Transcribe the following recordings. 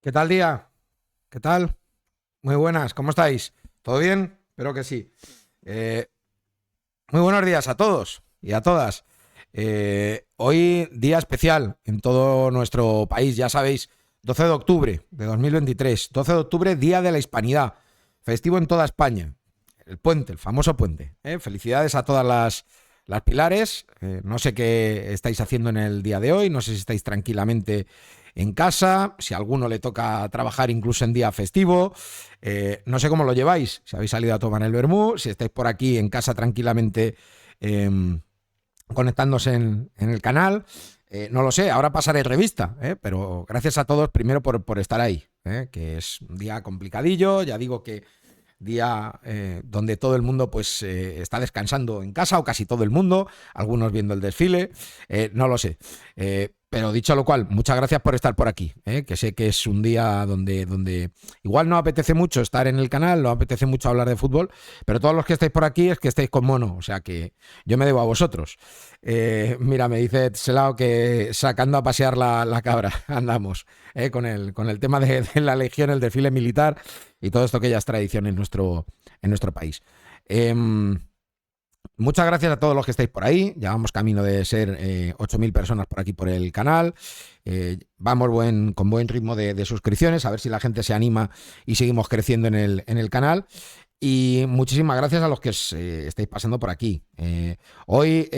¿Qué tal día? ¿Qué tal? Muy buenas, ¿cómo estáis? ¿Todo bien? Espero que sí. Eh, Muy buenos días a todos y a todas. Hoy día especial en todo nuestro país, ya sabéis, 12 de octubre de 2023, 12 de octubre, Día de la Hispanidad, festivo en toda España. El puente, el famoso puente. Felicidades a todas las pilares. No sé qué estáis haciendo en el día de hoy, no sé si estáis tranquilamente en casa, si a alguno le toca trabajar incluso en día festivo. No sé cómo lo lleváis, si habéis salido a tomar el vermú, si estáis por aquí en casa tranquilamente eh, conectándose en el canal. No lo sé, ahora pasaré revista, pero gracias a todos primero por estar ahí, que es un día complicadillo, ya digo que día donde todo el mundo pues está descansando en casa, o casi todo el mundo, algunos viendo el desfile, no lo sé. Pero dicho lo cual, muchas gracias por estar por aquí, que sé que es un día donde igual no apetece mucho estar en el canal, no apetece mucho hablar de fútbol, pero todos los que estáis por aquí es que estáis con mono, o sea que yo me debo a vosotros. Mira, me dice Selao que sacando a pasear la cabra, andamos, con el tema de la legión, el desfile militar y todo esto que ya es tradición en nuestro país. Eh, Muchas gracias a todos los que estáis por ahí. Ya vamos camino de ser 8.000 personas por aquí por el canal. Vamos con buen ritmo de suscripciones, a ver si la gente se anima y seguimos creciendo en el canal. Y muchísimas gracias a los que estáis pasando por aquí. Hoy,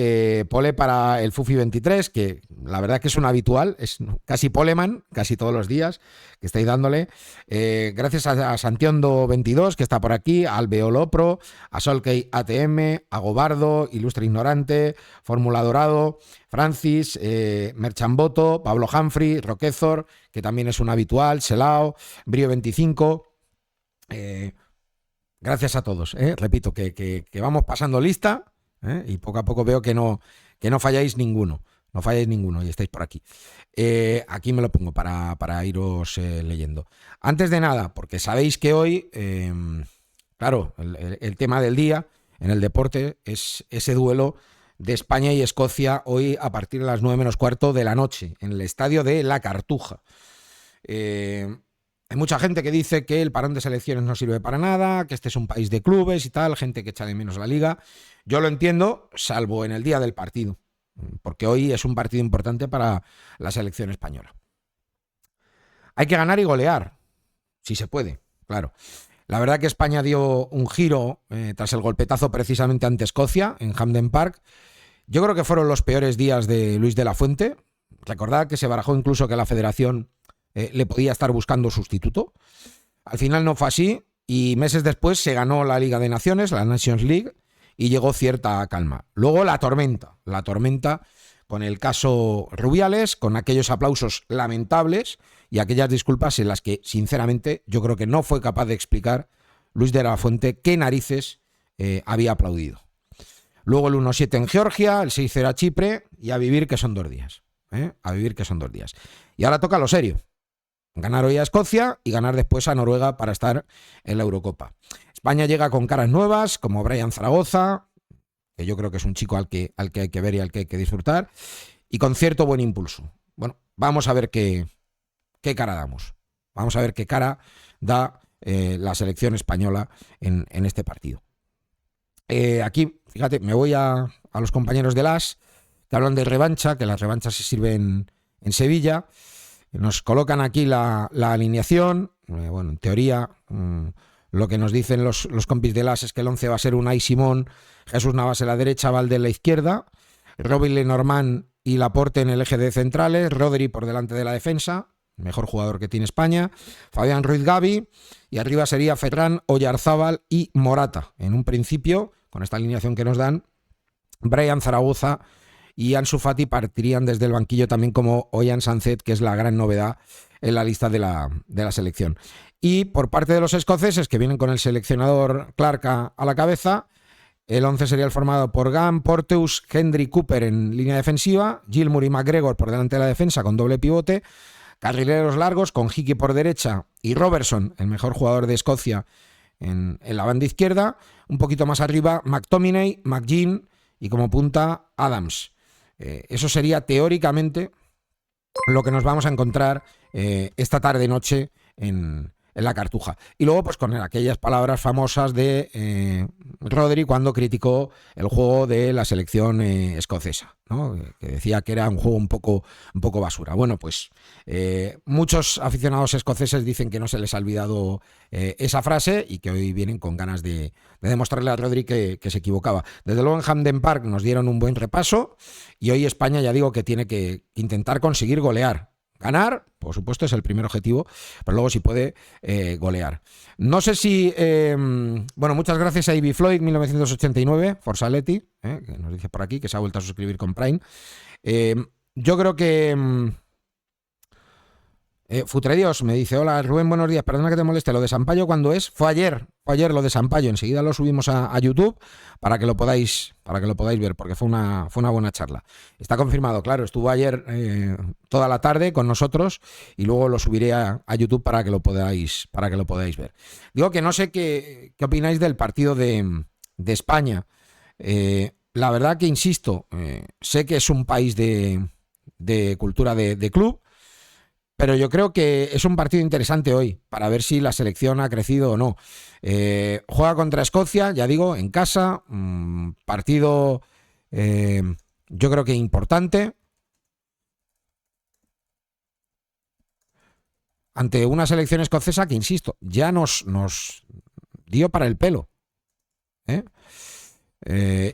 pole para el Fufi 23, que la verdad que es un habitual, es casi poleman, casi todos los días que estáis dándole. Gracias a Santiondo 22, que está por aquí, a Alveolo Pro, a Solkey ATM, a Gobardo, Ilustre Ignorante, Fórmula Dorado, Francis, Merchamboto, Pablo Humphrey, Roquezor, que también es un habitual, Selao, Brio 25. Gracias a todos. Repito, que vamos pasando lista, y poco a poco veo que no falláis ninguno. No falláis ninguno y estáis por aquí. Aquí me lo pongo para iros leyendo. Antes de nada, porque sabéis que hoy, claro, el tema del día en el deporte es ese duelo de España y Escocia hoy a partir de las 9 menos cuarto de la noche en el estadio de La Cartuja. Eh, Hay mucha gente que dice que el parón de selecciones no sirve para nada, que este es un país de clubes y tal, gente que echa de menos la liga. Yo lo entiendo, salvo en el día del partido, porque hoy es un partido importante para la selección española. Hay que ganar y golear, si se puede, claro. La verdad que España dio un giro tras el golpetazo precisamente ante Escocia en Hampden Park. Yo creo que fueron los peores días de Luis de la Fuente. Recordad que se barajó incluso que la federación le podía estar buscando sustituto. Al final no fue así y meses después se ganó la Liga de Naciones, la Nations League, y llegó cierta calma. Luego la tormenta con el caso Rubiales, con aquellos aplausos lamentables y aquellas disculpas en las que, sinceramente, yo creo que no fue capaz de explicar Luis de la Fuente qué narices había aplaudido. Luego el 1-7 en Georgia, el 6-0 a Chipre y a vivir que son 2 días. A vivir que son 2 días. Y ahora toca lo serio. Ganar hoy a Escocia y ganar después a Noruega para estar en la Eurocopa. España llega con caras nuevas, como Brian Zaragoza, que yo creo que es un chico al que hay que ver y al que hay que disfrutar, y con cierto buen impulso. Bueno, vamos a ver qué cara damos. Vamos a ver qué cara da la selección española en este partido. Aquí, fíjate, me voy a los compañeros de las que hablan de revancha, que las revanchas se sirven en Sevilla. Nos colocan aquí la alineación. Bueno, en teoría, lo que nos dicen los compis de las es que el 11 va a ser Unai Simón, Jesús Navas en la derecha, Valde en la izquierda, Robin Lenormand y Laporte en el eje de centrales, Rodri por delante de la defensa, mejor jugador que tiene España, Fabián Ruiz Gavi, y arriba sería Ferran, Oyarzábal y Morata. En un principio, con esta alineación que nos dan, Brian Zaragoza y Ansu Fati partirían desde el banquillo también como Ollán Sancet, que es la gran novedad en la lista de la selección. Y por parte de los escoceses, que vienen con el seleccionador Clark a la cabeza, el 11 sería el formado por Gunn, Porteous, Hendry, Cooper en línea defensiva, Gilmour y McGregor por delante de la defensa con doble pivote, carrileros largos con Hickey por derecha y Robertson, el mejor jugador de Escocia, en la banda izquierda. Un poquito más arriba, McTominay, McGinn y como punta Adams. Eso sería teóricamente lo que nos vamos a encontrar esta tarde-noche en la Cartuja. Y luego, pues con aquellas palabras famosas de Rodri cuando criticó el juego de la selección escocesa, ¿no? Que decía que era un juego un poco basura. Bueno, pues muchos aficionados escoceses dicen que no se les ha olvidado esa frase y que hoy vienen con ganas de demostrarle a Rodri que se equivocaba. Desde luego en Hampden Park nos dieron un buen repaso y hoy España, ya digo, que tiene que intentar conseguir golear. Ganar, por supuesto, es el primer objetivo, pero luego si puede golear. No sé si... bueno, muchas gracias a Ivy Floyd, 1989, Forsaletti, que nos dice por aquí, que se ha vuelto a suscribir con Prime. Yo creo que... Futredios me dice, hola Rubén, buenos días, perdona que te moleste, lo de Sampaio ¿cuándo es? Fue ayer lo de Sampaio, enseguida lo subimos a YouTube para que lo podáis ver, porque fue una buena charla. Está confirmado, claro, estuvo ayer toda la tarde con nosotros y luego lo subiré a YouTube para que lo podáis ver. Digo que no sé qué opináis del partido de España. La verdad que insisto, sé que es un país de cultura de club, pero yo creo que es un partido interesante hoy para ver si la selección ha crecido o no. Juega contra Escocia, ya digo, en casa. Partido yo creo que importante. Ante una selección escocesa que, insisto, ya nos dio para el pelo.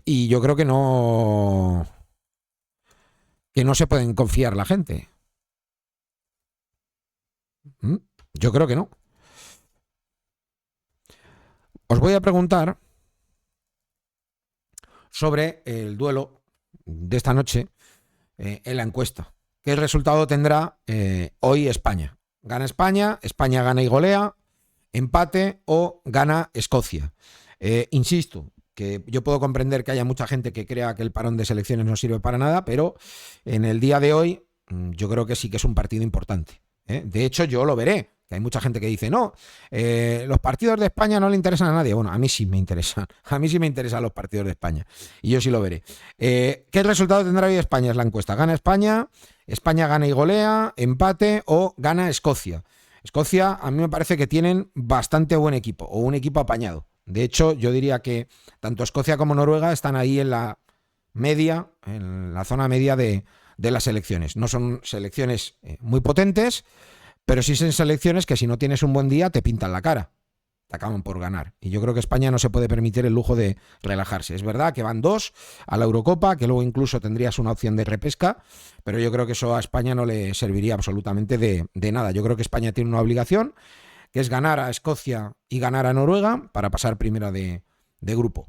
Y yo creo que no se pueden confiar la gente. Yo creo que no. Os voy a preguntar sobre el duelo de esta noche en la encuesta. ¿Qué resultado tendrá hoy España? ¿Gana España? ¿España gana y golea? ¿Empate o gana Escocia? Insisto, que yo puedo comprender que haya mucha gente que crea que el parón de selecciones no sirve para nada, pero en el día de hoy yo creo que sí que es un partido importante. De hecho, yo lo veré. Que hay mucha gente que dice, no, los partidos de España no le interesan a nadie. Bueno, a mí sí me interesan. A mí sí me interesan los partidos de España. Y yo sí lo veré. ¿Qué resultado tendrá hoy España? Es la encuesta. ¿Gana España? ¿España gana y golea? ¿Empate? ¿O gana Escocia? Escocia, a mí me parece que tienen bastante buen equipo. O un equipo apañado. De hecho, yo diría que tanto Escocia como Noruega están ahí en la media, en la zona media de las selecciones. No son selecciones muy potentes, pero sí son selecciones que si no tienes un buen día te pintan la cara, te acaban por ganar. Y yo creo que España no se puede permitir el lujo de relajarse. Es verdad que van 2 a la Eurocopa, que luego incluso tendrías una opción de repesca, pero yo creo que eso a España no le serviría absolutamente de nada. Yo creo que España tiene una obligación, que es ganar a Escocia y ganar a Noruega para pasar primera de grupo.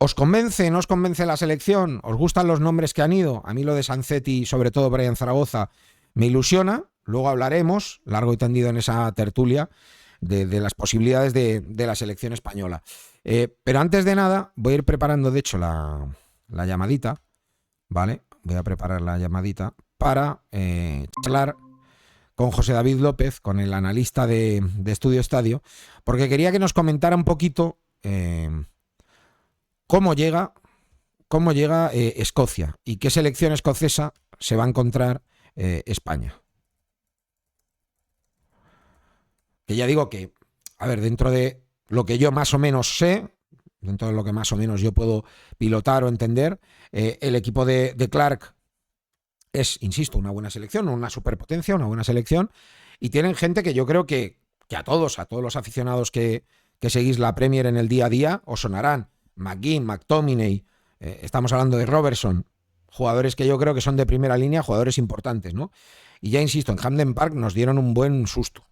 ¿Os convence, no os convence la selección? ¿Os gustan los nombres que han ido? A mí lo de Sanzetti y sobre todo Brian Zaragoza me ilusiona. Luego hablaremos, largo y tendido en esa tertulia, de las posibilidades de la selección española. Pero antes de nada, voy a ir preparando, de hecho, la llamadita, ¿vale? Voy a preparar la llamadita para charlar con José David López, con el analista de Estudio Estadio, porque quería que nos comentara un poquito cómo llega Escocia y qué selección escocesa se va a encontrar España. Que ya digo que, a ver, dentro de lo que yo más o menos sé, dentro de lo que más o menos yo puedo pilotar o entender, el equipo de Clark es, insisto, una buena selección, una superpotencia, una buena selección, y tienen gente que yo creo que a todos los aficionados que seguís la Premier en el día a día, os sonarán. McGinn, McTominay, estamos hablando de Robertson, jugadores que yo creo que son de primera línea, jugadores importantes, ¿no? Y ya insisto, en Hampden Park nos dieron un buen susto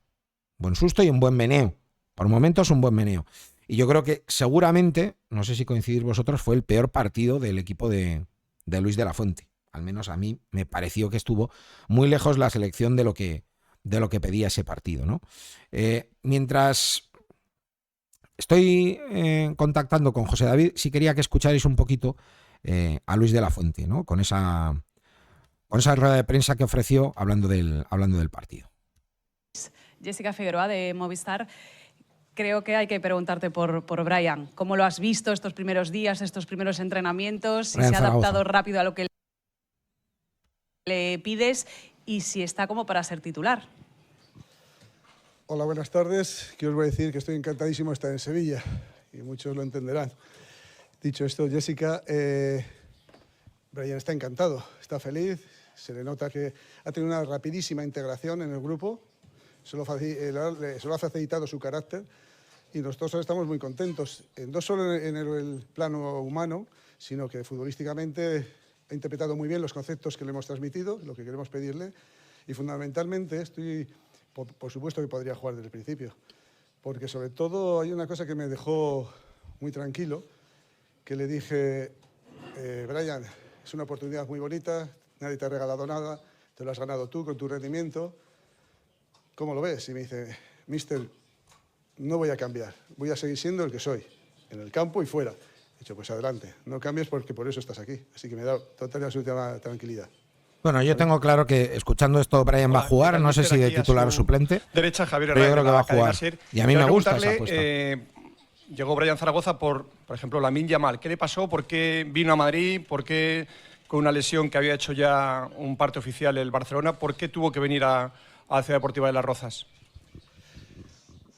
y un buen meneo. Por momentos un buen meneo. Y yo creo que seguramente, no sé si coincidís vosotros, fue el peor partido del equipo de Luis de la Fuente. Al menos a mí me pareció que estuvo muy lejos la selección de lo que pedía ese partido, ¿no? Mientras estoy contactando con José David, sí quería que escucharais un poquito a Luis de la Fuente, ¿no? Con esa rueda de prensa que ofreció hablando del partido. Jessica Figueroa de Movistar. Creo que hay que preguntarte por Brian. ¿Cómo lo has visto estos primeros días, estos primeros entrenamientos? Si se ha adaptado rápido a lo que... le pides y si está como para ser titular. Hola, buenas tardes. ¿Qué os voy a decir? Que estoy encantadísimo de estar en Sevilla y muchos lo entenderán. Dicho esto, Jessica, Brian está encantado, está feliz, se le nota que ha tenido una rapidísima integración en el grupo, se lo ha facilitado su carácter y nosotros estamos muy contentos, no solo en el plano humano, sino que futbolísticamente ha interpretado muy bien los conceptos que le hemos transmitido, lo que queremos pedirle, y fundamentalmente por supuesto que podría jugar desde el principio, porque sobre todo hay una cosa que me dejó muy tranquilo, que le dije, Brian, es una oportunidad muy bonita, nadie te ha regalado nada, te lo has ganado tú con tu rendimiento, ¿cómo lo ves? Y me dice, mister, no voy a cambiar, voy a seguir siendo el que soy, en el campo y fuera. He dicho, pues adelante, no cambies porque por eso estás aquí, así que me da total y absoluta tranquilidad. Bueno, yo tengo claro que escuchando esto Brian va a jugar, no sé si de titular o suplente, derecha, Javier pero yo Herrera, creo que va a jugar. Ser. Y a mí me gusta esa preguntarle, apuesta. Llegó Brian Zaragoza por ejemplo, Lamine Yamal. ¿Qué le pasó? ¿Por qué vino a Madrid? ¿Por qué con una lesión que había hecho ya un parte oficial el Barcelona? ¿Por qué tuvo que venir a la Ciudad Deportiva de Las Rozas?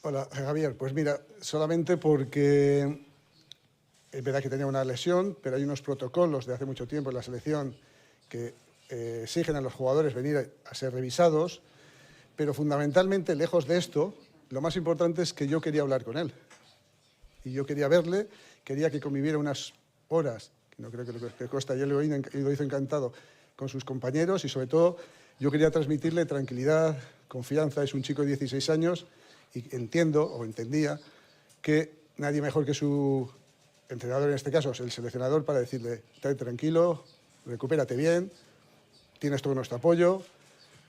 Hola, Javier. Pues mira, solamente porque es verdad que tenía una lesión, pero hay unos protocolos de hace mucho tiempo en la selección que exigen a los jugadores venir a ser revisados, pero fundamentalmente, lejos de esto, lo más importante es que yo quería hablar con él. Y yo quería verle, quería que conviviera unas horas, que no creo que Costa ya lo hizo encantado, con sus compañeros y sobre todo yo quería transmitirle tranquilidad, confianza. Es un chico de 16 años y entiendo o entendía que nadie mejor que su entrenador, en este caso el seleccionador, para decirle, estate tranquilo, recupérate bien, tienes todo nuestro apoyo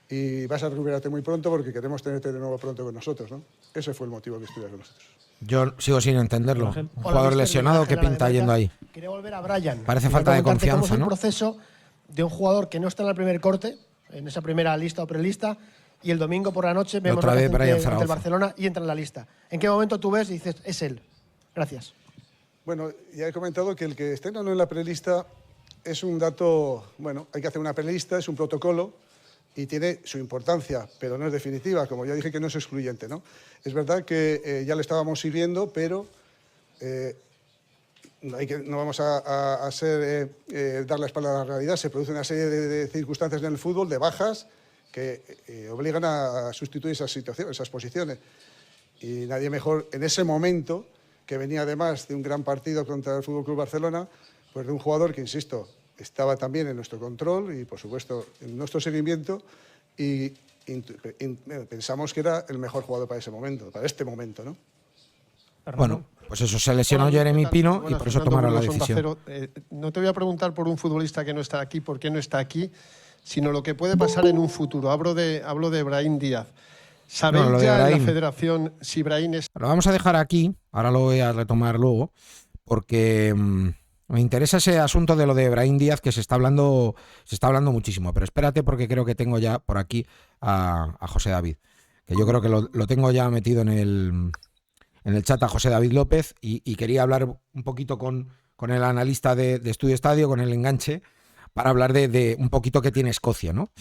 y vas a recuperarte muy pronto porque queremos tenerte de nuevo pronto con nosotros, ¿no? Ese fue el motivo que estuviera con nosotros. Yo sigo sin entenderlo. Un jugador lesionado, ¿qué pinta yendo ahí? Quería volver a Brian. Parece falta de confianza, ¿cómo es el ¿no? proceso de un jugador que no está en el primer corte, en esa primera lista o prelista, y el domingo por la noche vemos Otra vez Brian ante Zaragoza. el Barcelona y entra en la lista? ¿En qué momento tú ves y dices, es él? Gracias. Bueno, ya he comentado que el que esté o no en la prelista es un dato, bueno, hay que hacer una prelista, es un protocolo y tiene su importancia, pero no es definitiva, como ya dije que no es excluyente, ¿no? Es verdad que ya le estábamos sirviendo, pero no vamos a dar la espalda a la realidad. Se produce una serie de circunstancias en el fútbol, de bajas, que obligan a sustituir esas situaciones, esas posiciones. Y nadie mejor en ese momento, que venía además de un gran partido contra el FC Barcelona, pues de un jugador que, insisto, estaba también en nuestro control y, por supuesto, en nuestro seguimiento y pensamos que era el mejor jugador para ese momento, para este momento, ¿no? Bueno, pues eso, se lesionó Jeremy Pino y por eso tomaron la decisión. No te voy a preguntar por un futbolista que no está aquí, por qué no está aquí, sino lo que puede pasar en un futuro. Hablo de Brahim Díaz. ¿Sabéis ya en la federación si Brahim es...? Lo vamos a dejar aquí, ahora lo voy a retomar luego, porque me interesa ese asunto de lo de Brahim Díaz, que se está hablando muchísimo. Pero espérate, porque creo que tengo ya por aquí a José David, que yo creo que lo tengo ya metido en el chat a José David López y quería hablar un poquito con el analista de Estudio Estadio, con el enganche, para hablar de un poquito que tiene Escocia, ¿no?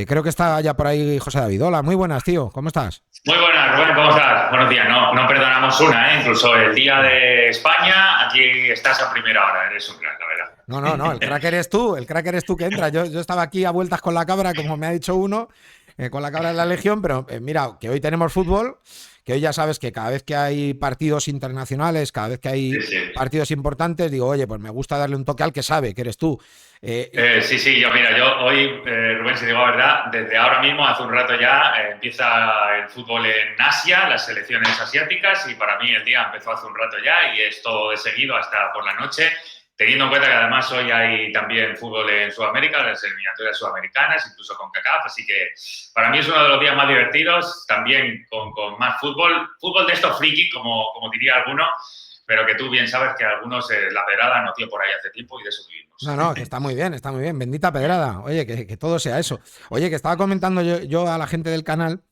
Creo que está ya por ahí José David. Hola, muy buenas, tío, ¿cómo estás? Muy buenas, Rubén, ¿cómo estás? Buenos días, no perdonamos una, incluso el día de España, aquí estás a primera hora, eres un crack, la verdad. No, el crack eres tú que entras. Yo estaba aquí a vueltas con la cabra, como me ha dicho uno, con la cabra de la Legión, pero mira, que hoy tenemos fútbol, que hoy ya sabes que cada vez que hay partidos internacionales, cada vez que hay partidos importantes, digo, oye, pues me gusta darle un toque al que sabe, que eres tú. Sí, yo hoy, Rubén, si digo la verdad, desde ahora mismo, hace un rato ya, empieza el fútbol en Asia, las selecciones asiáticas, y para mí el día empezó hace un rato ya y es todo de seguido hasta por la noche, teniendo en cuenta que además hoy hay también fútbol en Sudamérica, las eliminatorias sudamericanas, incluso con CACAF, así que para mí es uno de los días más divertidos, también con más fútbol de estos friki, como diría alguno, pero que tú bien sabes que algunos la pedrada nos dio por ahí hace tiempo y de eso vivimos. No, que está muy bien, bendita pedrada. Oye, que todo sea eso. Oye, que estaba comentando yo a la gente del canal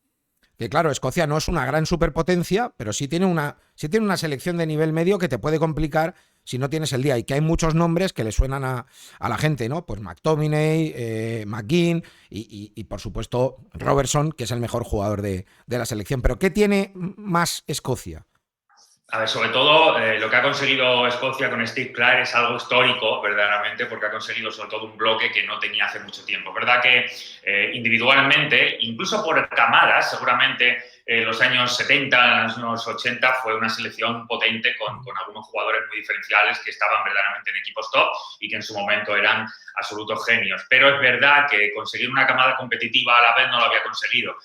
que, claro, Escocia no es una gran superpotencia, pero sí tiene una selección de nivel medio que te puede complicar si no tienes el día, y que hay muchos nombres que le suenan a la gente, ¿no? Pues McTominay, McGinn y por supuesto Robertson, que es el mejor jugador de la selección. Pero ¿qué tiene más Escocia? A ver, sobre todo lo que ha conseguido Escocia con Steve Clarke es algo histórico, verdaderamente, porque ha conseguido sobre todo un bloque que no tenía hace mucho tiempo. Es verdad que individualmente, incluso por camadas, seguramente en los años 70, los años 80, fue una selección potente con algunos jugadores muy diferenciales que estaban verdaderamente en equipos top y que en su momento eran absolutos genios. Pero es verdad que conseguir una camada competitiva a la vez no lo había conseguido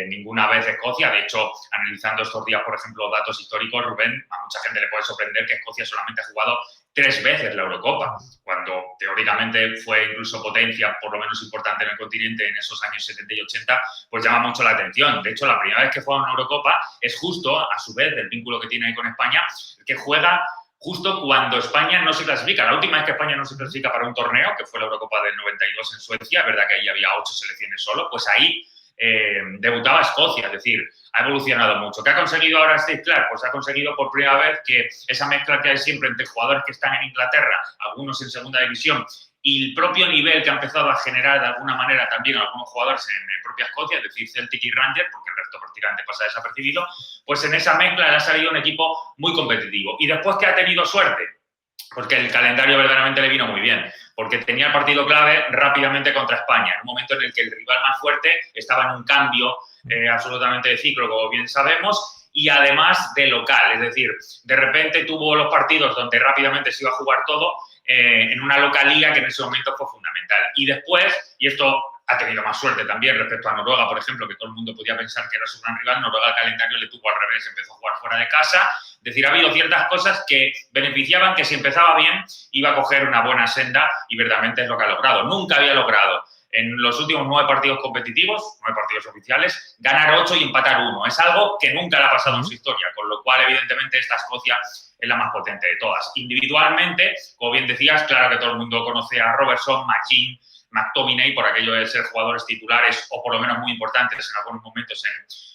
ninguna vez Escocia. De hecho, analizando estos días, por ejemplo, datos históricos, Rubén, a mucha gente le puede sorprender que Escocia solamente ha jugado 3 veces la Eurocopa, cuando teóricamente fue incluso potencia, por lo menos importante en el continente en esos años 70 y 80, pues llama mucho la atención. De hecho, la primera vez que juega una Eurocopa es justo, a su vez, del vínculo que tiene ahí con España, que juega justo cuando España no se clasifica. La última vez que España no se clasifica para un torneo, que fue la Eurocopa del 92 en Suecia, es verdad que ahí había 8 selecciones solo, pues ahí debutaba Escocia, es decir, ha evolucionado mucho. ¿Qué ha conseguido ahora Steve Clarke? Pues ha conseguido por primera vez que esa mezcla que hay siempre entre jugadores que están en Inglaterra, algunos en segunda división, y el propio nivel que ha empezado a generar de alguna manera también algunos jugadores en propia Escocia, es decir, Celtic y Rangers, porque el resto prácticamente pasa desapercibido, pues en esa mezcla le ha salido un equipo muy competitivo. Y después que ha tenido suerte, porque el calendario verdaderamente le vino muy bien, porque tenía el partido clave rápidamente contra España, en un momento en el que el rival más fuerte estaba en un cambio absolutamente de ciclo, como bien sabemos, y además de local, es decir, de repente tuvo los partidos donde rápidamente se iba a jugar todo en una localía que en ese momento fue fundamental. Y después, y esto ha tenido más suerte también respecto a Noruega, por ejemplo, que todo el mundo podía pensar que era su gran rival, Noruega el calendario le tuvo al revés, empezó a jugar fuera de casa. Es decir, ha habido ciertas cosas que beneficiaban que si empezaba bien iba a coger una buena senda y verdaderamente es lo que ha logrado. Nunca había logrado en los últimos 9 partidos competitivos, 9 partidos oficiales, ganar 8 y empatar 1. Es algo que nunca le ha pasado en su historia, con lo cual evidentemente esta Escocia es la más potente de todas. Individualmente, como bien decías, claro que todo el mundo conoce a Robertson, McGinn, McTominay, por aquello de ser jugadores titulares o por lo menos muy importantes en algunos momentos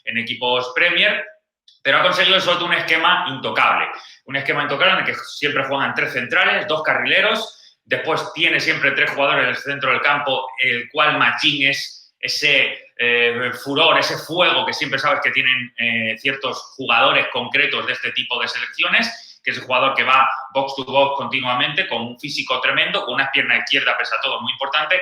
en equipos Premier, pero ha conseguido sobre todo un esquema intocable. Un esquema intocable en el que siempre juegan 3 centrales, 2 carrileros, después tiene siempre 3 jugadores en el centro del campo, el cual McGinn es ese furor, ese fuego que siempre sabes que tienen ciertos jugadores concretos de este tipo de selecciones, que es el jugador que va box to box continuamente, con un físico tremendo, con una pierna izquierda, pese a todo, muy importante.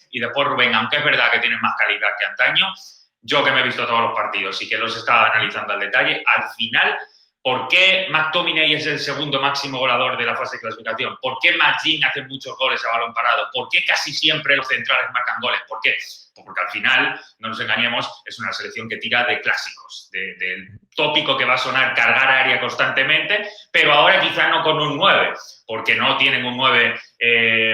Y después Rubén, aunque es verdad que tiene más calidad que antaño, yo que me he visto todos los partidos y que los estaba analizando al detalle, al final, ¿por qué McTominay es el segundo máximo goleador de la fase de clasificación? ¿Por qué McGinn hace muchos goles a balón parado? ¿Por qué casi siempre los centrales marcan goles? ¿Por qué? Porque al final, no nos engañemos, es una selección que tira de clásicos, del tópico que va a sonar cargar área constantemente, pero ahora quizá no con un 9, porque no tienen un 9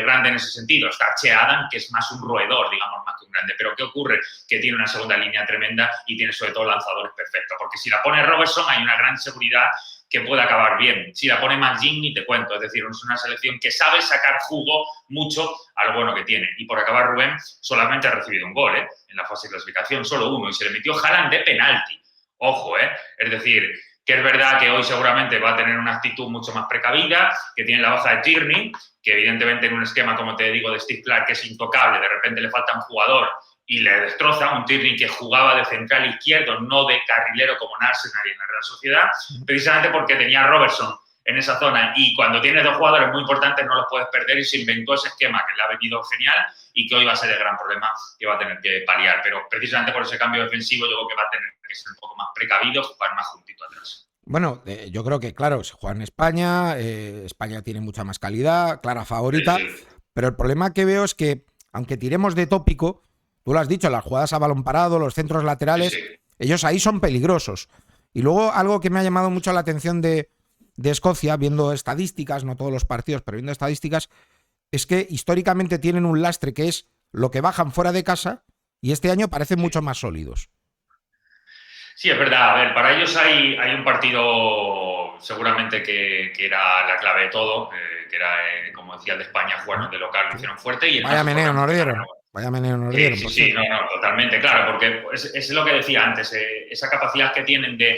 grande en ese sentido. Está Che Adam, que es más un roedor, digamos, más que un grande. Pero ¿qué ocurre? Que tiene una segunda línea tremenda y tiene sobre todo lanzadores perfectos, porque si la pone Robertson hay una gran seguridad que puede acabar bien. Si la pone McGinn, ni te cuento. Es decir, es una selección que sabe sacar jugo mucho a lo bueno que tiene. Y por acabar, Rubén solamente ha recibido un gol en la fase de clasificación, solo uno, y se le metió Haaland de penalti. Ojo, es decir, que es verdad que hoy seguramente va a tener una actitud mucho más precavida, que tiene la baja de Tierney, que evidentemente en un esquema, como te digo, de Steve Clarke, que es intocable, de repente le falta un jugador y le destroza, un Tierney que jugaba de central izquierdo, no de carrilero como en Arsenal y en la Real Sociedad, precisamente porque tenía a Robertson en esa zona, y cuando tienes 2 jugadores muy importantes no los puedes perder, y se inventó ese esquema que le ha venido genial y que hoy va a ser el gran problema que va a tener que paliar. Pero precisamente por ese cambio defensivo yo creo que va a tener que ser un poco más precavido, jugar más juntito atrás. Bueno, yo creo que, claro, se juega en España, España tiene mucha más calidad, clara favorita, sí. Pero el problema que veo es que, aunque tiremos de tópico, tú lo has dicho, las jugadas a balón parado, los centros laterales, sí. Ellos ahí son peligrosos. Y luego algo que me ha llamado mucho la atención de Escocia, viendo estadísticas, no todos los partidos, pero viendo estadísticas, es que históricamente tienen un lastre que es lo que bajan fuera de casa, y este año parecen mucho más sólidos. Sí, es verdad. A ver, para ellos hay un partido seguramente que era la clave de todo, que era, como decía, el de España, jugarnos de local, lo hicieron fuerte. Y vaya meneo nos dieron. Vaya meneo nos dieron. Sí, no, totalmente, claro, porque es lo que decía antes, esa capacidad que tienen de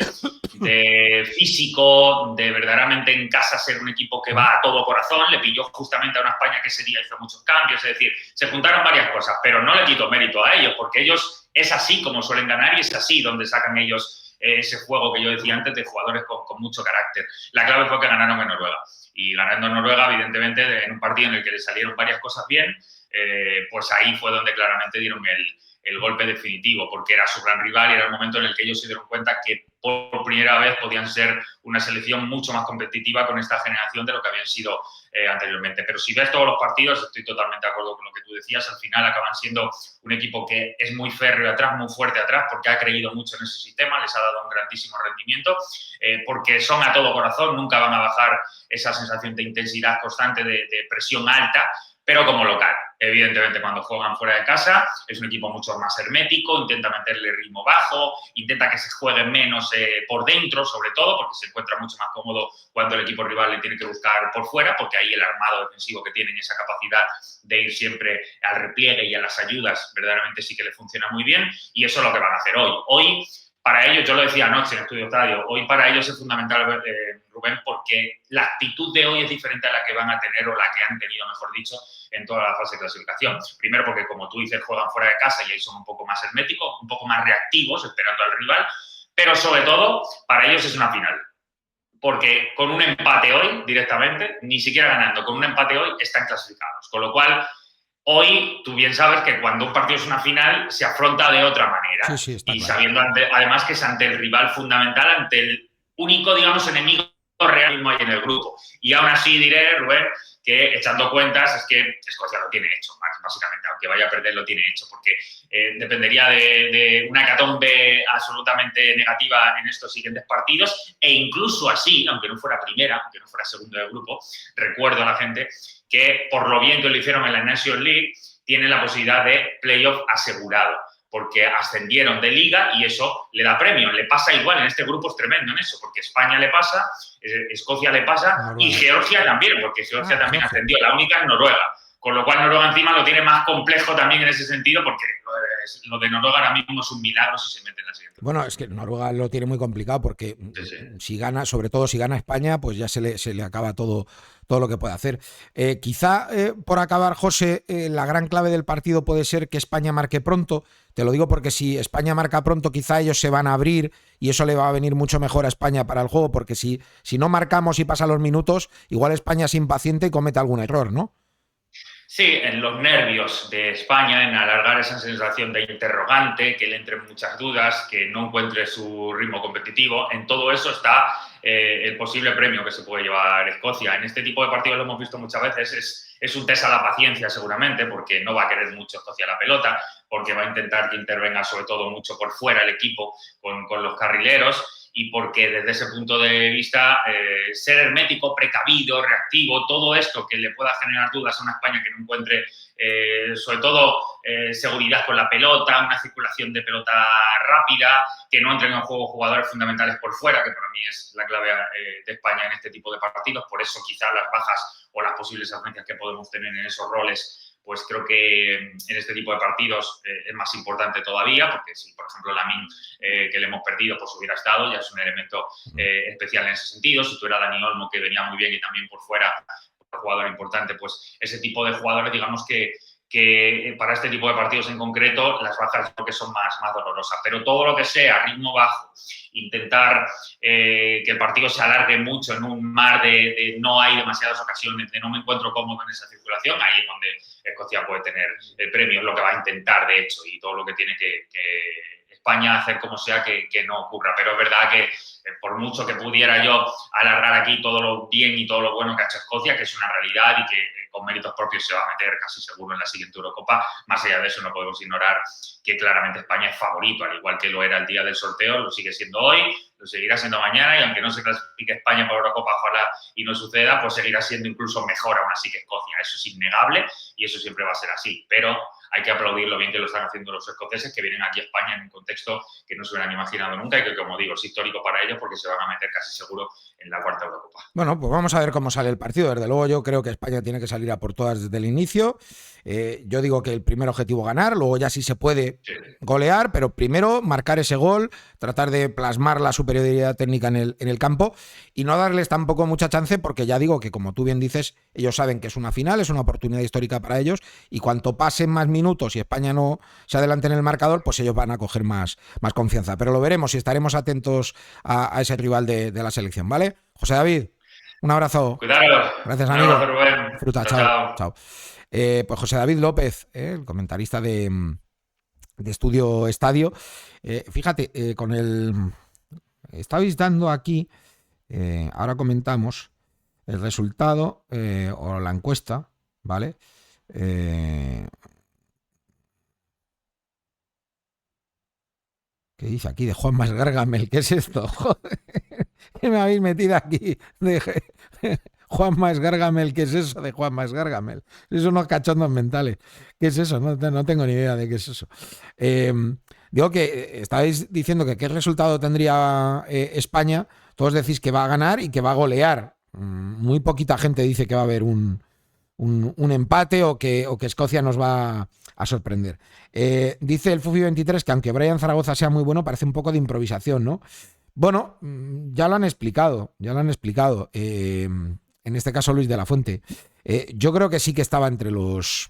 de físico, de verdaderamente en casa ser un equipo que va a todo corazón. Le pilló justamente a una España que ese día hizo muchos cambios, es decir, se juntaron varias cosas, pero no le quito mérito a ellos, porque ellos es así como suelen ganar y es así donde sacan ellos ese juego que yo decía antes de jugadores con mucho carácter. La clave fue que ganaron en Noruega. Y ganando en Noruega, evidentemente, en un partido en el que le salieron varias cosas bien, pues ahí fue donde claramente dieron el golpe definitivo, porque era su gran rival y era el momento en el que ellos se dieron cuenta que por primera vez podían ser una selección mucho más competitiva con esta generación de lo que habían sido anteriormente. Pero si ves todos los partidos, estoy totalmente de acuerdo con lo que tú decías, al final acaban siendo un equipo que es muy férreo atrás, muy fuerte atrás, porque ha creído mucho en ese sistema, les ha dado un grandísimo rendimiento, porque son a todo corazón, nunca van a bajar esa sensación de intensidad constante, de presión alta, pero como local. Evidentemente, cuando juegan fuera de casa, es un equipo mucho más hermético, intenta meterle ritmo bajo, intenta que se juegue menos por dentro, sobre todo, porque se encuentra mucho más cómodo cuando el equipo rival le tiene que buscar por fuera, porque ahí el armado defensivo que tienen, esa capacidad de ir siempre al repliegue y a las ayudas, verdaderamente sí que le funciona muy bien, y eso es lo que van a hacer hoy. Hoy, para ellos, yo lo decía anoche en Estudio Estadio, hoy para ellos es fundamental, Rubén, porque la actitud de hoy es diferente a la que van a tener o la que han tenido, mejor dicho, en toda la fase de clasificación. Primero porque, como tú dices, juegan fuera de casa y ahí son un poco más herméticos, un poco más reactivos, esperando al rival, pero sobre todo, para ellos es una final. Porque con un empate hoy, directamente, ni siquiera ganando, con un empate hoy, están clasificados. Con lo cual, hoy, tú bien sabes que cuando un partido es una final, se afronta de otra manera. Sí, y claro. sabiendo además que es ante el rival fundamental, ante el único, digamos, enemigo real mismo hay en el grupo. Y aún así diré, Rubén, que echando cuentas es que Escocia lo tiene hecho, básicamente, aunque vaya a perder lo tiene hecho, porque dependería de una hecatombe absolutamente negativa en estos siguientes partidos, e incluso así, aunque no fuera primera, aunque no fuera segundo del grupo, recuerdo a la gente que por lo bien que lo hicieron en la Nations League, tienen la posibilidad de playoff asegurado, porque ascendieron de liga y eso le da premio. Le pasa igual, en este grupo es tremendo en eso, porque España le pasa, Escocia le pasa Noruega. Y Georgia también, porque Georgia también ascendió. La única es Noruega, con lo cual Noruega encima lo tiene más complejo también en ese sentido, porque lo de Noruega ahora mismo es un milagro si se mete en la siguiente. Bueno, es que Noruega lo tiene muy complicado porque si gana, sobre todo si gana España, pues ya se le acaba todo lo que puede hacer. Quizá, por acabar, José, la gran clave del partido puede ser que España marque pronto. Te lo digo porque si España marca pronto, quizá ellos se van a abrir y eso le va a venir mucho mejor a España para el juego, porque si no marcamos y pasan los minutos, igual España es impaciente y comete algún error, ¿no? Sí, en los nervios de España, en alargar esa sensación de interrogante, que le entren muchas dudas, que no encuentre su ritmo competitivo. En todo eso está el posible premio que se puede llevar Escocia. En este tipo de partidos lo hemos visto muchas veces, es un test a la paciencia seguramente, porque no va a querer mucho Escocia la pelota, porque va a intentar que intervenga sobre todo mucho por fuera el equipo con los carrileros, y porque desde ese punto de vista ser hermético, precavido, reactivo, todo esto que le pueda generar dudas a una España que no encuentre sobre todo seguridad con la pelota, una circulación de pelota rápida, que no entren en juego jugadores fundamentales por fuera, que para mí es la clave de España en este tipo de partidos. Por eso quizás las bajas o las posibles ausencias que podemos tener en esos roles, pues creo que en este tipo de partidos es más importante todavía, porque si, por ejemplo, Lamine, que le hemos perdido, pues hubiera estado, ya es un elemento especial en ese sentido. Si tuviera Dani Olmo, que venía muy bien y también por fuera, un jugador importante, pues ese tipo de jugadores, digamos que para este tipo de partidos en concreto, las bajas creo que son más dolorosas. Pero todo lo que sea ritmo bajo, intentar que el partido se alargue mucho en un mar de no hay demasiadas ocasiones, de no me encuentro cómodo en esa circulación, ahí es donde Escocia puede tener el premio, es lo que va a intentar, de hecho, y todo lo que tiene que España hacer como sea que no ocurra. Pero es verdad que por mucho que pudiera yo alargar aquí todo lo bien y todo lo bueno que ha hecho Escocia, que es una realidad y que con méritos propios se va a meter casi seguro en la siguiente Eurocopa, más allá de eso no podemos ignorar que claramente España es favorito, al igual que lo era el día del sorteo, lo sigue siendo hoy, lo seguirá siendo mañana, y aunque no se clasifique España para Eurocopa, ojalá y no suceda, pues seguirá siendo incluso mejor aún así que Escocia. Eso es innegable y eso siempre va a ser así. Pero hay que aplaudir lo bien que lo están haciendo los escoceses, que vienen aquí a España en un contexto que no se hubieran imaginado nunca y que, como digo, es histórico para ellos porque se van a meter casi seguro en la cuarta Eurocopa. Bueno, pues vamos a ver cómo sale el partido. Desde luego yo creo que España tiene que salir a por todas desde el inicio. Yo digo que el primer objetivo ganar, luego ya sí se puede golear, pero primero marcar ese gol, tratar de plasmar la superioridad técnica en el campo y no darles tampoco mucha chance, porque ya digo que, como tú bien dices, ellos saben que es una final, es una oportunidad histórica para ellos, y cuanto pasen más minutos y España no se adelante en el marcador, pues ellos van a coger más confianza. Pero lo veremos y estaremos atentos a ese rival de la selección, ¿vale? José David, un abrazo. Cuidado. Gracias, amigo. Un abrazo, Rubén. Disfruta, chao. Pues José David López, el comentarista de Estudio Estadio. Fíjate, con el... Estabais dando aquí, ahora comentamos el resultado o la encuesta, ¿vale? ¿Qué dice aquí de Juan Mas Gargamel? ¿Qué es esto? Joder, ¿qué me habéis metido aquí? Juan Mas Gargamel, ¿qué es eso de Juan Mas Gargamel? Es unos cachondos mentales. ¿Qué es eso? No tengo ni idea de qué es eso. Digo que estabais diciendo que qué resultado tendría España. Todos decís que va a ganar y que va a golear. Muy poquita gente dice que va a haber un empate o que Escocia nos va a sorprender. Dice el Fufi23 que aunque Brian Zaragoza sea muy bueno, parece un poco de improvisación, ¿no? Bueno, ya lo han explicado. En este caso Luis de la Fuente. Yo creo que sí que estaba entre los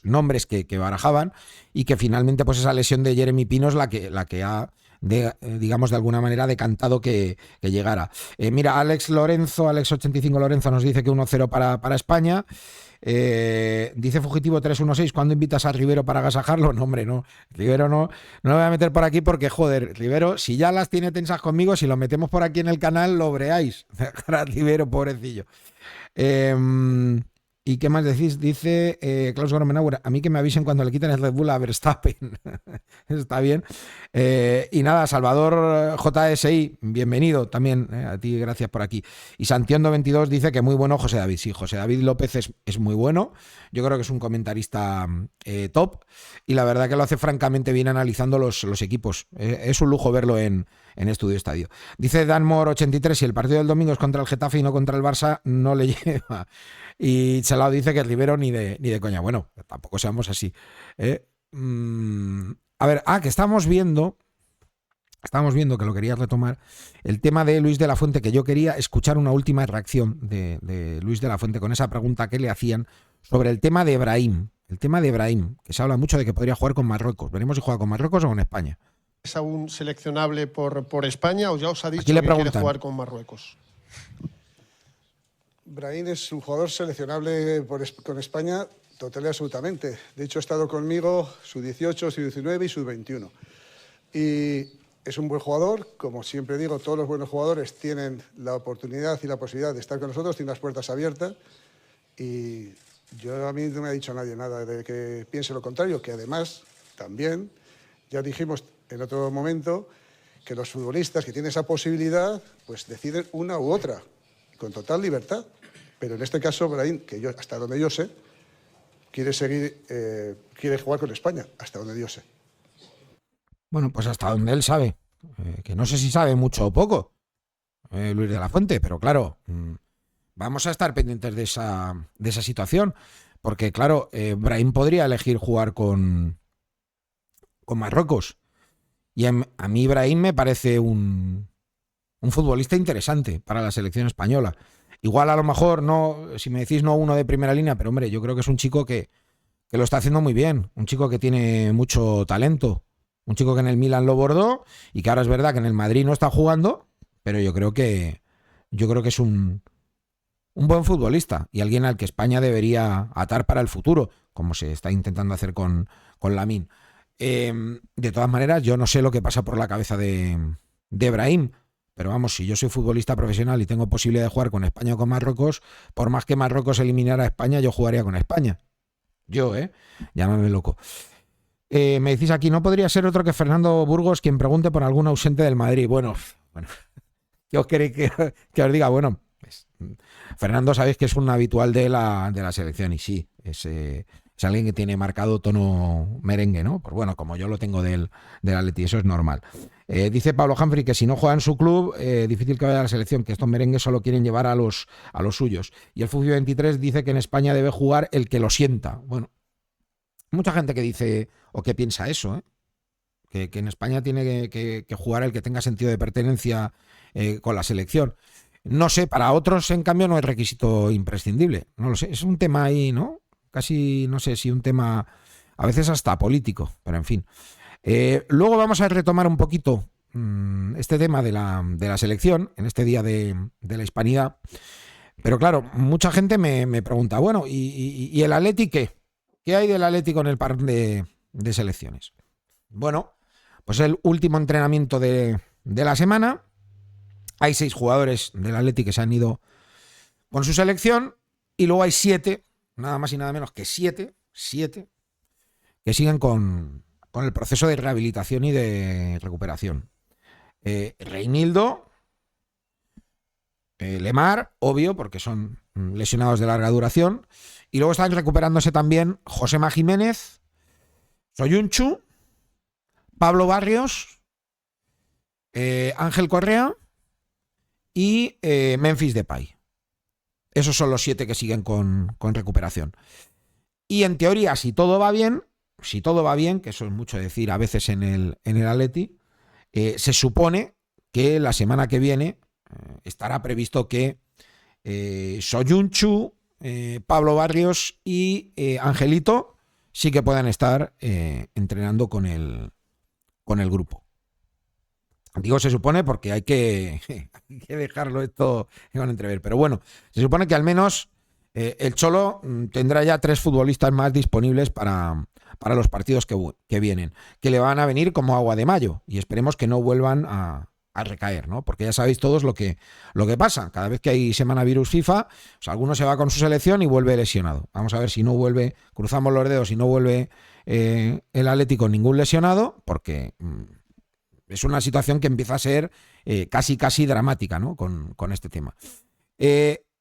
nombres que barajaban, y que finalmente pues esa lesión de Jeremy Pino es la que ha, digamos, de alguna manera decantado que llegara. Mira, Alex85 Lorenzo nos dice que 1-0 para España. Dice Fugitivo 316, ¿cuándo invitas a Rivero para agasajarlo? No, hombre, no. Rivero no lo voy a meter por aquí porque, joder, Rivero, si ya las tiene tensas conmigo, si lo metemos por aquí en el canal, lo breáis. Rivero, pobrecillo. ¿Y qué más decís? Dice Klaus Gormenauer, a mí que me avisen cuando le quiten el Red Bull a Verstappen. Está bien. Y nada, Salvador JSI, bienvenido también, a ti, gracias por aquí. Y Santiondo22 dice que muy bueno José David. Sí, José David López es muy bueno. Yo creo que es un comentarista top, y la verdad que lo hace francamente bien analizando los equipos. Es un lujo verlo en Estudio Estadio. Dice Danmore83, si el partido del domingo es contra el Getafe y no contra el Barça, no le lleva. Y Chalao dice que Rivero ni de coña. Bueno, tampoco seamos así. A ver, que estábamos viendo, que lo quería retomar, el tema de Luis de la Fuente, que yo quería escuchar una última reacción de Luis de la Fuente con esa pregunta que le hacían sobre el tema de Brahim. El tema de Brahim, que se habla mucho de que podría jugar con Marruecos. Veremos si juega con Marruecos o con España. ¿Es aún seleccionable por España o ya os ha dicho que quiere jugar con Marruecos? Brahim es un jugador seleccionable con España total y absolutamente. De hecho, ha estado conmigo sub-18, sub-19 y sub-21. Y es un buen jugador. Como siempre digo, todos los buenos jugadores tienen la oportunidad y la posibilidad de estar con nosotros, tienen las puertas abiertas. Y a mí no me ha dicho nadie nada de que piense lo contrario, que además también ya dijimos en otro momento que los futbolistas que tienen esa posibilidad pues deciden una u otra, con total libertad. Pero en este caso, Brahim, que hasta donde yo sé, quiere jugar con España, hasta donde yo sé. Bueno, pues hasta donde él sabe, que no sé si sabe mucho o poco, Luis de la Fuente, pero claro, vamos a estar pendientes de esa situación, porque claro, Brahim podría elegir jugar con Marruecos, y a mí Brahim me parece un futbolista interesante para la selección española. Igual a lo mejor no, si me decís no uno de primera línea, pero hombre, yo creo que es un chico que lo está haciendo muy bien, un chico que tiene mucho talento, un chico que en el Milan lo bordó y que ahora es verdad que en el Madrid no está jugando, pero yo creo que es un buen futbolista y alguien al que España debería atar para el futuro, como se está intentando hacer con Lamine. De todas maneras, yo no sé lo que pasa por la cabeza de Brahim. Pero vamos, si yo soy futbolista profesional y tengo posibilidad de jugar con España o con Marruecos, por más que Marruecos eliminara a España, yo jugaría con España. Yo, llámame loco. Me decís aquí, ¿no podría ser otro que Fernando Burgos quien pregunte por algún ausente del Madrid? Bueno, ¿qué os queréis que os diga? Bueno, pues, Fernando sabéis que es un habitual de la selección y sí, es es alguien que tiene marcado tono merengue, ¿no? Pues bueno, como yo lo tengo del Atleti, eso es normal. Dice Pablo Humphrey que si no juega en su club, difícil que vaya a la selección, que estos merengues solo quieren llevar a los suyos. Y el Fufi 23 dice que en España debe jugar el que lo sienta. Bueno, mucha gente que dice o que piensa eso, que en España tiene que jugar el que tenga sentido de pertenencia con la selección. No sé, para otros, en cambio, no es requisito imprescindible. No lo sé, es un tema ahí, ¿no? Casi, no sé si un tema, a veces hasta político, pero en fin. Luego vamos a retomar un poquito este tema de la selección, en este día de la Hispanidad. Pero claro, mucha gente me pregunta, bueno, ¿y el Atleti qué? ¿Qué hay del Atleti con el par de selecciones? Bueno, pues el último entrenamiento de la semana. Hay 6 jugadores del Atleti que se han ido con su selección y luego hay 7, nada más y nada menos que 7 que siguen con el proceso de rehabilitación y de recuperación. Reinildo, Lemar, obvio, porque son lesionados de larga duración, y luego están recuperándose también Josema Jiménez, Soyuncu, Pablo Barrios, Ángel Correa y Memphis Depay. Esos son los 7 que siguen con recuperación. Y en teoría, si todo va bien, que eso es mucho decir a veces en el Atleti, se supone que la semana que viene estará previsto que Soyuncu, Pablo Barrios y Angelito sí que puedan estar entrenando con el grupo. Digo se supone porque hay que dejarlo esto con entrever. Pero bueno, se supone que al menos el Cholo tendrá ya 3 futbolistas más disponibles para los partidos que vienen, que le van a venir como agua de mayo y esperemos que no vuelvan a recaer, ¿no? Porque ya sabéis todos lo que pasa. Cada vez que hay semana virus FIFA, pues alguno se va con su selección y vuelve lesionado. Vamos a ver si no vuelve, cruzamos los dedos y no vuelve el Atlético ningún lesionado, porque es una situación que empieza a ser casi dramática, ¿no? Con este tema.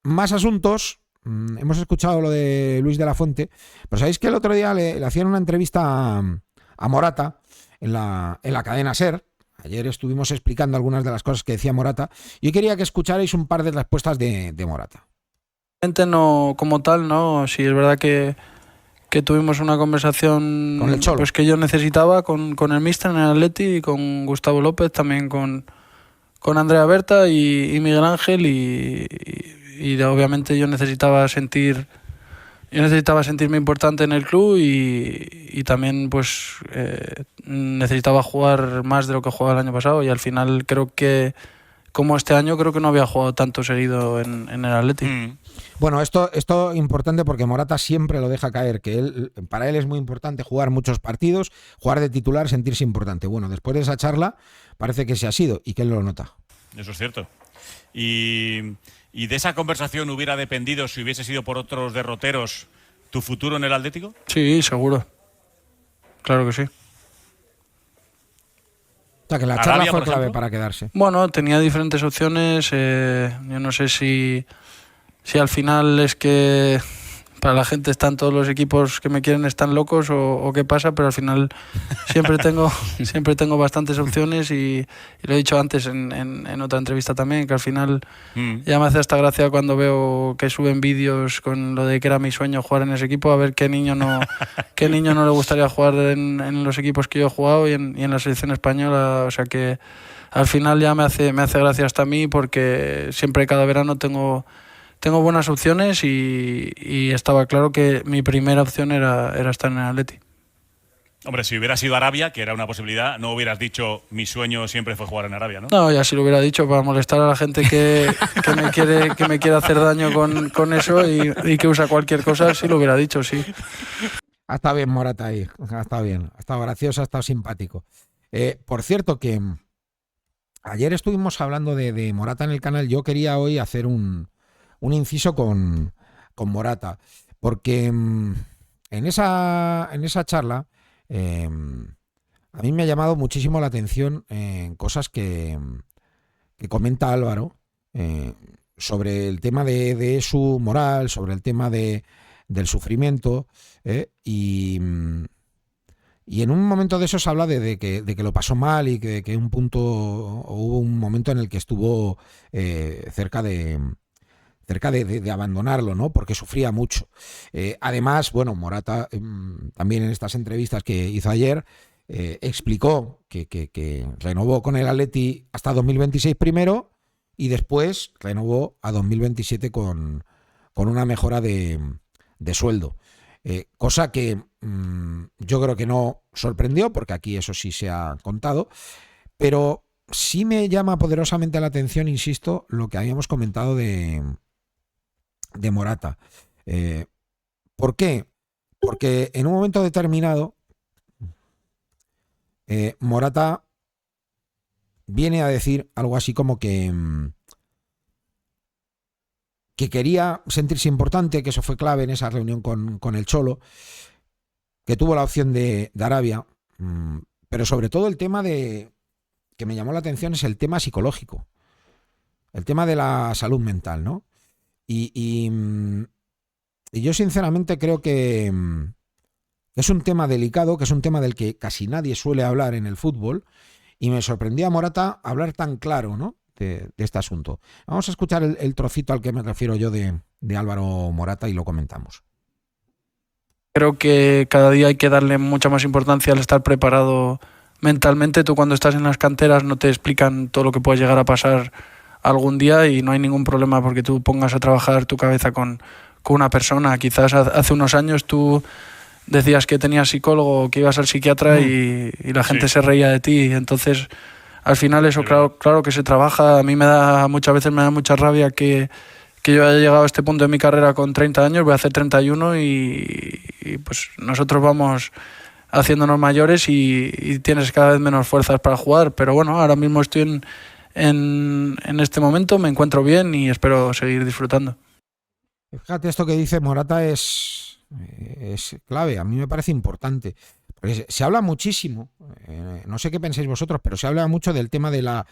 Más asuntos. Hemos escuchado lo de Luis de la Fuente, pero sabéis que el otro día le hacían una entrevista a Morata en la cadena SER. Ayer estuvimos explicando algunas de las cosas que decía Morata y yo quería que escucharais un par de respuestas de Morata. No, como tal, no. Sí, es verdad que tuvimos una conversación con el Cholo, pues que yo necesitaba con el míster en el Atleti y con Gustavo López, también con Andrea Berta y Miguel Ángel y obviamente yo necesitaba sentirme importante en el club y también pues necesitaba jugar más de lo que jugaba el año pasado y al final creo que como este año creo que no había jugado tanto seguido en el Atleti. Bueno, esto importante porque Morata siempre lo deja caer, que para él es muy importante jugar muchos partidos, jugar de titular, sentirse importante. Bueno, después de esa charla parece que se ha sido y que él lo nota. Eso es cierto. Y de esa conversación hubiera dependido, si hubiese sido por otros derroteros, tu futuro en el Atlético? Sí, seguro. Claro que sí. O sea, que la charla fue clave para quedarse. Bueno, tenía diferentes opciones. Yo no sé si al final es que para la gente están todos los equipos que me quieren están locos o qué pasa, pero al final siempre tengo bastantes opciones y lo he dicho antes en otra entrevista también, que al final ya me hace hasta gracia cuando veo que suben vídeos con lo de que era mi sueño jugar en ese equipo, a ver qué niño no le gustaría jugar en los equipos que yo he jugado y en la selección española, o sea que al final ya me hace gracia hasta a mí porque siempre cada verano tengo buenas opciones y estaba claro que mi primera opción era estar en el Atleti. Hombre, si hubiera sido Arabia, que era una posibilidad, no hubieras dicho mi sueño siempre fue jugar en Arabia, ¿no? No, ya sí lo hubiera dicho para molestar a la gente que me quiere hacer daño con eso y que usa cualquier cosa, sí lo hubiera dicho, sí. Ha estado bien Morata ahí, ha estado bien, ha estado gracioso, ha estado simpático. Por cierto que ayer estuvimos hablando de Morata en el canal, yo quería hoy hacer un inciso con Morata, porque en esa charla a mí me ha llamado muchísimo la atención cosas que comenta Álvaro sobre el tema de su moral, sobre el tema de del sufrimiento, y en un momento de esos habla de que lo pasó mal y que hubo un momento en el que estuvo cerca de abandonarlo, ¿no? Porque sufría mucho. Además, bueno, Morata también en estas entrevistas que hizo ayer explicó que renovó con el Atleti hasta 2026 primero y después renovó a 2027 con una mejora de sueldo. Cosa que yo creo que no sorprendió, porque aquí eso sí se ha contado, pero sí me llama poderosamente la atención, insisto, lo que habíamos comentado de Morata. ¿Por qué? Porque en un momento determinado Morata viene a decir algo así como que quería sentirse importante, que eso fue clave en esa reunión con el Cholo, que tuvo la opción de Arabia, pero sobre todo el tema que me llamó la atención es el tema psicológico, el tema de la salud mental, ¿no? Y yo sinceramente creo que es un tema delicado, que es un tema del que casi nadie suele hablar en el fútbol, y me sorprendió a Morata hablar tan claro, ¿no?, de este asunto. Vamos a escuchar el trocito al que me refiero yo de Álvaro Morata y lo comentamos. Creo que cada día hay que darle mucha más importancia al estar preparado mentalmente. Tú cuando estás en las canteras no te explican todo lo que puede llegar a pasar algún día y no hay ningún problema porque tú pongas a trabajar tu cabeza con una persona. Quizás hace unos años tú decías que tenías psicólogo, que ibas al psiquiatra y la gente se reía de ti. Entonces, al final eso claro que se trabaja. A mí muchas veces me da mucha rabia que yo haya llegado a este punto de mi carrera con 30 años, voy a hacer 31 y pues nosotros vamos haciéndonos mayores y tienes cada vez menos fuerzas para jugar. Pero bueno, ahora mismo estoy en este momento, me encuentro bien y espero seguir disfrutando. Fíjate, esto que dice Morata es clave, a mí me parece importante. Porque se habla muchísimo, no sé qué pensáis vosotros, pero se habla mucho del tema de la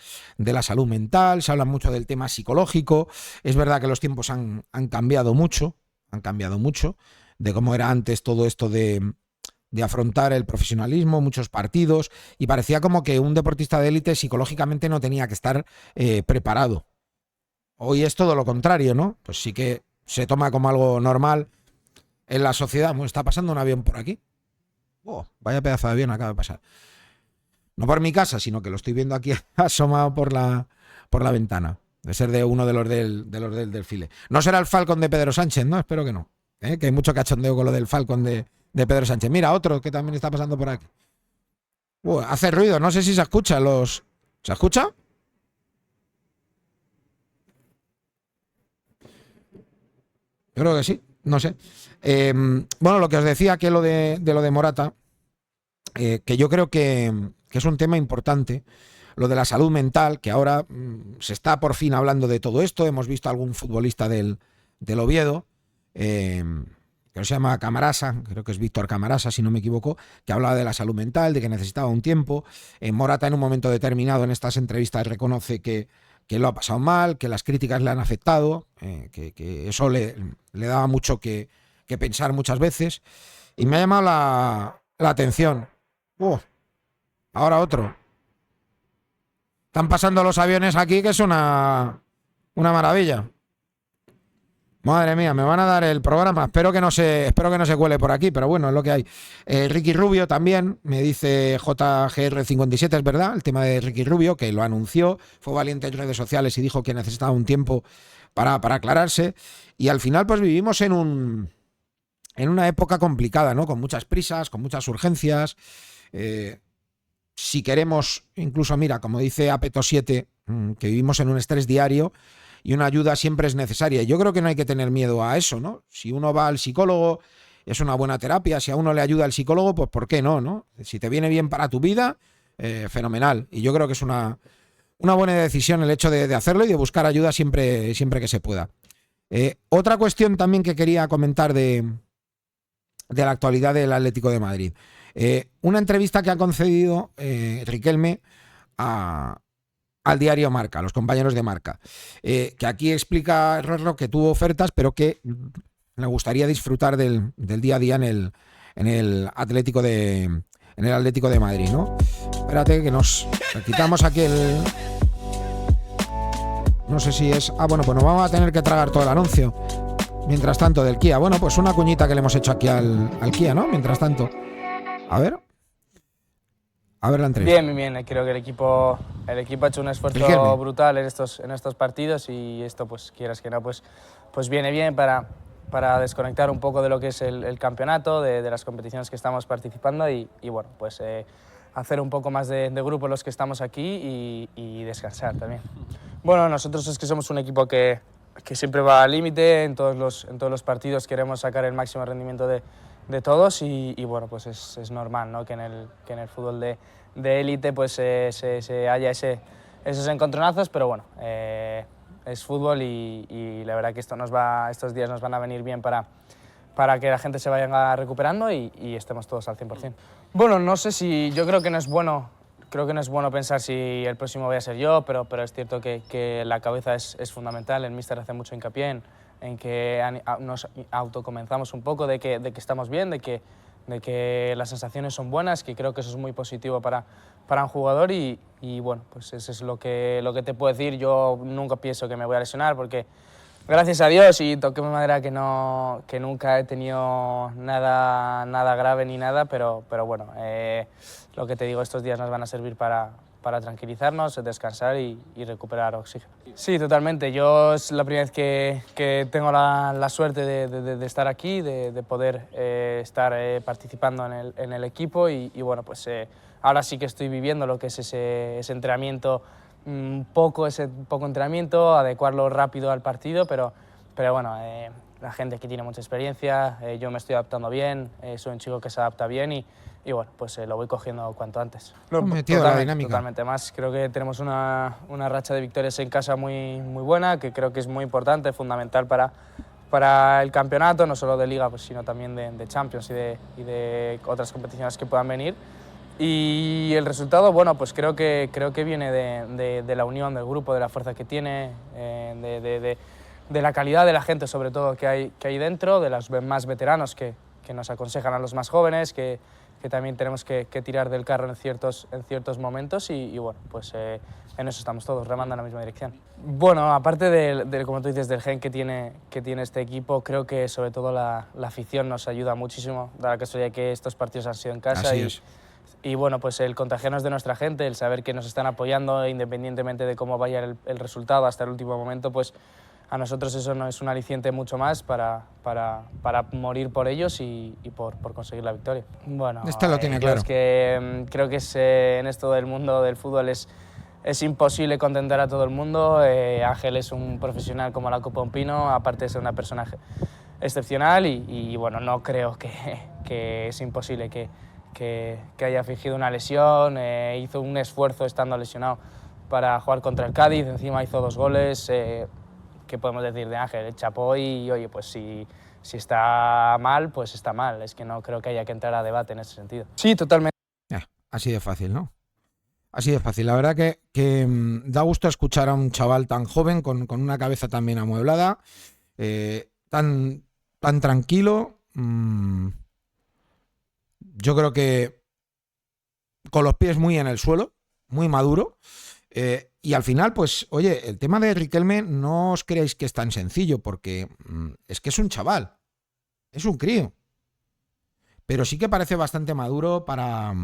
salud mental, se habla mucho del tema psicológico. Es verdad que los tiempos han cambiado mucho, de cómo era antes todo esto de afrontar el profesionalismo, muchos partidos, y parecía como que un deportista de élite psicológicamente no tenía que estar preparado. Hoy es todo lo contrario, ¿no? Pues sí que se toma como algo normal en la sociedad. Bueno, está pasando un avión por aquí. Oh, vaya pedazo de avión acaba de pasar. No por mi casa, sino que lo estoy viendo aquí asomado por la ventana. Debe ser de uno de los del desfile. No será el Falcon de Pedro Sánchez, ¿no? Espero que no. Que hay mucho cachondeo con lo del Falcon de Pedro Sánchez. Mira, otro que también está pasando por aquí. Hace ruido, no sé si se escucha ¿Se escucha? Yo creo que sí, no sé. Bueno, lo que os decía, que lo de Morata, que yo creo que es un tema importante, lo de la salud mental, que ahora se está por fin hablando de todo esto. Hemos visto a algún futbolista del Oviedo, que se llama Camarasa, creo que es Víctor Camarasa, si no me equivoco, que hablaba de la salud mental, de que necesitaba un tiempo. Morata en un momento determinado en estas entrevistas reconoce que lo ha pasado mal, que las críticas le han afectado, que eso le daba mucho que pensar muchas veces. Y me ha llamado la atención. Ahora otro. Están pasando los aviones aquí, que es una maravilla. Madre mía, me van a dar el programa. Espero que no se cuele por aquí, pero bueno, es lo que hay. Ricky Rubio también, me dice JGR57, es verdad, el tema de Ricky Rubio, que lo anunció, fue valiente en redes sociales y dijo que necesitaba un tiempo para aclararse. Y al final, pues vivimos en una época complicada, ¿no? Con muchas prisas, con muchas urgencias. Si queremos, incluso, mira, como dice Apeto7, que vivimos en un estrés diario, y una ayuda siempre es necesaria. Yo creo que no hay que tener miedo a eso, ¿no? Si uno va al psicólogo, es una buena terapia. Si a uno le ayuda el psicólogo, pues ¿por qué no, no? Si te viene bien para tu vida, fenomenal. Y yo creo que es una buena decisión el hecho de hacerlo y de buscar ayuda siempre que se pueda. Otra cuestión también que quería comentar de la actualidad del Atlético de Madrid. Una entrevista que ha concedido Riquelme al diario Marca, a los compañeros de Marca, que aquí explica Rorro que tuvo ofertas, pero que me gustaría disfrutar del día a día en el Atlético de Madrid, ¿no? Espérate que nos quitamos aquí el... No sé si es... bueno, pues nos vamos a tener que tragar todo el anuncio. Mientras tanto, del Kia. Bueno, pues una cuñita que le hemos hecho aquí al Kia, ¿no? Mientras tanto. A ver la entrevista. Bien. Creo que el equipo ha hecho un esfuerzo brutal en estos partidos y esto, pues quieras que no, pues viene bien para desconectar un poco de lo que es el campeonato, de las competiciones que estamos participando y bueno, pues hacer un poco más de grupo los que estamos aquí y descansar también. Bueno, nosotros es que somos un equipo que siempre va al límite, en todos los partidos queremos sacar el máximo rendimiento de todos y bueno, pues es normal, ¿no? que en el fútbol de élite pues se haya esos encontronazos, pero bueno, es fútbol y la verdad que estos días nos van a venir bien para que la gente se vaya recuperando y estemos todos al 100%. Bueno, no sé si... Yo creo que no es bueno pensar si el próximo voy a ser yo, pero es cierto que la cabeza es fundamental. El míster hace mucho hincapié en que nos autoconvencemos un poco de que estamos bien, de que las sensaciones son buenas, que creo que eso es muy positivo para un jugador y bueno, pues eso es lo que te puedo decir. Yo nunca pienso que me voy a lesionar porque gracias a Dios y toqué mi madera que nunca he tenido nada grave ni nada, pero bueno, lo que te digo, estos días nos van a servir para tranquilizarnos, descansar y recuperar oxígeno. Sí, totalmente. Yo es la primera vez que tengo la suerte de estar aquí, de poder estar participando en el equipo y bueno, pues ahora sí que estoy viviendo lo que es ese entrenamiento, ese poco entrenamiento, adecuarlo rápido al partido, pero bueno, la gente aquí tiene mucha experiencia, yo me estoy adaptando bien, soy un chico que se adapta bien y bueno, pues lo voy cogiendo cuanto antes. Totalmente más. Creo que tenemos una racha de victorias en casa muy buena, que creo que es muy importante, fundamental para el campeonato, no solo de Liga, pues, sino también de Champions y de otras competiciones que puedan venir. Y el resultado, bueno, pues creo que viene de la unión del grupo, de la fuerza que tiene, de la calidad de la gente, sobre todo, que hay dentro, de los más veteranos que nos aconsejan a los más jóvenes, que también tenemos que tirar del carro en ciertos momentos y bueno, pues en eso estamos todos, remando en la misma dirección. Bueno, aparte de como tú dices, del gen que tiene este equipo, creo que sobre todo la afición nos ayuda muchísimo, dada la casualidad que estos partidos han sido en casa. Y bueno, pues el contagiarnos de nuestra gente, el saber que nos están apoyando independientemente de cómo vaya el resultado hasta el último momento, pues a nosotros eso no es un aliciente mucho más para morir por ellos y por conseguir la victoria. Bueno, este lo tiene claro. Es que creo que en esto del mundo del fútbol es imposible contentar a todo el mundo. Ángel es un profesional como la copa un pino, aparte de ser una persona excepcional y bueno, no creo que es imposible que haya fingido una lesión, hizo un esfuerzo estando lesionado para jugar contra el Cádiz, encima hizo 2 goles, ¿qué podemos decir de Ángel? Chapó y oye, pues si está mal, pues está mal, es que no creo que haya que entrar a debate en ese sentido. Sí, totalmente. Así de fácil, ¿no? Así de fácil. La verdad que da gusto escuchar a un chaval tan joven, con una cabeza tan bien amueblada, tan tranquilo. Yo creo que con los pies muy en el suelo, muy maduro. Y al final, pues, oye, el tema de Riquelme no os creáis que es tan sencillo, porque es que es un chaval, es un crío. Pero sí que parece bastante maduro para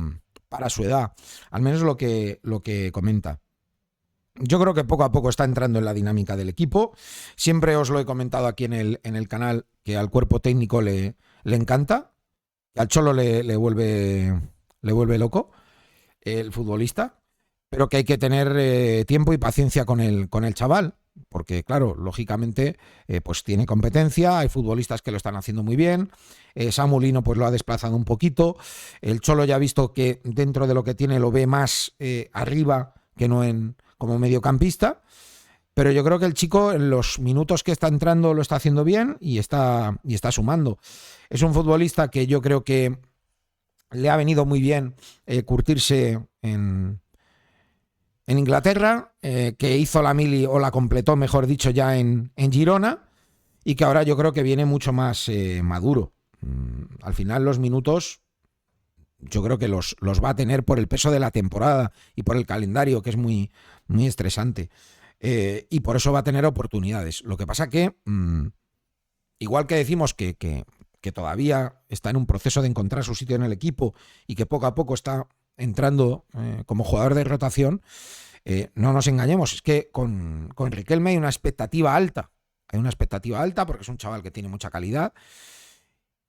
su edad, al menos lo que comenta. Yo creo que poco a poco está entrando en la dinámica del equipo. Siempre os lo he comentado aquí en el canal, que al cuerpo técnico le encanta. Al Cholo le vuelve loco el futbolista, pero que hay que tener tiempo y paciencia con el chaval, porque claro, lógicamente pues tiene competencia, hay futbolistas que lo están haciendo muy bien, Samu Lino pues lo ha desplazado un poquito, el Cholo ya ha visto que dentro de lo que tiene lo ve más arriba que no como mediocampista. Pero yo creo que el chico en los minutos que está entrando lo está haciendo bien y está sumando. Es un futbolista que yo creo que le ha venido muy bien curtirse en Inglaterra, que hizo la mili o la completó, mejor dicho, ya en Girona y que ahora yo creo que viene mucho más maduro. Al final los minutos yo creo que los va a tener por el peso de la temporada y por el calendario, que es muy, muy estresante. Y por eso va a tener oportunidades. Lo que pasa que, igual que decimos que todavía está en un proceso de encontrar su sitio en el equipo y que poco a poco está entrando como jugador de rotación, no nos engañemos, es que con Riquelme hay una expectativa alta. Hay una expectativa alta porque es un chaval que tiene mucha calidad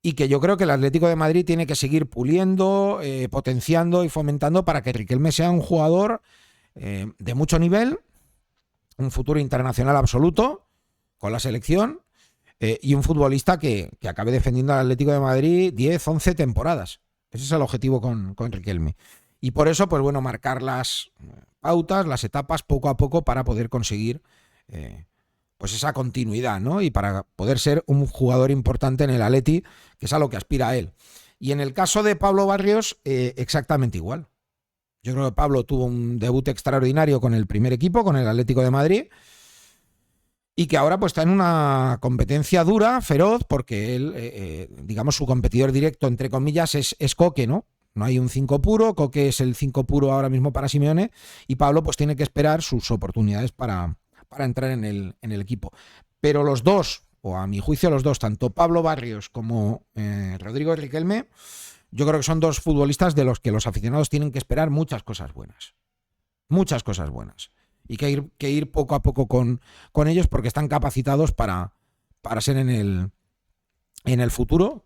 y que yo creo que el Atlético de Madrid tiene que seguir puliendo, potenciando y fomentando para que Riquelme sea un jugador de mucho nivel, un futuro internacional absoluto con la selección y un futbolista que acabe defendiendo al Atlético de Madrid 10, 11 temporadas. Ese es el objetivo con Riquelme. Y por eso, pues bueno, marcar las pautas, las etapas poco a poco para poder conseguir pues esa continuidad, ¿no? Y para poder ser un jugador importante en el Atleti, que es a lo que aspira a él. Y en el caso de Pablo Barrios, exactamente igual. Yo creo que Pablo tuvo un debut extraordinario con el primer equipo, con el Atlético de Madrid, y que ahora pues está en una competencia dura, feroz, porque él, digamos, su competidor directo, entre comillas, es Coque, ¿no? No hay un 5 puro, Coque es el 5 puro ahora mismo para Simeone, y Pablo pues tiene que esperar sus oportunidades para entrar en el equipo. Pero los dos, o a mi juicio los dos, tanto Pablo Barrios como Rodrigo Riquelme, yo creo que son dos futbolistas de los que los aficionados tienen que esperar muchas cosas buenas. Muchas cosas buenas. Y que ir poco a poco con ellos porque están capacitados para ser en el futuro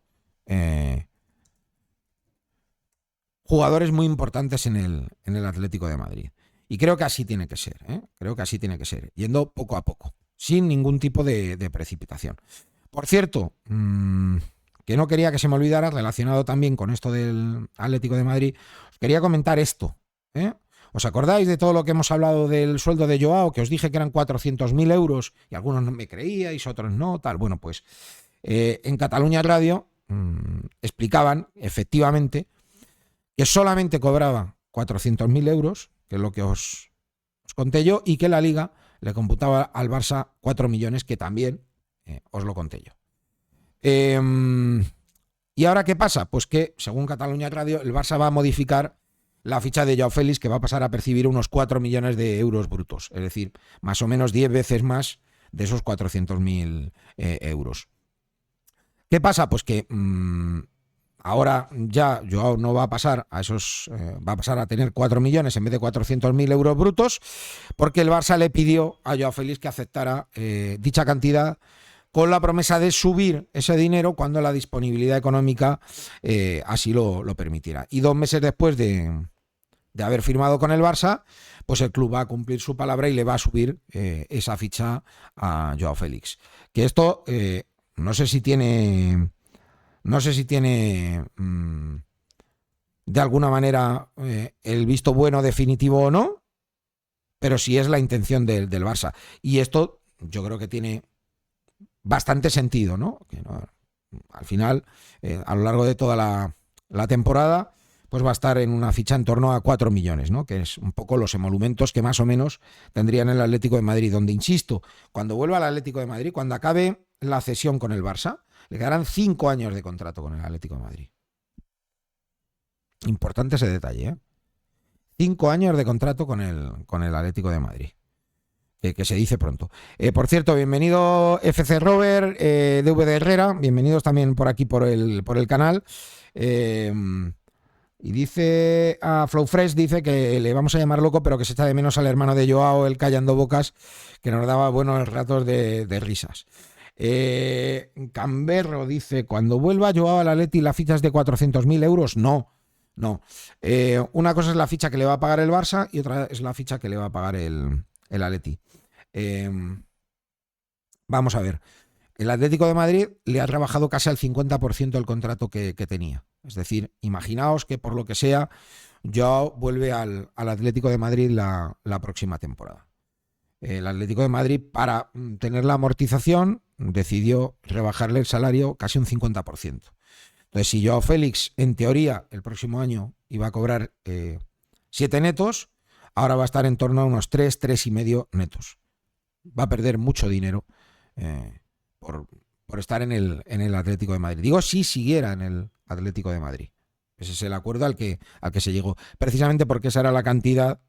jugadores muy importantes en el Atlético de Madrid. Y creo que así tiene que ser, creo que así tiene que ser, yendo poco a poco, sin ningún tipo de precipitación. Por cierto, que no quería que se me olvidara, relacionado también con esto del Atlético de Madrid, os quería comentar esto. ¿Os acordáis de todo lo que hemos hablado del sueldo de Joao? Que os dije que eran 400.000 euros y algunos no me creíais, otros no, tal. Bueno, pues en Catalunya Radio explicaban efectivamente que solamente cobraba 400.000 euros, que es lo que os conté yo, y que la Liga le computaba al Barça 4 millones, que también os lo conté yo. ¿Y ahora qué pasa? Pues que, según Catalunya Radio, el Barça va a modificar la ficha de Joao Félix, que va a pasar a percibir unos 4 millones de euros brutos, es decir, más o menos 10 veces más de esos 400.000 euros. ¿Qué pasa? Pues que ahora ya Joao no va a pasar a esos, va a pasar a tener 4 millones en vez de 400.000 euros brutos, porque el Barça le pidió a Joao Félix que aceptara dicha cantidad con la promesa de subir ese dinero cuando la disponibilidad económica así lo permitiera. Y 2 meses después de haber firmado con el Barça, pues el club va a cumplir su palabra y le va a subir esa ficha a Joao Félix. Que esto no sé si tiene de alguna manera el visto bueno definitivo o no, pero sí es la intención del Barça. Y esto yo creo que tiene bastante sentido, ¿no? Que no, al final, a lo largo de toda la temporada, pues va a estar en una ficha en torno a 4 millones, ¿no? Que es un poco los emolumentos que más o menos tendrían el Atlético de Madrid, donde, insisto, cuando vuelva al Atlético de Madrid, cuando acabe la cesión con el Barça, le quedarán 5 años de contrato con el Atlético de Madrid. Importante ese detalle, ¿eh? 5 años de contrato con el Atlético de Madrid. Que se dice pronto. Por cierto, bienvenido FC Robert, DVD Herrera, bienvenidos también por aquí por el canal. Y dice a Flowfresh, dice que le vamos a llamar loco, pero que se echa de menos al hermano de Joao, el Callando Bocas, que nos daba buenos ratos de risas. Camberro dice, cuando vuelva Joao al Atleti, ¿la ficha es de 400.000 euros? No. Una cosa es la ficha que le va a pagar el Barça y otra es la ficha que le va a pagar el Atleti. Vamos a ver. El Atlético de Madrid le ha trabajado casi al 50% el contrato que tenía. Es decir, imaginaos que por lo que sea, Joao vuelve al Atlético de Madrid la próxima temporada. El Atlético de Madrid, para tener la amortización, decidió rebajarle el salario casi un 50%. Entonces, si Joao Félix, en teoría, el próximo año iba a cobrar 7 netos, ahora va a estar en torno a unos 3,5 netos. Va a perder mucho dinero por estar en el Atlético de Madrid. Digo, si siguiera en el Atlético de Madrid. Ese es el acuerdo al que se llegó. Precisamente porque esa era la cantidad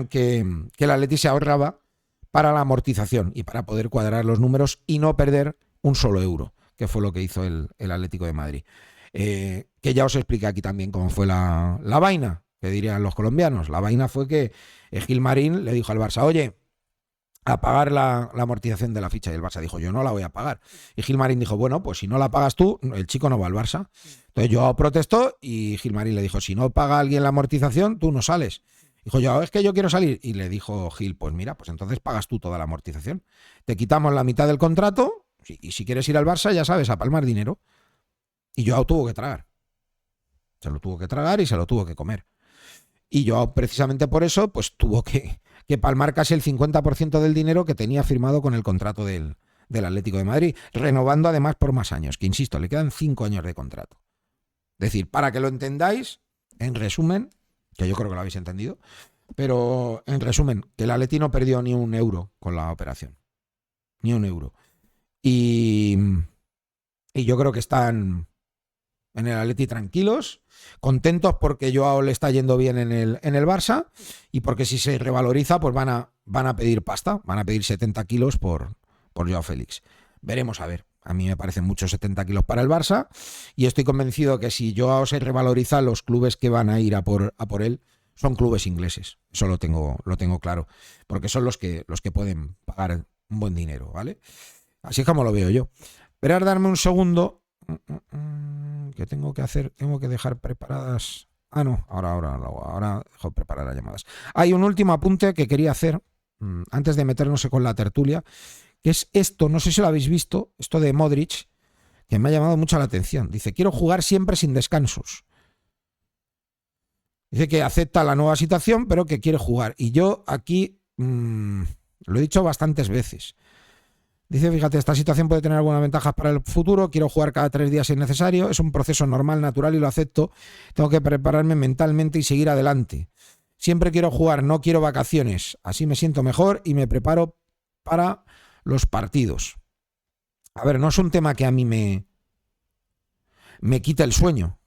que el Atleti se ahorraba para la amortización y para poder cuadrar los números y no perder un solo euro, que fue lo que hizo el Atlético de Madrid. Que ya os expliqué aquí también cómo fue la vaina, que dirían los colombianos. La vaina fue que Gilmarín le dijo al Barça, oye, a pagar la amortización de la ficha. Y el Barça dijo, yo no la voy a pagar. Y Gilmarín dijo, bueno, pues si no la pagas tú, el chico no va al Barça. Entonces Joao protestó y Gilmarín le dijo, si no paga alguien la amortización, tú no sales. Dijo Joao, es que yo quiero salir. Y le dijo Gil, pues mira, pues entonces pagas tú toda la amortización. Te quitamos la mitad del contrato y si quieres ir al Barça, ya sabes, a palmar dinero. Y Joao tuvo que tragar. Se lo tuvo que tragar y se lo tuvo que comer. Y Joao, precisamente por eso, pues tuvo que palmar casi el 50% del dinero que tenía firmado con el contrato del Atlético de Madrid, renovando además por más años, que insisto, le quedan 5 años de contrato. Es decir, para que lo entendáis, en resumen, que yo creo que lo habéis entendido, pero en resumen, que el Atleti no perdió ni un euro con la operación. Ni un euro. Y yo creo que están en el Atleti tranquilos, contentos porque Joao le está yendo bien en el Barça y porque si se revaloriza pues van a pedir pasta, van a pedir 70 kilos por Joao Félix. Veremos a ver. A mí me parecen muchos 70 kilos para el Barça y estoy convencido que si Joao se revaloriza, los clubes que van a ir a por él son clubes ingleses. Eso lo tengo claro, porque son los que pueden pagar un buen dinero, ¿vale? Así es como lo veo yo. Esperad, darme un segundo. ¿Qué tengo que hacer? Tengo que dejar preparadas. Ah, no, ahora dejo preparar las llamadas. Hay un último apunte que quería hacer antes de meternos con la tertulia, que es esto, no sé si lo habéis visto, esto de Modric, que me ha llamado mucho la atención. Dice, quiero jugar siempre sin descansos. Dice que acepta la nueva situación, pero que quiere jugar. Y yo aquí lo he dicho bastantes veces. Dice, fíjate, esta situación puede tener algunas ventajas para el futuro, quiero jugar cada 3 días si es necesario, es un proceso normal, natural y lo acepto, tengo que prepararme mentalmente y seguir adelante. Siempre quiero jugar, no quiero vacaciones, así me siento mejor y me preparo para los partidos. A ver, no es un tema que a mí me quita el sueño,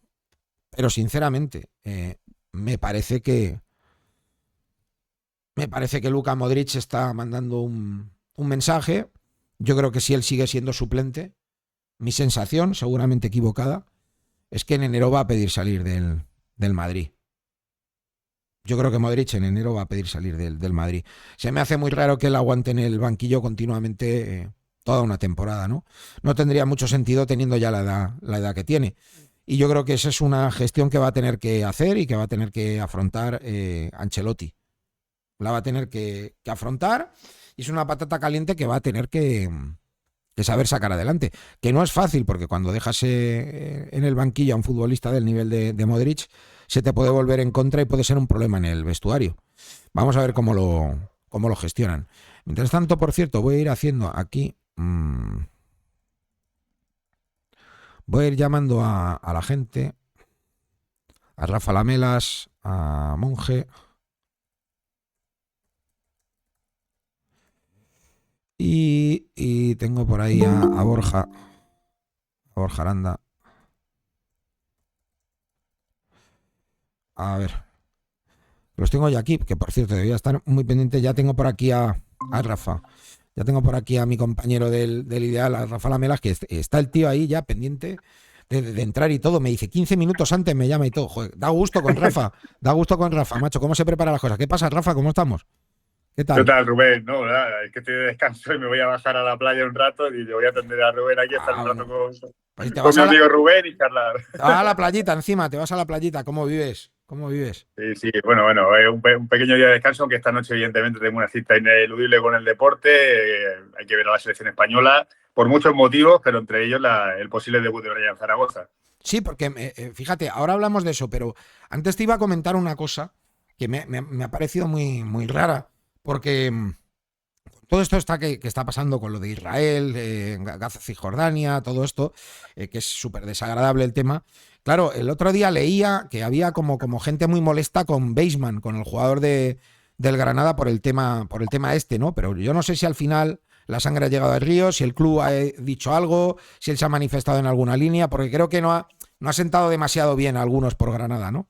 pero sinceramente me parece que Luka Modric está mandando un mensaje. Yo creo que si él sigue siendo suplente, mi sensación, seguramente equivocada, es que en enero va a pedir salir del Madrid. Yo creo que Modric en enero va a pedir salir del Madrid. Se me hace muy raro que él aguante en el banquillo continuamente toda una temporada, ¿no? No tendría mucho sentido teniendo ya la edad que tiene. Y yo creo que esa es una gestión que va a tener que hacer y que va a tener que afrontar Ancelotti. La va a tener que afrontar. Y es una patata caliente que va a tener que saber sacar adelante. Que no es fácil, porque cuando dejas en el banquillo a un futbolista del nivel de Modric, se te puede volver en contra y puede ser un problema en el vestuario. Vamos a ver cómo lo gestionan. Mientras tanto, por cierto, voy a ir haciendo aquí... voy a ir llamando a la gente, a Rafa Lamelas, a Monje... Y tengo por ahí a Borja Aranda. A ver. Los tengo ya aquí, que por cierto, debía estar muy pendiente. Ya tengo por aquí a Rafa. Ya tengo por aquí a mi compañero del Ideal, a Rafa Lamelas, que está el tío ahí ya pendiente de entrar y todo. Me dice 15 minutos antes, me llama y todo. Joder, da gusto con Rafa, macho. ¿Cómo se preparan las cosas? ¿Qué pasa, Rafa? ¿Cómo estamos? ¿Qué tal, Rubén? No, ¿verdad? Es que estoy de descanso y me voy a bajar a la playa un rato y le voy a atender a Rubén aquí, estar un rato con mi amigo Rubén y charlar. Te vas a la playita encima, te vas a la playita. ¿Cómo vives? Sí, bueno, un pequeño día de descanso, aunque esta noche evidentemente tengo una cita ineludible con el deporte. Hay que ver a la selección española por muchos motivos, pero entre ellos el posible debut de Brian Zaragoza. Sí, porque fíjate, ahora hablamos de eso, pero antes te iba a comentar una cosa que me ha parecido muy, muy rara. Porque todo esto que está pasando con lo de Israel, Gaza, Cisjordania, todo esto, que es súper desagradable el tema. Claro, el otro día leía que había como gente muy molesta con Baseman, con el jugador del Granada por el tema este, ¿no? Pero yo no sé si al final la sangre ha llegado al río, si el club ha dicho algo, si él se ha manifestado en alguna línea, porque creo que no ha sentado demasiado bien a algunos por Granada, ¿no?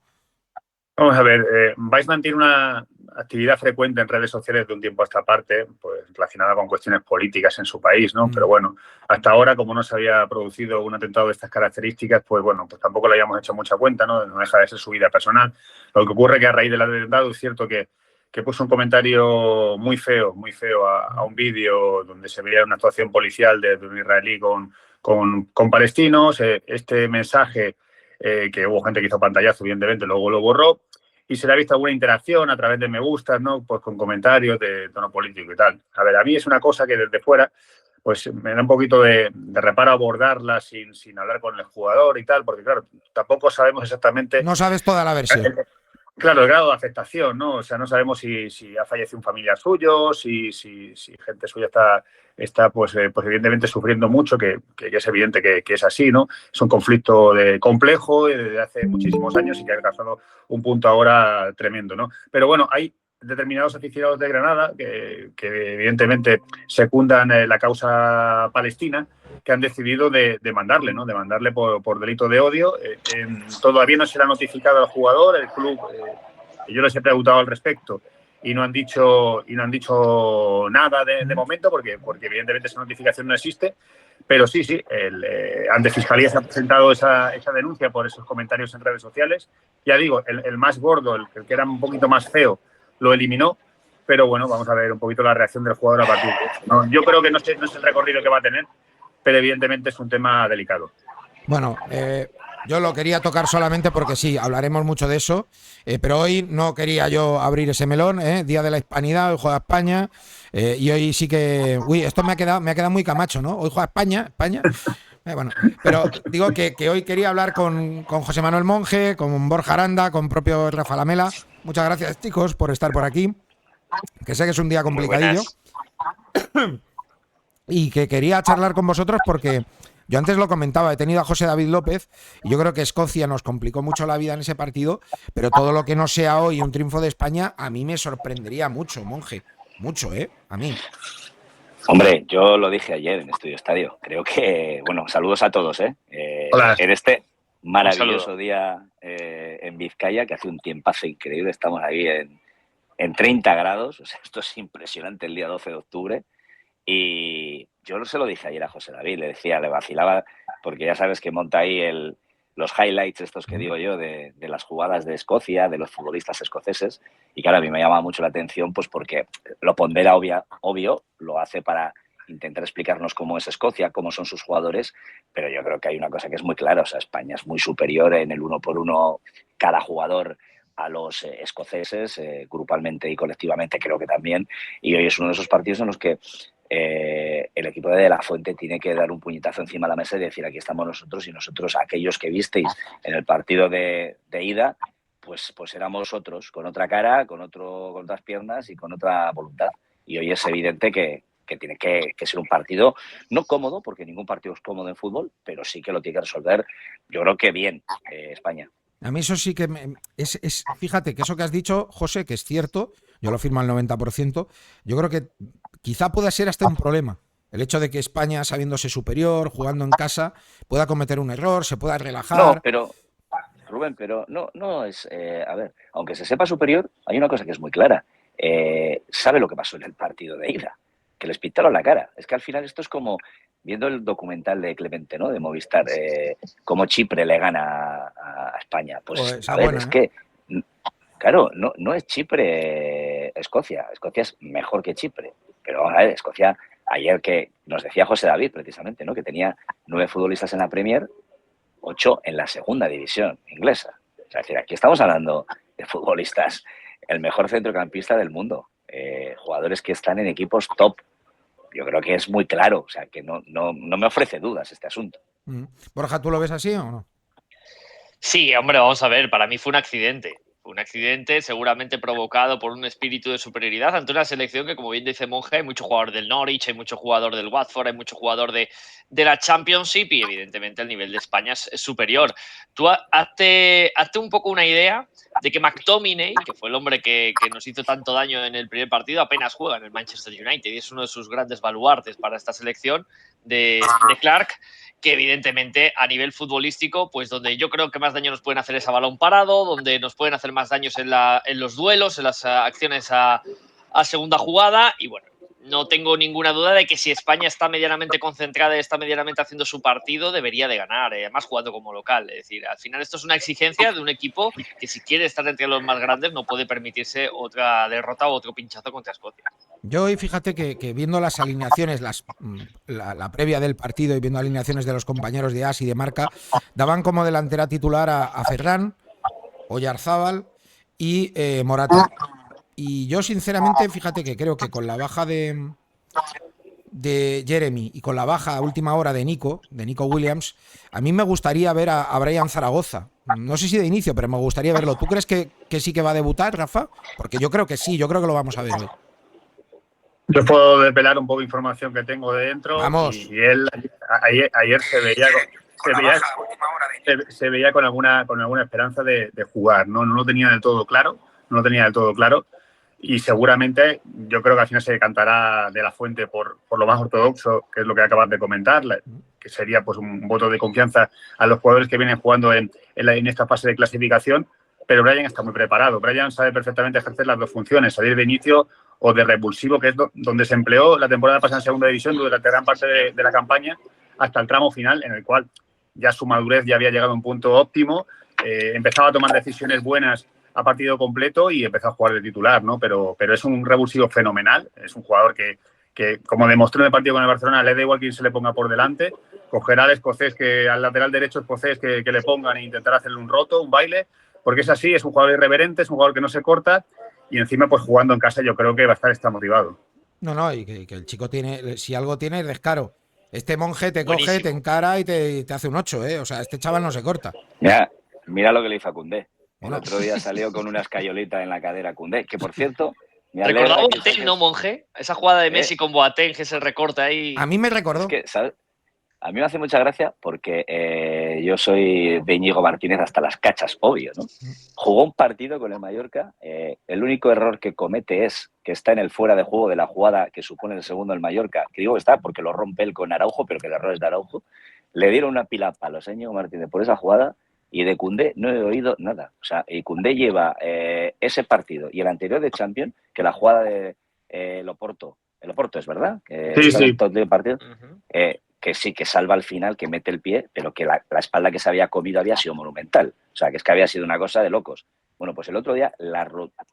Vamos a ver, Weissman tiene una actividad frecuente en redes sociales de un tiempo a esta parte, pues relacionada con cuestiones políticas en su país, ¿no? Pero bueno, hasta ahora, como no se había producido un atentado de estas características, pues bueno, pues tampoco le habíamos hecho mucha cuenta, ¿no? No deja de ser su vida personal. Lo que ocurre es que a raíz del atentado es cierto que puso un comentario muy feo a un vídeo donde se veía una actuación policial de un israelí con palestinos. Este mensaje, que hubo gente que hizo pantallazo, evidentemente, luego lo borró. Y se le ha visto alguna interacción a través de me gustas, ¿no? Pues con comentarios de tono político y tal. A ver, a mí es una cosa que desde fuera pues me da un poquito de reparo abordarla sin hablar con el jugador y tal, porque claro, tampoco sabemos exactamente... No sabes toda la versión. Claro, el grado de afectación, ¿no? O sea, no sabemos si ha fallecido un familiar suyo, si gente suya está pues evidentemente sufriendo mucho, que es evidente que es así, ¿no? Es un conflicto complejo desde hace muchísimos años y que ha alcanzado un punto ahora tremendo, ¿no? Pero bueno, hay determinados aficionados de Granada que evidentemente secundan la causa palestina, que han decidido demandarle, ¿no? Demandarle por delito de odio. Todavía no se le ha notificado al jugador, el club, yo les he preguntado al respecto y no han dicho nada de momento porque evidentemente esa notificación no existe. Pero sí, ante Fiscalía se ha presentado esa denuncia por esos comentarios en redes sociales. Ya digo, el más gordo, el que era un poquito más feo, lo eliminó. Pero bueno, vamos a ver un poquito la reacción del jugador a partir de eso, ¿no? Yo creo que no es el recorrido que va a tener, pero evidentemente es un tema delicado. Bueno, yo lo quería tocar solamente porque sí, hablaremos mucho de eso, pero hoy no quería yo abrir ese melón, Día de la Hispanidad, hoy juega España, y hoy sí que... Uy, esto me ha quedado muy Camacho, ¿no? Hoy juega España. Bueno, pero digo que hoy quería hablar con José Manuel Monge, con Borja Aranda, con propio Rafa Lamela. Muchas gracias, chicos, por estar por aquí, que sé que es un día complicadillo. Y que quería charlar con vosotros porque yo antes lo comentaba, he tenido a José David López y yo creo que Escocia nos complicó mucho la vida en ese partido, pero todo lo que no sea hoy un triunfo de España a mí me sorprendería mucho, Monge, mucho, a mí. Hombre, yo lo dije ayer en Estudio Estadio, creo que, bueno, saludos a todos, Hola. En este maravilloso día en Vizcaya, que hace un tiempazo increíble, estamos ahí en 30 grados, o sea, esto es impresionante el día 12 de octubre. Y yo se lo dije ayer a José David, le vacilaba, porque ya sabes que monta ahí los highlights estos que digo yo de las jugadas de Escocia, de los futbolistas escoceses, y claro, a mí me llama mucho la atención pues porque lo pondera obvio, lo hace para intentar explicarnos cómo es Escocia, cómo son sus jugadores, pero yo creo que hay una cosa que es muy clara, o sea, España es muy superior en el 1 por 1 cada jugador a los escoceses, grupalmente y colectivamente creo que también, y hoy es uno de esos partidos en los que el equipo de La Fuente tiene que dar un puñetazo encima de la mesa y decir aquí estamos nosotros y nosotros aquellos que visteis en el partido de ida, pues éramos otros, con otra cara, con otras piernas y con otra voluntad. Y hoy es evidente que tiene que ser un partido no cómodo, porque ningún partido es cómodo en fútbol, pero sí que lo tiene que resolver, yo creo que bien, España. A mí eso sí que fíjate que eso que has dicho, José, que es cierto, yo lo firmo al 90%, yo creo que quizá pueda ser hasta un problema. El hecho de que España, sabiéndose superior, jugando en casa, pueda cometer un error, se pueda relajar. No, pero, Rubén, no es... a ver, aunque se sepa superior, hay una cosa que es muy clara. Sabe lo que pasó en el partido de ida, que les pintaron la cara. Es que al final esto es como... Viendo el documental de Clemente, ¿no? De Movistar, cómo Chipre le gana a España. Pues a ver, buena, es que, claro, no es Chipre Escocia. Escocia es mejor que Chipre. Pero a ver, Escocia, ayer que nos decía José David, precisamente, ¿no? Que tenía 9 futbolistas en la Premier, 8 en la segunda división inglesa. O sea, es decir, aquí estamos hablando de futbolistas, el mejor centrocampista del mundo, jugadores que están en equipos top. Yo creo que es muy claro, o sea, que no me ofrece dudas este asunto. Borja, ¿tú lo ves así o no? Sí, hombre, vamos a ver, para mí fue un accidente. Un accidente seguramente provocado por un espíritu de superioridad ante una selección que, como bien dice Monge, hay mucho jugador del Norwich, hay mucho jugador del Watford, hay mucho jugador de la Championship y evidentemente el nivel de España es superior. Tú hazte un poco una idea de que McTominay, que fue el hombre que nos hizo tanto daño en el primer partido, apenas juega en el Manchester United y es uno de sus grandes baluartes para esta selección de Clark, que evidentemente a nivel futbolístico, pues donde yo creo que más daño nos pueden hacer es a balón parado, donde nos pueden hacer más daños en los duelos, en las acciones a segunda jugada, y bueno, no tengo ninguna duda de que si España está medianamente concentrada y está medianamente haciendo su partido, debería de ganar, además jugando como local. Es decir, al final esto es una exigencia de un equipo que si quiere estar entre los más grandes no puede permitirse otra derrota o otro pinchazo contra Escocia. Yo hoy fíjate que viendo las alineaciones, la previa del partido y viendo alineaciones de los compañeros de AS y de Marca, daban como delantera titular a Ferran, Oyarzábal y Morata. Y yo sinceramente, fíjate que creo que con la baja de Jeremy y con la baja a última hora de Nico Williams, a mí me gustaría ver a Brian Zaragoza. No sé si de inicio, pero me gustaría verlo. ¿Tú crees que sí que va a debutar, Rafa? Porque yo creo que sí, yo creo que lo vamos a ver hoy. Yo puedo desvelar un poco de información que tengo de dentro. Vamos. Y él ayer se veía con alguna esperanza de jugar. No lo tenía del todo claro. Y seguramente yo creo que al final se decantará de la Fuente por lo más ortodoxo, que es lo que acabas de comentar, que sería pues un voto de confianza a los jugadores que vienen jugando en esta fase de clasificación. Pero Brian está muy preparado. Brian sabe perfectamente ejercer las dos funciones, salir de inicio o de revulsivo, que es donde se empleó la temporada pasada en segunda división durante gran parte de la campaña, hasta el tramo final, en el cual ya su madurez ya había llegado a un punto óptimo, empezaba a tomar decisiones buenas a partido completo y empezó a jugar de titular, ¿no? Pero es un revulsivo fenomenal, es un jugador que como demostró en el partido con el Barcelona, le da igual quién se le ponga por delante, cogerá al escocés, al lateral derecho escocés que le pongan e intentará hacerle un roto, un baile, porque es así, es un jugador irreverente, es un jugador que no se corta y encima pues jugando en casa yo creo que va a estar motivado. No, y que el chico tiene, si algo tiene es descaro. Este Monje te Buenísimo. coge, te encara y te hace un 8, ¿eh? O sea, este chaval no se corta. Mira lo que le hizo a Koundé. Bueno. El otro día salió con una escayolita en la cadera Koundé, que por cierto... ¿Recordaba Boateng, no, Monje? Esa jugada de Messi con Boateng, que se recorta ahí. A mí me recordó. Es que, ¿sabes? A mí me hace mucha gracia porque yo soy de Íñigo Martínez hasta las cachas, obvio, ¿no? Jugó un partido con el Mallorca, el único error que comete es que está en el fuera de juego de la jugada que supone el segundo del Mallorca, que digo que está porque lo rompe él con Araujo, pero que el error es de Araujo. Le dieron una pila a palos a Íñigo Martínez por esa jugada y de Koundé no he oído nada. O sea, y Koundé lleva ese partido y el anterior de Champions, que la jugada de el Oporto es verdad, sí. El partido, que sí, que salva al final, que mete el pie, pero que la espalda que se había comido había sido monumental. O sea, que es que había sido una cosa de locos. Bueno, pues el otro día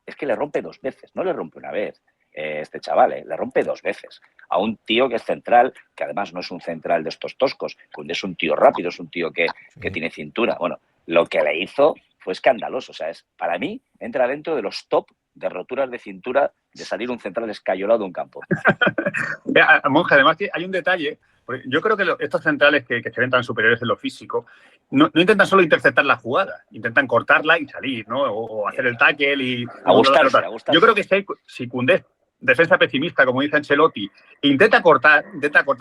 es que le rompe 2 veces, no le rompe una vez este chaval, le rompe 2 veces. A un tío que es central, que además no es un central de estos toscos, es un tío rápido, es un tío que tiene cintura. Bueno, lo que le hizo fue escandaloso. O sea, para mí entra dentro de los top de roturas de cintura de salir un central escayolado de un campo. Monje, además que hay un detalle. Yo creo que estos centrales que se ven tan superiores en lo físico no intentan solo interceptar la jugada, intentan cortarla y salir, ¿no? O hacer el tackle y... Ajustarse. Yo creo que si Koundé, defensa pesimista, como dice Ancelotti, intenta cortar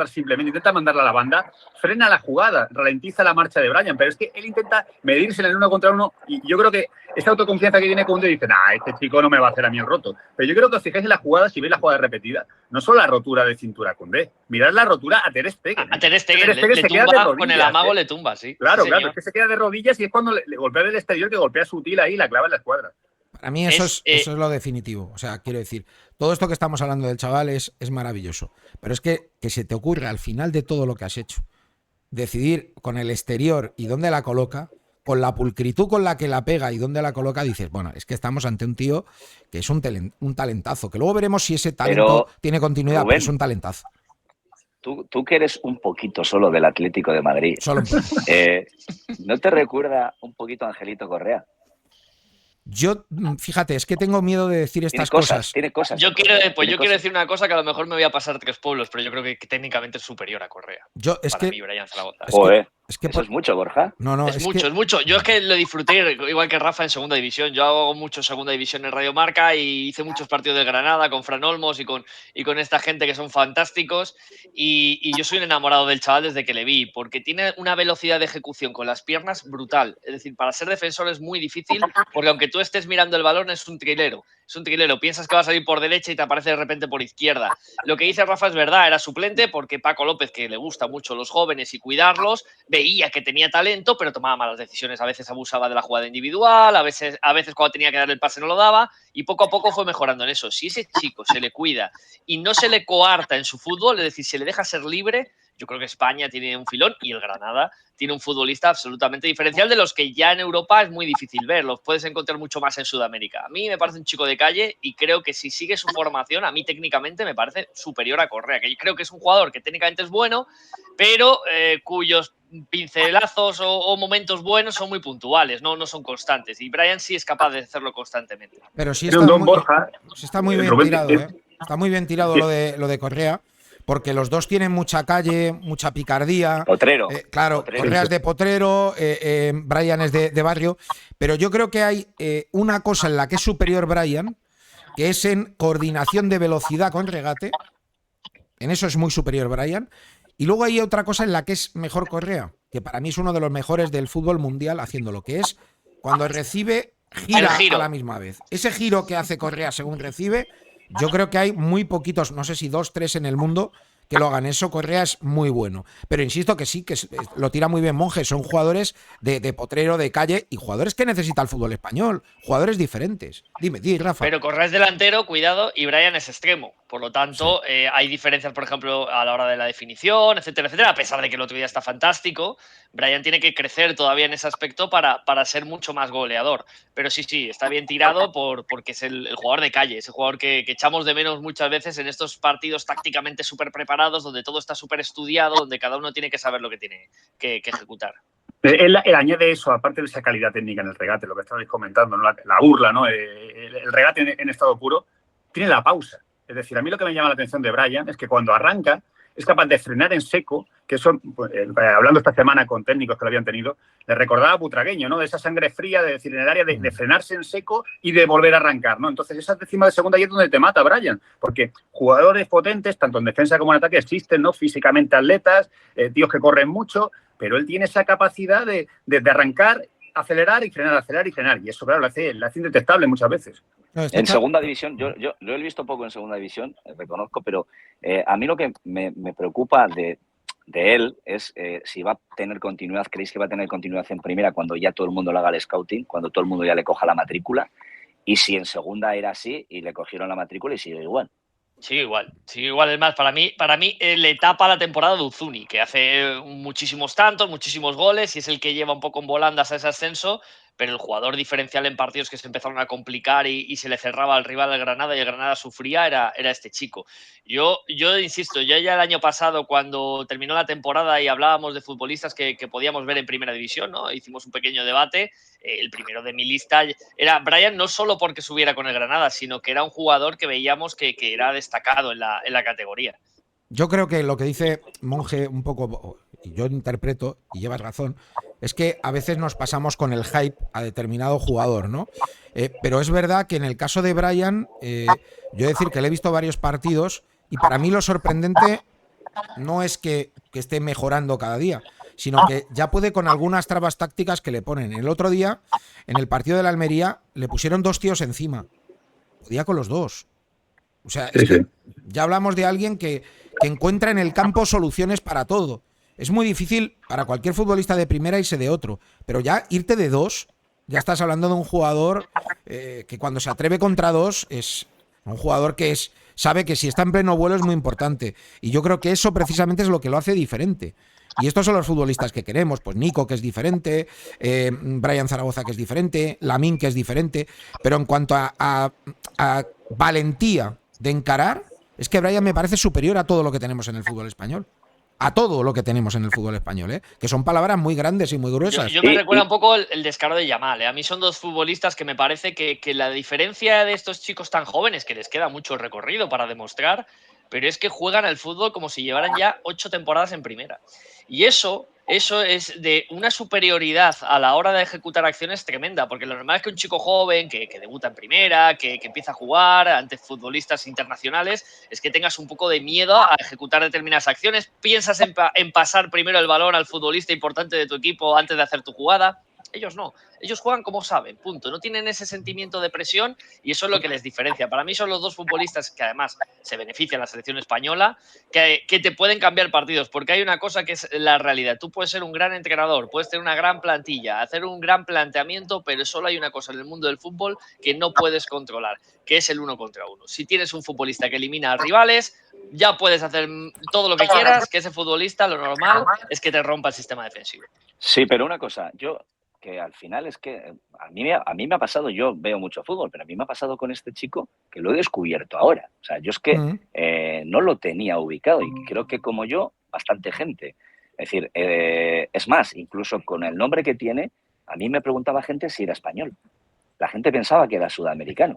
simplemente, intenta mandarla a la banda, frena la jugada, ralentiza la marcha de Brian, pero es que él intenta medirse en el 1 contra 1 y yo creo que esa autoconfianza que tiene Koundé dice, este chico no me va a hacer a mí el roto. Pero yo creo que os fijáis en la jugada, si veis la jugada repetida, no solo la rotura de cintura a Koundé, mirad la rotura a Ter Stegen. A Ter Stegen le tumba, con el amago le tumba, sí. Claro, sí, es que se queda de rodillas y es cuando le golpea del exterior, que golpea sutil ahí y la clava en la escuadra. Para mí eso es lo definitivo. O sea, quiero decir, todo esto que estamos hablando del chaval es maravilloso. Pero es que se te ocurra al final de todo lo que has hecho, decidir con el exterior y dónde la coloca, con la pulcritud con la que la pega y dónde la coloca, dices, bueno, es que estamos ante un tío que es un talentazo. Que luego veremos si ese talento tiene continuidad, Rubén, pero es un talentazo. Tú que eres un poquito solo del Atlético de Madrid, Solo un poco. ¿No te recuerda un poquito a Angelito Correa? Yo, fíjate, es que tengo miedo de decir estas cosas. Tiene cosas. Yo quiero decir una cosa que a lo mejor me voy a pasar 3 pueblos, pero yo creo que técnicamente es superior a Correa. Mí, Brian Zaragoza. Eso es mucho, Borja. No, es mucho, es mucho. Yo es que lo disfruté igual que Rafa en segunda división. Yo hago mucho segunda división en Radio Marca y hice muchos partidos de Granada con Fran Olmos y con esta gente que son fantásticos. Y yo soy un enamorado del chaval desde que le vi, porque tiene una velocidad de ejecución con las piernas brutal. Es decir, para ser defensor es muy difícil, porque aunque tú estés mirando el balón, es un trilero. Es un trilero. Piensas que va a salir por derecha y te aparece de repente por izquierda. Lo que dice Rafa es verdad, era suplente porque Paco López, que le gusta mucho los jóvenes y cuidarlos, veía que tenía talento, pero tomaba malas decisiones. A veces abusaba de la jugada individual, a veces cuando tenía que dar el pase no lo daba, y poco a poco fue mejorando en eso. Si ese chico se le cuida y no se le coarta en su fútbol, es decir, se le deja ser libre, yo creo que España tiene un filón y el Granada tiene un futbolista absolutamente diferencial de los que ya en Europa es muy difícil ver. Los puedes encontrar mucho más en Sudamérica. A mí me parece un chico de calle y creo que si sigue su formación, a mí técnicamente me parece superior a Correa, que yo creo que es un jugador que técnicamente es bueno, pero cuyos pincelazos o momentos buenos son muy puntuales, no son constantes. Y Bryan sí es capaz de hacerlo constantemente. Pero sí está muy bien tirado, ¿eh? Está muy bien tirado lo de Correa. Porque los dos tienen mucha calle, mucha picardía. Potrero. Claro, Potrero. Correa es de Potrero, Bryan es de barrio. Pero yo creo que hay una cosa en la que es superior Bryan, que es en coordinación de velocidad con regate. En eso es muy superior Bryan. Y luego hay otra cosa en la que es mejor Correa, que para mí es uno de los mejores del fútbol mundial haciendo lo que es cuando recibe, gira a la misma vez. Ese giro que hace Correa según recibe, yo creo que hay muy poquitos, no sé si 2, 3 en el mundo que lo hagan. Eso Correa es muy bueno. Pero insisto que sí, que lo tira muy bien Monge. Son jugadores de Potrero, de calle y jugadores que necesita el fútbol español. Jugadores diferentes. Dime, Rafa. Pero Correa es delantero, cuidado, y Bryan es extremo. Por lo tanto, sí. Hay diferencias, por ejemplo, a la hora de la definición, etcétera, etcétera. A pesar de que el otro día está fantástico, Bryan tiene que crecer todavía en ese aspecto para ser mucho más goleador. Pero sí, está bien tirado porque es el jugador de calle, ese jugador que echamos de menos muchas veces en estos partidos tácticamente súper preparados, donde todo está súper estudiado, donde cada uno tiene que saber lo que tiene que ejecutar. Él añade eso, aparte de esa calidad técnica en el regate, lo que estabais comentando, ¿no? la burla, ¿no? El regate en estado puro, tiene la pausa. Es decir, a mí lo que me llama la atención de Bryan es que cuando arranca es capaz de frenar en seco, que eso, pues, hablando esta semana con técnicos que lo habían tenido, le recordaba a Butragueño, ¿no? De esa sangre fría, de decir, en el área de frenarse en seco y de volver a arrancar, ¿no? Entonces, esa décima de segunda ahí es donde te mata Bryan, porque jugadores potentes, tanto en defensa como en ataque, existen, ¿no? Físicamente atletas, tíos que corren mucho, pero él tiene esa capacidad de arrancar, acelerar y frenar. Y eso, claro, lo hace indetectable muchas veces. En segunda división, yo lo he visto poco en segunda división, reconozco, pero a mí lo que me preocupa de él es si va a tener continuidad. ¿Creéis que va a tener continuidad en primera cuando ya todo el mundo le haga el scouting, cuando todo el mundo ya le coja la matrícula? Y si en segunda era así y le cogieron la matrícula y sigue igual. Sigue igual. Es más, para mí le tapa la temporada de Uzuni, que hace muchísimos tantos, muchísimos goles y es el que lleva un poco en volandas a ese ascenso, pero el jugador diferencial en partidos que se empezaron a complicar y se le cerraba al rival al Granada y el Granada sufría era este chico. Yo insisto, ya el año pasado cuando terminó la temporada y hablábamos de futbolistas que podíamos ver en primera división, ¿no? Hicimos un pequeño debate. El primero de mi lista era Bryan, no solo porque subiera con el Granada, sino que era un jugador que veíamos que era destacado en la categoría. Yo creo que lo que dice Monge un poco, y yo interpreto, y llevas razón, es que a veces nos pasamos con el hype a determinado jugador, ¿no? Pero es verdad que en el caso de Bryan, yo he de decir que le he visto varios partidos y para mí lo sorprendente no es que esté mejorando cada día, sino que ya puede con algunas trabas tácticas que le ponen. El otro día, en el partido de la Almería, le pusieron 2 tíos encima. Podía con los 2. O sea, es que ya hablamos de alguien que encuentra en el campo soluciones para todo. Es muy difícil para cualquier futbolista de primera irse de otro, pero ya irte de 2, ya estás hablando de un jugador que cuando se atreve contra 2 es un jugador que sabe que si está en pleno vuelo es muy importante. Y yo creo que eso precisamente es lo que lo hace diferente. Y estos son los futbolistas que queremos, pues Nico, que es diferente, Bryan Zaragoza, que es diferente, Lamine, que es diferente, pero en cuanto a valentía de encarar, es que Bryan me parece superior a todo lo que tenemos en el fútbol español. A todo lo que tenemos en el fútbol español, ¿eh? Que son palabras muy grandes y muy gruesas. Yo me recuerda un poco el descaro de Yamal, ¿eh? A mí son 2 futbolistas que me parece que la diferencia de estos chicos tan jóvenes, que les queda mucho recorrido para demostrar, pero es que juegan al fútbol como si llevaran ya 8 temporadas en primera. Y eso eso es de una superioridad a la hora de ejecutar acciones tremenda, porque lo normal es que un chico joven que debuta en primera, que empieza a jugar ante futbolistas internacionales, es que tengas un poco de miedo a ejecutar determinadas acciones, piensas en pasar primero el balón al futbolista importante de tu equipo antes de hacer tu jugada. Ellos no, ellos juegan como saben, punto. No tienen ese sentimiento de presión y eso es lo que les diferencia. Para mí son los dos futbolistas que además se benefician la selección española, que te pueden cambiar partidos, porque hay una cosa que es la realidad. Tú puedes ser un gran entrenador, puedes tener una gran plantilla, hacer un gran planteamiento, pero solo hay una cosa en el mundo del fútbol que no puedes controlar, que es el 1 contra 1. Si tienes un futbolista que elimina a rivales, ya puedes hacer todo lo que quieras, que ese futbolista lo normal es que te rompa el sistema defensivo. Sí, pero una cosa, que al final es que a mí me ha pasado, yo veo mucho fútbol, pero a mí me ha pasado con este chico que lo he descubierto ahora. O sea, yo es que no lo tenía ubicado y creo que como yo, bastante gente. Es decir, es más, incluso con el nombre que tiene, a mí me preguntaba gente si era español. La gente pensaba que era sudamericano.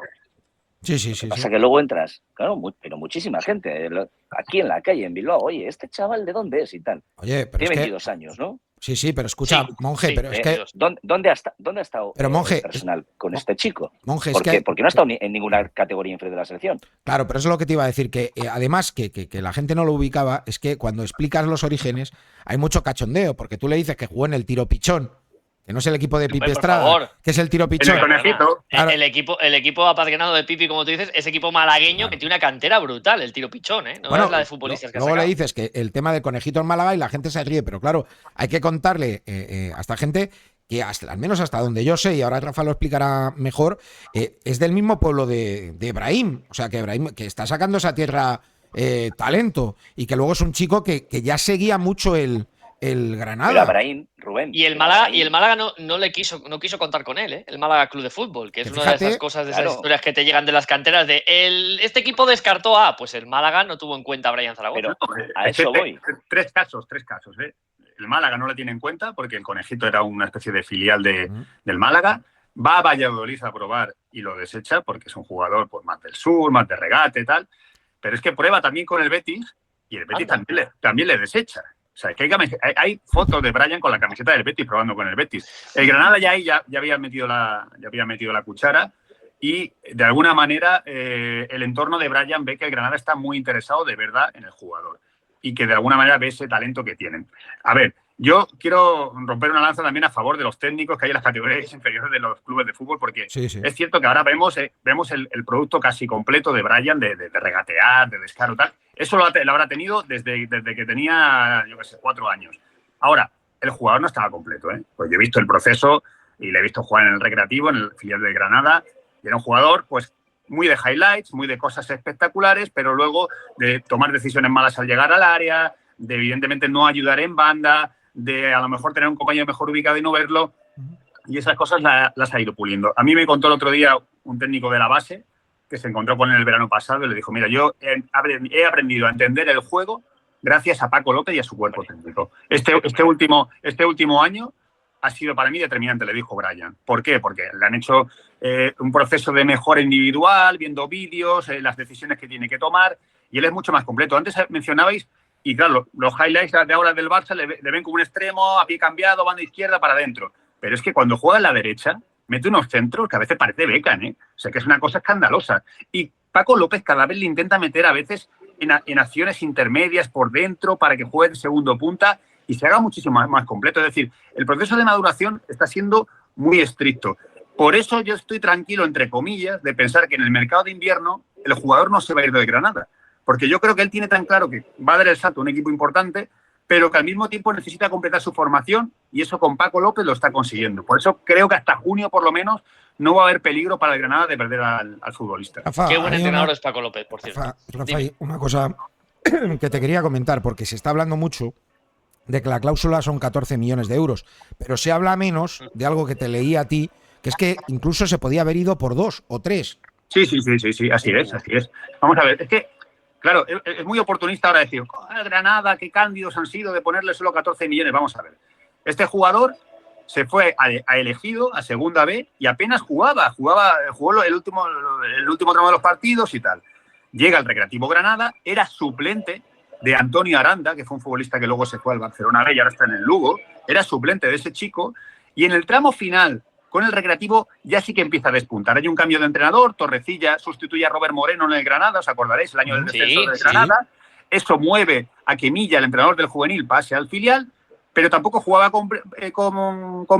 Sí. Lo que pasa que luego entras, claro, pero muchísima gente, aquí en la calle, en Bilbao, oye, ¿este chaval de dónde es y tal? Oye, pero tiene es 22 años, ¿no? Sí, pero escucha, monje, pero es que... ¿Dónde ha estado pero, monje, el personal con este chico? Monje, porque no ha estado en ninguna categoría inferior de la selección. Claro, pero eso es lo que te iba a decir, que además que la gente no lo ubicaba, es que cuando explicas los orígenes hay mucho cachondeo, porque tú le dices que jugó en el Tiro Pichón, que no es el equipo de Pipi Estrada, que es el Tiro Pichón. El conejito. Claro. El equipo apasionado de Pipi, como tú dices, es equipo malagueño que tiene una cantera brutal, el Tiro Pichón, ¿eh? No bueno, es la de futbolistas que luego le dices que el tema del conejito en Málaga y la gente se ríe, pero claro, hay que contarle a esta gente que al menos hasta donde yo sé, y ahora Rafa lo explicará mejor, es del mismo pueblo de Brahim. O sea, que Brahim que está sacando esa tierra talento y que luego es un chico que ya seguía mucho el Granada. Pero Brahim, Rubén. Y el Málaga no quiso contar con él, ¿eh? El Málaga Club de Fútbol, que es una de esas cosas, de esas historias que te llegan de las canteras de este equipo descartó a, pues el Málaga no tuvo en cuenta a Brian Zaragoza. Pero a eso voy. Tres casos, ¿eh? El Málaga no lo tiene en cuenta porque el conejito era una especie de filial del Málaga. Va a Valladolid a probar y lo desecha porque es un jugador pues, más del sur, más de regate y tal. Pero es que prueba también con el Betis y el Betis también le desecha. O sea, que hay fotos de Brian con la camiseta del Betis probando con el Betis. El Granada ya había metido la cuchara y de alguna manera el entorno de Brian ve que el Granada está muy interesado de verdad en el jugador y que de alguna manera ve ese talento que tienen. A ver, yo quiero romper una lanza también a favor de los técnicos que hay en las categorías inferiores de los clubes de fútbol porque es cierto que ahora vemos el producto casi completo de Brian de regatear, de descaro, tal. Eso lo habrá tenido desde que tenía, 4 años. Ahora, el jugador no estaba completo, ¿eh? Pues yo he visto el proceso y le he visto jugar en el Recreativo, en el filial de Granada, y era un jugador, pues, muy de highlights, muy de cosas espectaculares, pero luego de tomar decisiones malas al llegar al área, de evidentemente no ayudar en banda, de a lo mejor tener un compañero mejor ubicado y no verlo, y esas cosas las ha ido puliendo. A mí me contó el otro día un técnico de la base, que se encontró con él el verano pasado y le dijo, mira, yo he aprendido a entender el juego gracias a Paco López y a su cuerpo técnico. Este último año ha sido para mí determinante, le dijo Brian. ¿Por qué? Porque le han hecho un proceso de mejora individual, viendo vídeos, las decisiones que tiene que tomar, y él es mucho más completo. Antes mencionabais, y claro, los highlights de ahora del Barça le ven como un extremo, a pie cambiado, banda izquierda, para adentro. Pero es que cuando juega en la derecha, mete unos centros que a veces parece Beckham, ¿eh? O sea, que es una cosa escandalosa. Y Paco López cada vez le intenta meter a veces en acciones intermedias por dentro para que juegue de segundo punta y se haga muchísimo más completo. Es decir, el proceso de maduración está siendo muy estricto. Por eso yo estoy tranquilo, entre comillas, de pensar que en el mercado de invierno el jugador no se va a ir de Granada. Porque yo creo que él tiene tan claro que va a dar el salto a un equipo importante, pero que al mismo tiempo necesita completar su formación y eso con Paco López lo está consiguiendo. Por eso creo que hasta junio, por lo menos, no va a haber peligro para el Granada de perder al futbolista. Rafa, qué buen entrenador es Paco López, por cierto. Rafa, hay una cosa que te quería comentar, porque se está hablando mucho de que la cláusula son 14 millones de euros, pero se habla menos de algo que te leí a ti, que es que incluso se podía haber ido por 2 o 3. Sí, así es. Vamos a ver, es que claro, es muy oportunista ahora decir, Granada, qué cándidos han sido de ponerle solo 14 millones. Vamos a ver. Este jugador se fue a elegido, a segunda B, y apenas jugó el último tramo de los partidos y tal. Llega al Recreativo Granada, era suplente, de Antonio Aranda, que fue un futbolista que luego se fue al Barcelona B y ahora está en el Lugo, era suplente de ese chico, y en el tramo final, con el Recreativo, ya sí que empieza a despuntar. Hay un cambio de entrenador, Torrecilla sustituye a Robert Moreno en el Granada, ¿os acordaréis? El año del descenso del Granada. Eso mueve a que Milla, el entrenador del juvenil, pase al filial, pero tampoco jugaba con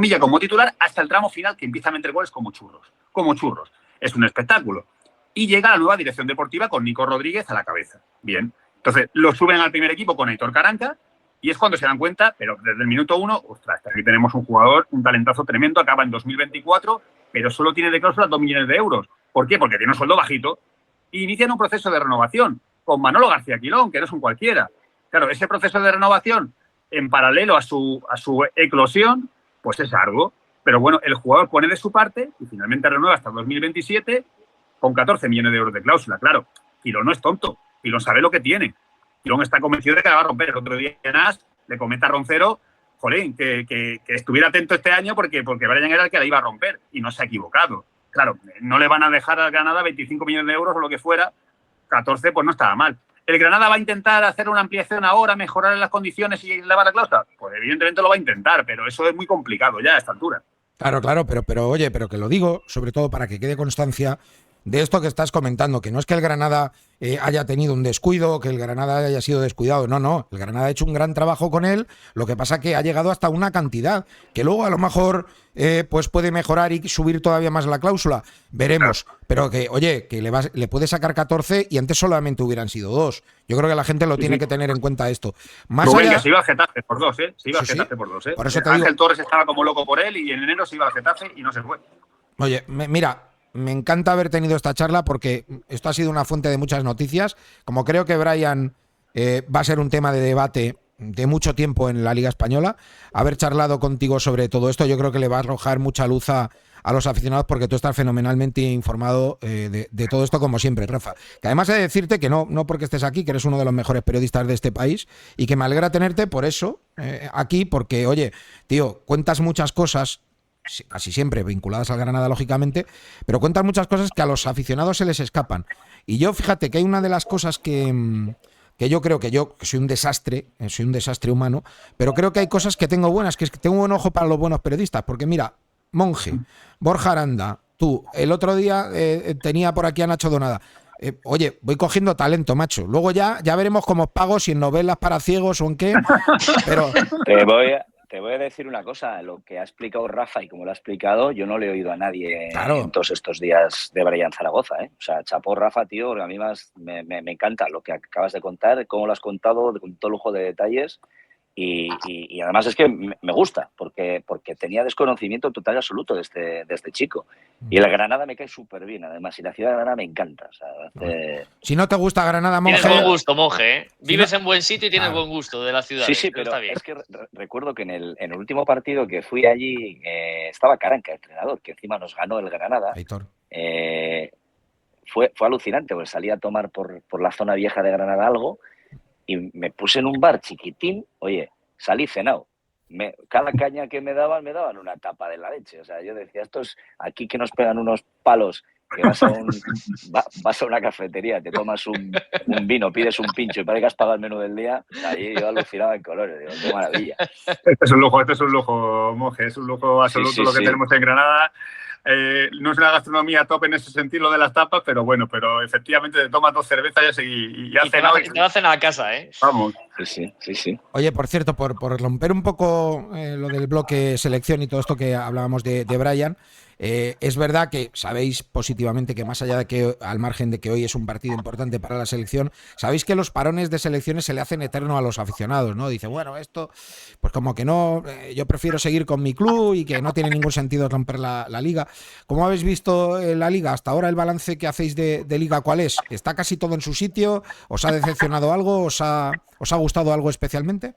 Milla como titular hasta el tramo final, que empieza a meter goles como churros. Como churros. Es un espectáculo. Y llega la nueva dirección deportiva con Nico Rodríguez a la cabeza. Bien. Entonces, lo suben al primer equipo con Aitor Caranca y es cuando se dan cuenta, pero desde el minuto 1, ostras, aquí tenemos un jugador, un talentazo tremendo, acaba en 2024, pero solo tiene de cláusula 2 millones de euros. ¿Por qué? Porque tiene un sueldo bajito. Y inician un proceso de renovación con Manolo García Quilón, que no es un cualquiera. Claro, ese proceso de renovación, en paralelo a su eclosión, pues es arduo. Pero bueno, el jugador pone de su parte y finalmente renueva hasta 2027 con 14 millones de euros de cláusula. Claro, Quilón no es tonto. Quilón sabe lo que tiene. Quilón está convencido de que la va a romper. El otro día Nas le comenta a Roncero, jolín, que estuviera atento este año porque Brian era el que la iba a romper y no se ha equivocado. Claro, no le van a dejar al Granada 25 millones de euros o lo que fuera, 14 pues no estaba mal. ¿El Granada va a intentar hacer una ampliación ahora, mejorar las condiciones y elevar la cláusula? Pues evidentemente lo va a intentar, pero eso es muy complicado ya a esta altura. Claro, pero oye, pero que lo digo, sobre todo para que quede constancia de esto que estás comentando, que no es que el Granada haya tenido un descuido, que el Granada haya sido descuidado, no, el Granada ha hecho un gran trabajo con él, lo que pasa que ha llegado hasta una cantidad, que luego a lo mejor pues puede mejorar y subir todavía más la cláusula, veremos, pero que, oye, que le puede sacar 14 y antes solamente hubieran sido 2, yo creo que la gente lo tiene que tener en cuenta esto. Más allá... que se iba al Getafe por 2, Se iba al Getafe por 2, Por eso te Ángel digo... Torres estaba como loco por él y en enero se iba al Getafe y no se fue. Oye, mira... Me encanta haber tenido esta charla porque esto ha sido una fuente de muchas noticias. Como creo que Brian va a ser un tema de debate de mucho tiempo en la Liga Española, haber charlado contigo sobre todo esto yo creo que le va a arrojar mucha luz a los aficionados porque tú estás fenomenalmente informado de todo esto como siempre, Rafa. Que además he de decirte que no porque estés aquí, que eres uno de los mejores periodistas de este país y que me alegra tenerte por eso aquí porque, oye, tío, cuentas muchas cosas casi siempre vinculadas al Granada, lógicamente, pero cuentan muchas cosas que a los aficionados se les escapan. Y yo, fíjate que hay una de las cosas que yo creo que soy un desastre humano, pero creo que hay cosas que tengo buenas, que es que tengo un buen ojo para los buenos periodistas, porque mira, Monge, Borja Aranda, tú, el otro día tenía por aquí a Nacho Donada. Oye, voy cogiendo talento, macho. Luego ya veremos cómo os pago, si en novelas para ciegos o en qué, pero... Te voy a decir una cosa, lo que ha explicado Rafa y como lo ha explicado, yo no le he oído a nadie en todos estos días de Brian Zaragoza, O sea, chapó Rafa, tío, porque a mí me encanta lo que acabas de contar, cómo lo has contado con todo lujo de detalles y además es que me gusta, porque tenía desconocimiento total y absoluto de este chico. Y el Granada me cae súper bien, además, y la ciudad de Granada me encanta. O sea, Si no te gusta Granada, Monge... Tienes buen gusto, Monge, Vives en buen sitio y tienes buen gusto de la ciudad. Sí, pero es que recuerdo que en el último partido que fui allí estaba Caranca, entrenador, que encima nos ganó el Granada. Fue alucinante, porque salí a tomar por la zona vieja de Granada algo y me puse en un bar chiquitín, oye, salí cenado. Cada caña que me daban una tapa de la leche. O sea, yo decía, esto es aquí que nos pegan unos palos, que vas a una cafetería, te tomas un vino, pides un pincho y parece que has pagado el menú del día. Ahí yo alucinaba en colores, digo, qué maravilla. Este es un lujo, Monge, es un lujo absoluto lo que tenemos en Granada. No es una gastronomía top en ese sentido lo de las tapas, pero bueno, pero efectivamente te tomas 2 cervezas y ya cenado. Y te hacen a la casa, Vamos. Sí. Oye, por cierto, por romper un poco lo del bloque selección y todo esto que hablábamos de Brian, es verdad que sabéis positivamente que más allá de que, al margen de que hoy es un partido importante para la selección, sabéis que los parones de selecciones se le hacen eterno a los aficionados, ¿no? Dice, bueno, esto, pues como que no, yo prefiero seguir con mi club y que no tiene ningún sentido romper la liga. ¿Cómo habéis visto la liga? Hasta ahora el balance que hacéis de liga, ¿cuál es? ¿Está casi todo en su sitio? ¿Os ha decepcionado algo? ¿Os ha gustado algo especialmente?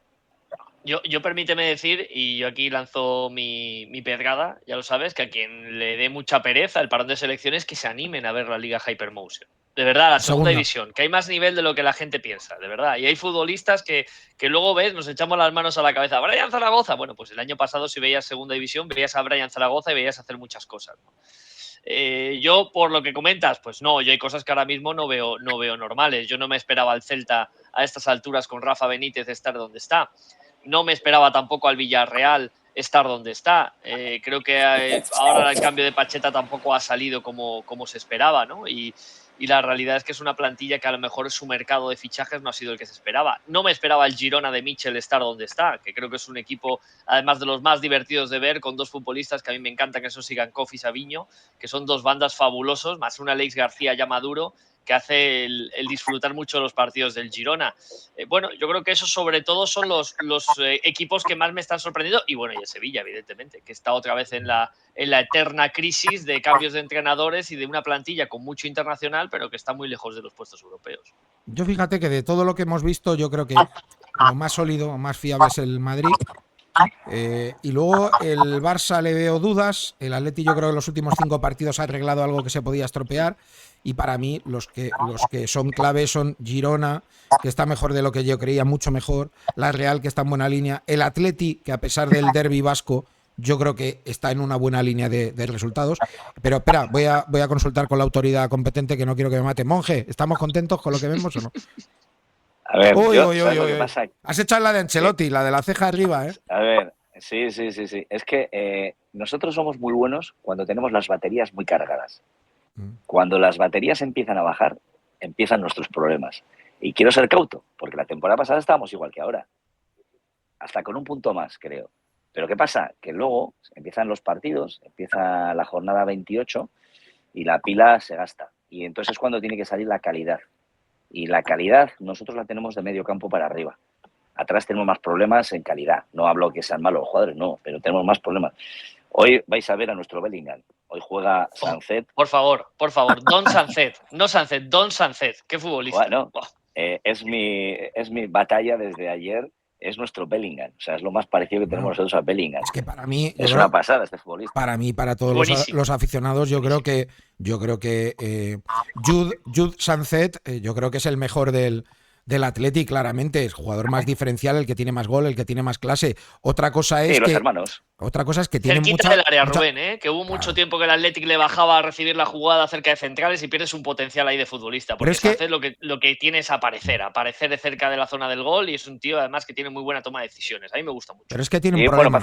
Yo permíteme decir, y yo aquí lanzo mi pedrada, ya lo sabes, que a quien le dé mucha pereza el parón de selecciones que se animen a ver la Liga Hypermotion. De verdad, la segunda división, que hay más nivel de lo que la gente piensa, de verdad. Y hay futbolistas que luego ves, nos echamos las manos a la cabeza. Brian Zaragoza, bueno, pues el año pasado si veías segunda división, veías a Brian Zaragoza y veías hacer muchas cosas, ¿no? Yo, por lo que comentas, pues no, yo hay cosas que ahora mismo no veo normales. Yo no me esperaba al Celta a estas alturas con Rafa Benítez estar donde está. No me esperaba tampoco al Villarreal estar donde está. Creo que ahora el cambio de Pacheta tampoco ha salido como se esperaba, ¿no? Y la realidad es que es una plantilla que a lo mejor su mercado de fichajes no ha sido el que se esperaba. No me esperaba el Girona de Michel estar donde está, que creo que es un equipo, además de los más divertidos de ver, con dos futbolistas que a mí me encantan, que son Sigankov y Savinho, que son dos bandas fabulosos, más un Alex García ya maduro, que hace el disfrutar mucho de los partidos del Girona. Bueno, yo creo que esos sobre todo son los equipos que más me están sorprendiendo, y bueno, y el Sevilla, evidentemente, que está otra vez en la eterna crisis de cambios de entrenadores y de una plantilla con mucho internacional, pero que está muy lejos de los puestos europeos. Yo fíjate que de todo lo que hemos visto, yo creo que lo más sólido, más fiable es el Madrid. Y luego el Barça le veo dudas. El Atleti yo creo que en los últimos 5 partidos ha arreglado algo que se podía estropear. Y para mí los que son clave son Girona, que está mejor de lo que yo creía, mucho mejor. La Real, que está en buena línea. El Atleti, que a pesar del derbi vasco, yo creo que está en una buena línea de resultados. Pero espera, voy a consultar con la autoridad competente, que no quiero que me mate. Monje, ¿estamos contentos con lo que vemos o no? A ver, uy. pasa. Has echado la de Ancelotti, la de la ceja arriba, ¿eh? A ver, sí. Es que nosotros somos muy buenos cuando tenemos las baterías muy cargadas. Cuando las baterías empiezan a bajar, empiezan nuestros problemas. Y quiero ser cauto, porque la temporada pasada estábamos igual que ahora. Hasta con un punto más, creo. Pero ¿qué pasa? Que luego empiezan los partidos, empieza la jornada 28 y la pila se gasta. Y entonces es cuando tiene que salir la calidad. Y la calidad nosotros la tenemos de medio campo para arriba. Atrás tenemos más problemas en calidad. No hablo que sean malos los jugadores, no, pero tenemos más problemas. Hoy vais a ver a nuestro Bellingham. Hoy juega Sancet. Por favor, Don Sancet. No Sancet, Don Sancet. Qué futbolista. Bueno, es mi batalla desde ayer. Es nuestro Bellingham. O sea, es lo más parecido que tenemos nosotros a Bellingham. Es que para mí es una pasada este futbolista. Para mí, para todos los aficionados, yo creo que Jude Sancet, yo creo que es el mejor del Atleti, claramente. Es el jugador más diferencial, el que tiene más gol, el que tiene más clase. Otra cosa es los hermanos. Otra cosa es que tiene cerquita del área, Rubén, que hubo mucho tiempo que el Athletic le bajaba a recibir la jugada cerca de centrales y pierdes un potencial ahí de futbolista. Porque Sánchez lo que tiene es aparecer de cerca de la zona del gol, y es un tío además que tiene muy buena toma de decisiones. A mí me gusta mucho. Pero es que tiene un problema.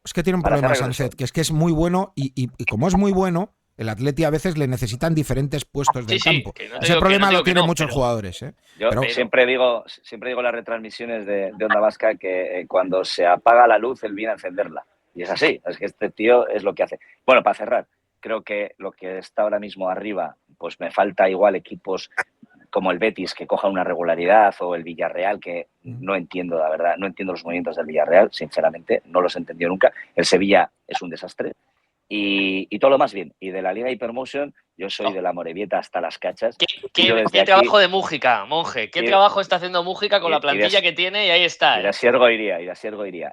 Es que tiene un problema Sánchez, que es muy bueno y como es muy bueno, el Atleti a veces le necesitan diferentes puestos del campo. Ese problema lo tienen muchos jugadores. Yo siempre digo en las retransmisiones de Onda Vasca que cuando se apaga la luz, él viene a encenderla. Y es así, es que este tío es lo que hace. Bueno, para cerrar, creo que lo que está ahora mismo arriba, pues me falta igual equipos como el Betis que cojan una regularidad, o el Villarreal, que no entiendo, la verdad, no entiendo los movimientos del Villarreal, sinceramente, no los he entendido nunca. El Sevilla es un desastre. Y todo lo más bien. Y de la Liga Hypermotion, yo soy de la Morevieta hasta las cachas. ¿Qué trabajo de Mújica, Monje? ¿Qué trabajo está haciendo Mújica con la plantilla que tiene? Y ahí está. Irasiergo iría.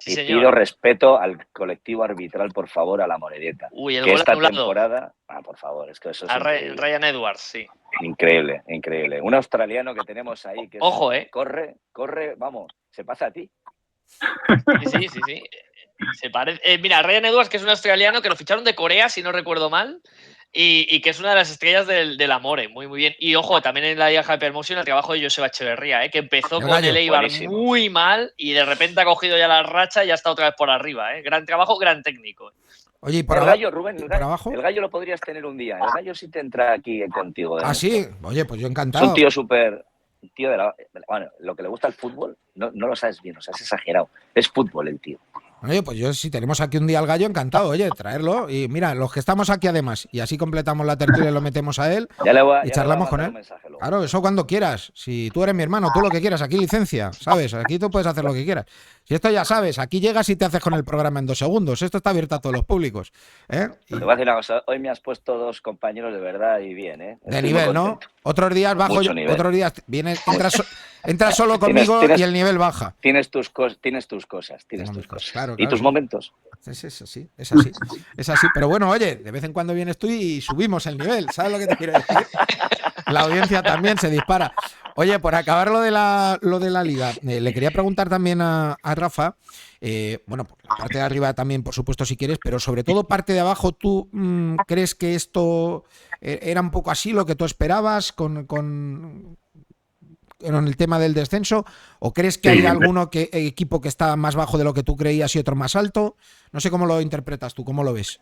Sí, y pido respeto al colectivo arbitral, por favor, a la Morevieta. Uy, el que gol esta anulado. Temporada... por favor, es que eso es Ryan Edwards, sí. Increíble. Un australiano que tenemos ahí que ojo, corre, vamos, se pasa a ti. Sí. Se parece. Mira, Ryan Edwards, que es un australiano que lo ficharon de Corea, si no recuerdo mal, y que es una de las estrellas del Amore. Muy bien. Y ojo, también en la Liga Hypermotion el trabajo de Joseba Echeverría, que empezó con el Eibar muy mal y de repente ha cogido ya la racha y ya está otra vez por arriba. Gran trabajo, gran técnico. Oye, ¿y el gallo, Rubén, el gallo lo podrías tener un día. El gallo sí te entra aquí contigo. Ah, sí. Oye, pues yo encantado. Es un tío súper... Tío bueno, lo que le gusta el fútbol, no lo sabes bien, o sea, es exagerado. Es fútbol el tío. Oye, pues yo si tenemos aquí un día al gallo, encantado, oye, traerlo. Y mira, los que estamos aquí además, y así completamos la tertulia y lo metemos a él y charlamos con él. Claro, eso cuando quieras. Si tú eres mi hermano, tú lo que quieras, aquí licencia, ¿sabes? Aquí tú puedes hacer lo que quieras. Si esto ya sabes, aquí llegas y te haces con el programa en 2 segundos. Esto está abierto a todos los públicos. Te voy a decir una cosa, hoy me has puesto 2 compañeros de verdad y bien, de nivel, ¿no? Otros días bajo yo, otros días vienes, entras solo conmigo y el nivel baja. Tienes tus cosas. Claro, ¿y tus momentos? Es así. Pero bueno, oye, de vez en cuando vienes tú y subimos el nivel. ¿Sabes lo que te quiero decir? La audiencia también se dispara. Oye, por acabar lo de la Liga, le quería preguntar también a Rafa, bueno, por la parte de arriba también, por supuesto, si quieres, pero sobre todo parte de abajo, ¿tú crees que esto era un poco así lo que tú esperabas con el tema del descenso? ¿O crees que hay alguno equipo que está más bajo de lo que tú creías y otro más alto? No sé cómo lo interpretas tú, ¿cómo lo ves?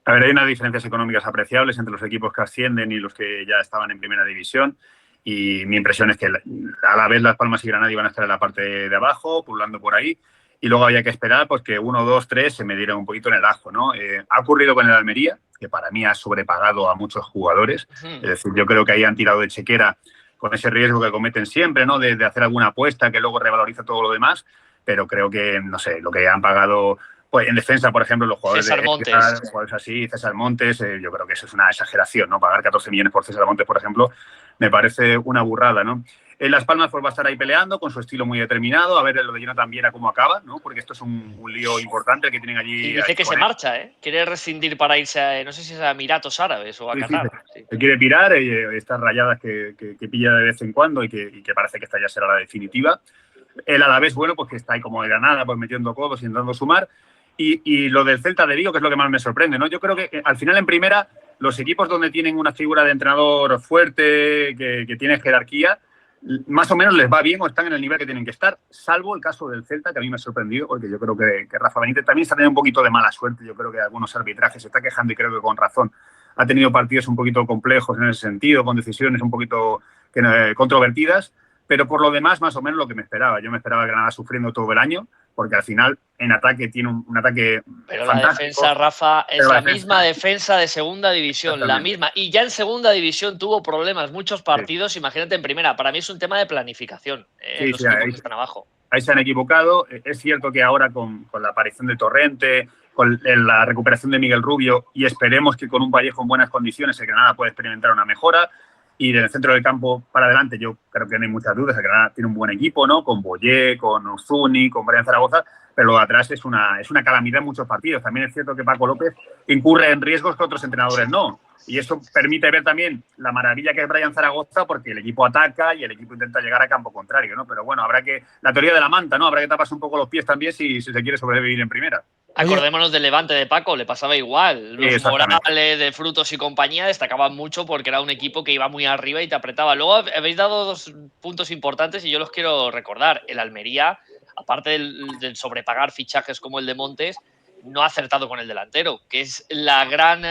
A ver, hay unas diferencias económicas apreciables entre los equipos que ascienden y los que ya estaban en primera división. Y mi impresión es que a la vez Las Palmas y Granada iban a estar en la parte de abajo, pululando por ahí. Y luego había que esperar pues, que 1, 2, 3 se medieran un poquito en el ajo, ¿no? Ha ocurrido con el Almería, que para mí ha sobrepagado a muchos jugadores. Es decir, yo creo que ahí han tirado de chequera con ese riesgo que cometen siempre, ¿no? De hacer alguna apuesta que luego revaloriza todo lo demás. Pero creo que, no sé, lo que han pagado... Pues en defensa, por ejemplo, los jugadores César Montes. Jugadores así, César Montes, yo creo que eso es una exageración, ¿no? Pagar 14 millones por César Montes, por ejemplo, me parece una burrada, ¿no? En Las Palmas pues, va a estar ahí peleando con su estilo muy determinado, a ver lo de Jonathan Viera cómo acaba, ¿no? Porque esto es un lío importante el que tienen allí. Y dice que se marcha, ¿eh? Quiere rescindir para irse a, no sé si es a Emiratos Árabes o a Qatar. Sí. Se quiere pirar, estas rayadas que pilla de vez en cuando y que parece que esta ya será la definitiva. El Alavés, bueno, pues que está ahí como de Granada, pues metiendo codos y intentando sumar. Y lo del Celta de Vigo, que es lo que más me sorprende, ¿no? Yo creo que al final en primera, los equipos donde tienen una figura de entrenador fuerte, que tiene jerarquía, más o menos les va bien o están en el nivel que tienen que estar, salvo el caso del Celta, que a mí me ha sorprendido, porque yo creo que Rafa Benítez también está teniendo un poquito de mala suerte. Yo creo que algunos arbitrajes se está quejando y creo que con razón. Ha tenido partidos un poquito complejos en ese sentido, con decisiones un poquito controvertidas, pero por lo demás, más o menos lo que me esperaba. Yo me esperaba Granada sufriendo todo el año, porque al final en ataque tiene un ataque pero fantástico. La defensa, Rafa, es la misma defensa de segunda división, la misma. Y ya en segunda división tuvo problemas, muchos partidos, imagínate en primera. Para mí es un tema de planificación, los equipos que están abajo. Ahí se han equivocado. Es cierto que ahora con la aparición de Torrente, con la recuperación de Miguel Rubio, y esperemos que con un Vallejo en buenas condiciones el Granada puede experimentar una mejora. Y en el centro del campo para adelante yo creo que no hay muchas dudas. El Granada tiene un buen equipo, ¿no? Con Boyé, con Ozuni, con Brian Zaragoza, pero lo de atrás es una calamidad en muchos partidos. También es cierto que Paco López incurre en riesgos que otros entrenadores no. Y eso permite ver también la maravilla que es Brian Zaragoza, porque el equipo ataca y el equipo intenta llegar a campo contrario, ¿no? Pero bueno, la teoría de la manta, ¿no? Habrá que taparse un poco los pies también si se quiere sobrevivir en primera. Acordémonos del Levante de Paco, le pasaba igual. Los Morales de Frutos y compañía destacaban mucho porque era un equipo que iba muy arriba y te apretaba. Luego habéis dado 2 puntos importantes y yo los quiero recordar. El Almería, aparte del sobrepagar fichajes como el de Montes, no ha acertado con el delantero, que es la gran,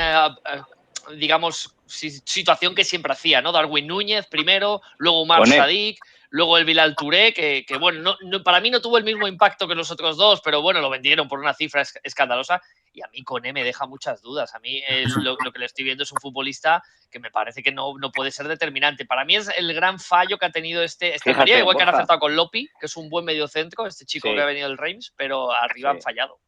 digamos, situación que siempre hacía, ¿no? Darwin Núñez primero, luego Umar Sadik, luego el Bilal Touré, que bueno, para mí no tuvo el mismo impacto que los otros dos, pero bueno, lo vendieron por una cifra escandalosa. Y a mí Koné me deja muchas dudas. A mí lo que le estoy viendo es un futbolista que me parece que no puede ser determinante. Para mí es el gran fallo que ha tenido este Almería, igual que han acertado con Lopi, que es un buen mediocentro, este chico que ha venido del Reims, pero arriba han fallado.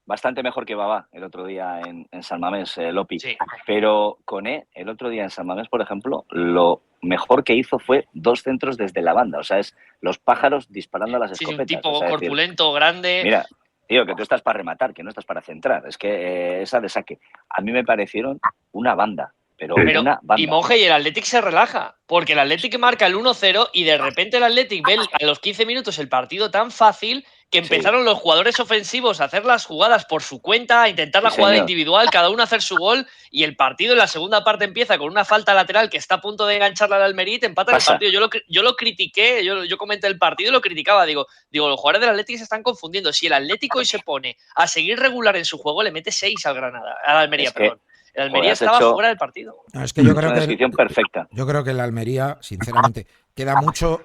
Bastante mejor que Babá el otro día en San Mamés, Lopi. Sí. Pero Koné, el otro día en San Mamés, por ejemplo, lo mejor que hizo fue 2 centros desde la banda. O sea, es los pájaros disparando a las escopetas. Un tipo corpulento, grande. Mira, tío, que tú estás para rematar, que no estás para centrar. Es que esa de saque. A mí me parecieron una banda. Pero una banda. Y Monje, y el Athletic se relaja, porque el Athletic marca el 1-0 y de repente el Athletic ve a los 15 minutos el partido tan fácil que empezaron los jugadores ofensivos a hacer las jugadas por su cuenta, a intentar la jugada individual, cada uno a hacer su gol, y el partido en la segunda parte empieza con una falta lateral que está a punto de engancharla al Almería y te empatan el partido. Yo lo critiqué, yo comenté el partido y lo criticaba. Digo, los jugadores del Athletic se están confundiendo. Si el Atlético hoy se pone a seguir regular en su juego, le mete 6 al Almería, perdón. El Almería estaba fuera del partido. No, es que yo creo perfecta. Yo creo que el Almería, sinceramente, queda mucho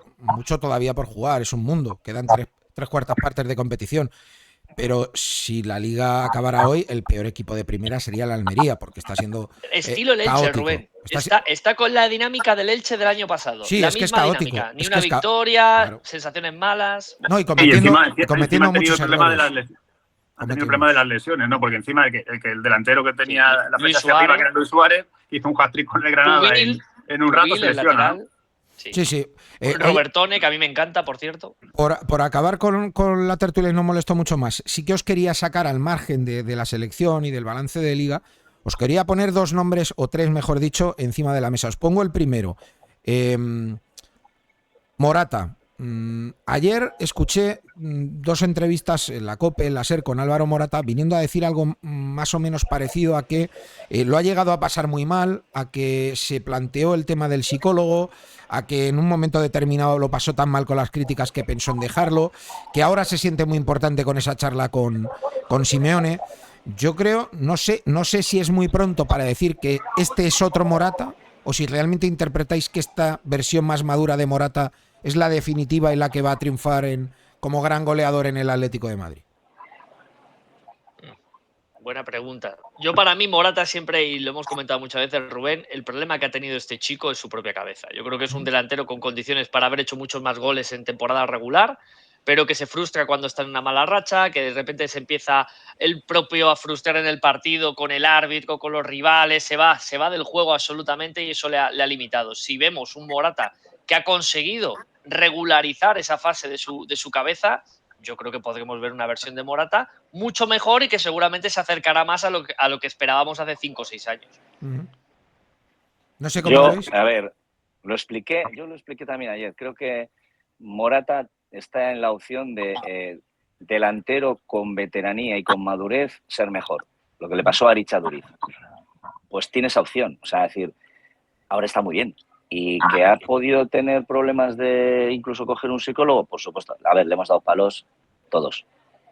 todavía por jugar. Es un mundo. Quedan 3/4 partes de competición. Pero si la Liga acabara hoy, el peor equipo de primera sería el Almería, porque está siendo estilo el Elche, caótico. Rubén. Está con la dinámica del Elche del año pasado. Sí, la es que misma es caótico. Dinámica. Ni una victoria, claro. Sensaciones malas. No, y cometiendo muchos errores. Ha tenido el problema de las lesiones, ¿no? Porque encima el delantero que tenía la flecha hacia arriba, que era Luis Suárez, hizo un hat-trick con el Granada en un rato, se lesiona, ¿no? Sí. Robertone, que a mí me encanta, por cierto. Por acabar con la tertulia y no molesto mucho más, sí que os quería sacar al margen de la selección y del balance de Liga, os quería poner 2 nombres, o 3, mejor dicho, encima de la mesa. Os pongo el primero. Morata. Ayer escuché 2 entrevistas en la COPE, en la SER, con Álvaro Morata, viniendo a decir algo más o menos parecido a que lo ha llegado a pasar muy mal, a que se planteó el tema del psicólogo, a que en un momento determinado lo pasó tan mal con las críticas que pensó en dejarlo, que ahora se siente muy importante con esa charla con Simeone. Yo creo, no sé si es muy pronto para decir que este es otro Morata, o si realmente interpretáis que esta versión más madura de Morata es la definitiva y la que va a triunfar como gran goleador en el Atlético de Madrid. Buena pregunta. Yo, para mí, Morata siempre, y lo hemos comentado muchas veces, Rubén, el problema que ha tenido este chico es su propia cabeza. Yo creo que es un delantero con condiciones para haber hecho muchos más goles en temporada regular, pero que se frustra cuando está en una mala racha, que de repente se empieza el propio a frustrar en el partido con el árbitro, con los rivales, se va del juego absolutamente, y eso le ha limitado. Si vemos un Morata que ha conseguido regularizar esa fase de su cabeza, yo creo que podremos ver una versión de Morata mucho mejor y que seguramente se acercará más a lo que esperábamos hace 5 o 6 años. No sé cómo lo veis. A ver, yo lo expliqué también ayer. Creo que Morata está en la opción de delantero con veteranía y con madurez ser mejor. Lo que le pasó a Richard Duriz. Pues tiene esa opción. O sea, es decir, ahora está muy bien. Y que ha podido tener problemas de incluso coger un psicólogo, por supuesto. A ver, le hemos dado palos todos.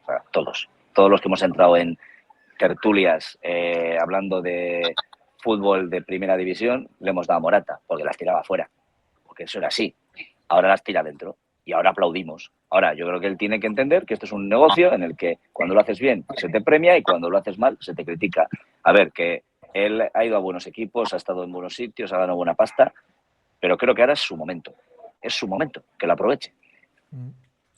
O sea, todos. Todos los que hemos entrado en tertulias hablando de fútbol de primera división, le hemos dado a Morata, porque las tiraba fuera. Porque eso era así. Ahora las tira dentro. Y ahora aplaudimos. Ahora, yo creo que él tiene que entender que esto es un negocio en el que cuando lo haces bien se te premia y cuando lo haces mal se te critica. A ver, que él ha ido a buenos equipos, ha estado en buenos sitios, ha ganado buena pasta, pero creo que ahora es su momento, que lo aproveche.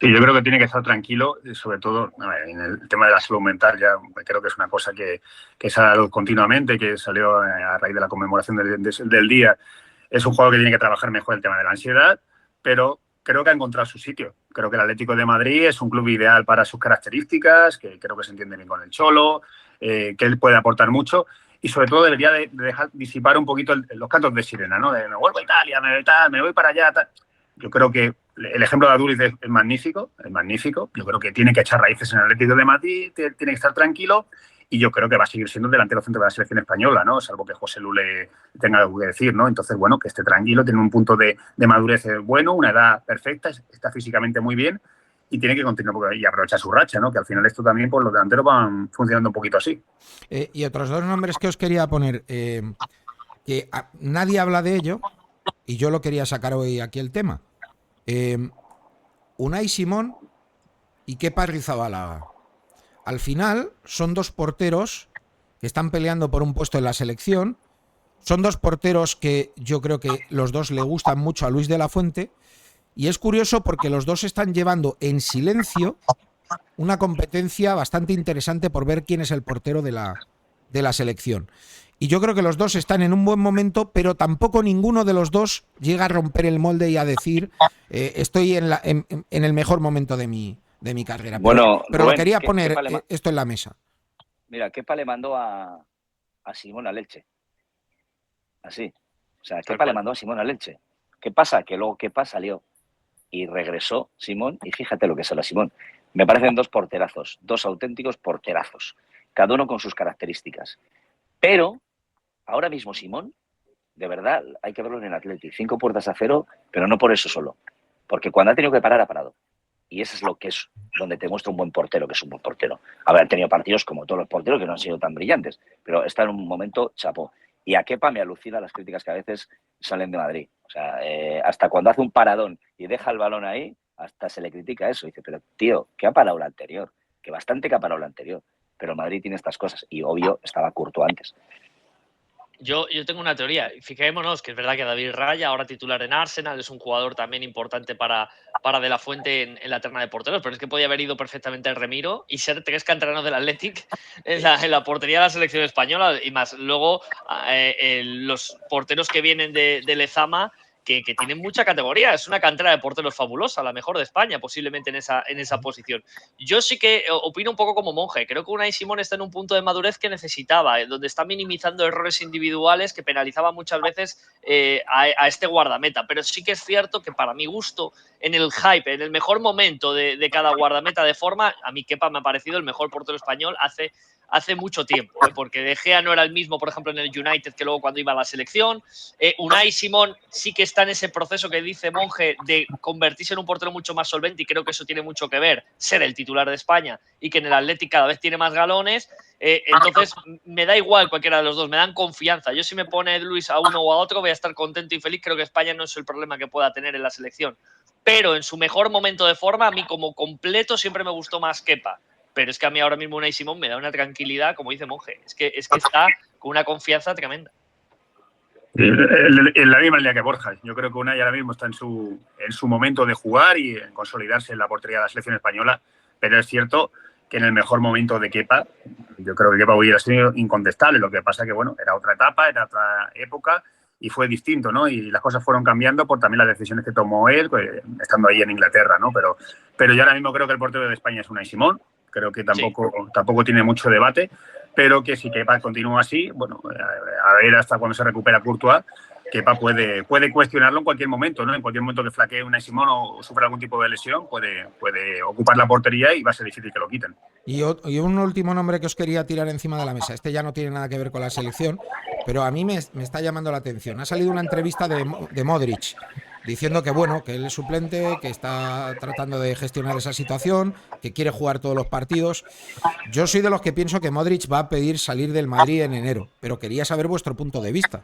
Sí, yo creo que tiene que estar tranquilo, sobre todo en el tema de la salud mental. Ya creo que es una cosa que se ha dado continuamente, que salió a raíz de la conmemoración del día. Es un jugador que tiene que trabajar mejor el tema de la ansiedad, pero creo que ha encontrado su sitio. Creo que el Atlético de Madrid es un club ideal para sus características, que creo que se entiende bien con el Cholo, que él puede aportar mucho. Y sobre todo debería de dejar disipar un poquito los cantos de sirena, ¿no? De me vuelvo a Italia, me voy para allá, tal. Yo creo que el ejemplo de Aduriz es magnífico, Yo creo que tiene que echar raíces en el Atlético de Madrid, tiene que estar tranquilo, y yo creo que va a seguir siendo delantero centro de la selección española, ¿no? Salvo que José Lu le tenga algo que decir, ¿no? Entonces, bueno, que esté tranquilo, tiene un punto de madurez bueno, una edad perfecta, está físicamente muy bien, y tiene que continuar y aprovechar su racha, ¿no? Que al final esto también, pues los delanteros van funcionando un poquito así. Y otros 2 nombres que os quería poner, que nadie habla de ello, y yo lo quería sacar hoy aquí el tema. Unai Simón y Kepa Arrizabalaga. Al final son 2 porteros que están peleando por un puesto en la selección. Son 2 porteros que yo creo que los 2 le gustan mucho a Luis de la Fuente. Y es curioso porque los 2 están llevando en silencio una competencia bastante interesante por ver quién es el portero de la selección. Y yo creo que los 2 están en un buen momento, pero tampoco ninguno de los 2 llega a romper el molde y a decir estoy en el mejor momento de mi carrera. Bueno, pero Rubén, lo quería poner esto en la mesa. Mira, Kepa le mandó a Simón a Elche. Así. O sea, Kepa le mandó a Simón a Elche. ¿Qué pasa? Que luego Kepa salió y regresó Simón, y fíjate lo que es ahora Simón. Me parecen 2 porterazos, 2 auténticos porterazos, cada uno con sus características. Pero ahora mismo Simón, de verdad, hay que verlo en el Athletic, 5 puertas a 0, pero no por eso solo, porque cuando ha tenido que parar, ha parado. Y eso es lo que es, donde te muestra un buen portero, que es un buen portero. Habrá tenido partidos como todos los porteros que no han sido tan brillantes, pero está en un momento chapó. Y a Kepa me alucina las críticas que a veces salen de Madrid. O sea, hasta cuando hace un paradón y deja el balón ahí, hasta se le critica eso. Dice, pero tío, ¿qué ha parado la anterior? Que bastante que ha parado la anterior. Pero Madrid tiene estas cosas. Y obvio, estaba Courtois antes. Yo tengo una teoría. Fijémonos que es verdad que David Raya, ahora titular en Arsenal, es un jugador también importante para De la Fuente en la terna de porteros, pero es que podía haber ido perfectamente el Remiro y ser 3 canteranos del Athletic en la portería de la selección española, y más luego los porteros que vienen de Lezama, que tienen mucha categoría. Es una cantera de porteros fabulosa, la mejor de España, posiblemente en esa posición. Yo sí que opino un poco como Monje. Creo que Unai Simón está en un punto de madurez que necesitaba, donde está minimizando errores individuales que penalizaban muchas veces a este guardameta. Pero sí que es cierto que, para mi gusto, en el hype, en el mejor momento de cada guardameta de forma, a mí Kepa me ha parecido el mejor portero español hace mucho tiempo, porque De Gea no era el mismo, por ejemplo, en el United que luego cuando iba a la selección. Unai Simón sí que está en ese proceso que dice Monje de convertirse en un portero mucho más solvente, y creo que eso tiene mucho que ver, ser el titular de España y que en el Athletic cada vez tiene más galones. Entonces me da igual cualquiera de los dos, me dan confianza. Yo, si me pone Luis a uno o a otro, voy a estar contento y feliz. Creo que España no es el problema que pueda tener en la selección, pero en su mejor momento de forma, a mí como completo siempre me gustó más Kepa. Pero es que a mí ahora mismo Unai Simón me da una tranquilidad, como dice Monje. Es que está con una confianza tremenda. En la misma línea que Borja. Yo creo que Unai ahora mismo está en su momento de jugar y en consolidarse en la portería de la selección española. Pero es cierto que en el mejor momento de Kepa, yo creo que Kepa hubiera sido incontestable. Lo que pasa que, bueno, era otra etapa, era otra época y fue distinto, ¿no? Y las cosas fueron cambiando por también las decisiones que tomó él, estando ahí en Inglaterra, ¿no? Pero yo ahora mismo creo que el portero de España es Unai Simón. Creo que tampoco tiene mucho debate, pero que si Kepa continúa así, bueno, a ver hasta cuando se recupera Courtois, Kepa puede cuestionarlo en cualquier momento, ¿no? En cualquier momento que flaquee Unai Simón o sufra algún tipo de lesión, puede ocupar la portería y va a ser difícil que lo quiten. Y un último nombre que os quería tirar encima de la mesa. Este ya no tiene nada que ver con la selección, pero a mí me está llamando la atención. Ha salido una entrevista de Modric diciendo que, bueno, que él es suplente, que está tratando de gestionar esa situación, que quiere jugar todos los partidos. Yo soy de los que pienso que Modric va a pedir salir del Madrid en enero, pero quería saber vuestro punto de vista.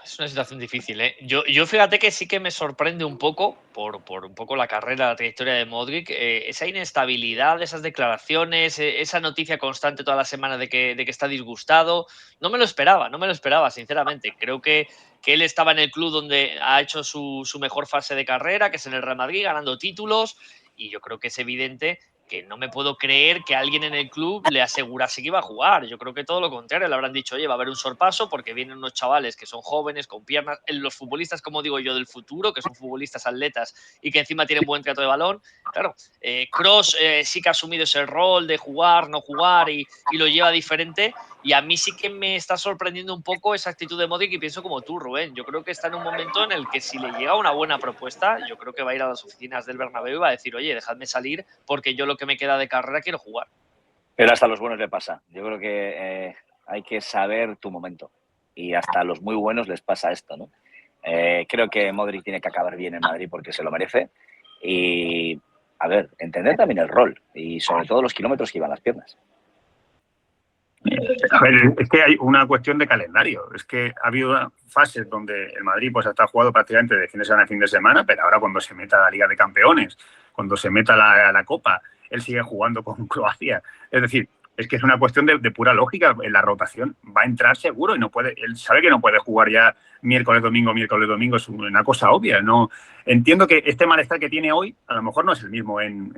Es una situación difícil, ¿eh? Yo fíjate que sí que me sorprende un poco, por un poco la carrera, la trayectoria de Modric, esa inestabilidad, esas declaraciones, esa noticia constante toda la semana de que está disgustado. No me lo esperaba, sinceramente. Creo que él estaba en el club donde ha hecho su mejor fase de carrera, que es en el Real Madrid, ganando títulos, y yo creo que es evidente que no me puedo creer que alguien en el club le asegurase que iba a jugar. Yo creo que todo lo contrario, le habrán dicho, oye, va a haber un sorpaso porque vienen unos chavales que son jóvenes, con piernas, los futbolistas, como digo yo, del futuro, que son futbolistas atletas y que encima tienen buen trato de balón. Claro, Kroos sí que ha asumido ese rol de jugar, no jugar y lo lleva diferente. Y a mí sí que me está sorprendiendo un poco esa actitud de Modric, y pienso como tú, Rubén. Yo creo que está en un momento en el que, si le llega una buena propuesta, yo creo que va a ir a las oficinas del Bernabéu y va a decir, oye, dejadme salir porque yo lo que me queda de carrera quiero jugar. Pero hasta a los buenos le pasa. Yo creo que hay que saber tu momento. Y hasta a los muy buenos les pasa esto, ¿no? Creo que Modric tiene que acabar bien en Madrid porque se lo merece. Y, a ver, entender también el rol y sobre todo los kilómetros que iban las piernas. A ver, es que hay una cuestión de calendario. Es que ha habido fases donde el Madrid pues ha estado jugando prácticamente de fin de semana a fin de semana, pero ahora cuando se meta a la Liga de Campeones, cuando se meta a la Copa, él sigue jugando con Croacia. Es decir, es que es una cuestión de pura lógica. En la rotación va a entrar seguro y no puede. Él sabe que no puede jugar ya miércoles, domingo. Es una cosa obvia. No entiendo que este malestar que tiene hoy a lo mejor no es el mismo en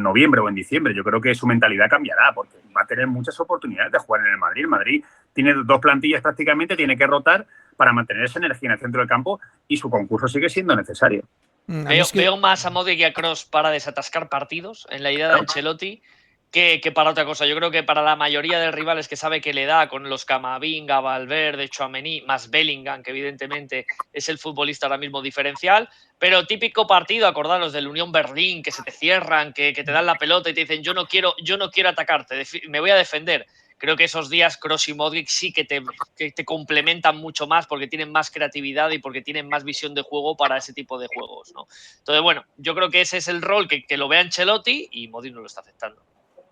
noviembre o en diciembre. Yo creo que su mentalidad cambiará porque va a tener muchas oportunidades de jugar en el Madrid. El Madrid tiene dos plantillas prácticamente, tiene que rotar para mantener esa energía en el centro del campo y su concurso sigue siendo necesario. Veo más a Modric y a Kroos para desatascar partidos en la idea de Ancelotti que para otra cosa. Yo creo que para la mayoría de rivales que sabe que le da, con los Camavinga, Valverde, Tchouaméni, más Bellingham, que evidentemente es el futbolista ahora mismo diferencial, pero típico partido, acordaros del Unión Berlín, que se te cierran, que te dan la pelota y te dicen yo no quiero atacarte, me voy a defender. Creo que esos días Kroos y Modric sí que te complementan mucho más porque tienen más creatividad y porque tienen más visión de juego para ese tipo de juegos, ¿no? Entonces, bueno, yo creo que ese es el rol que lo ve Ancelotti y Modric no lo está aceptando.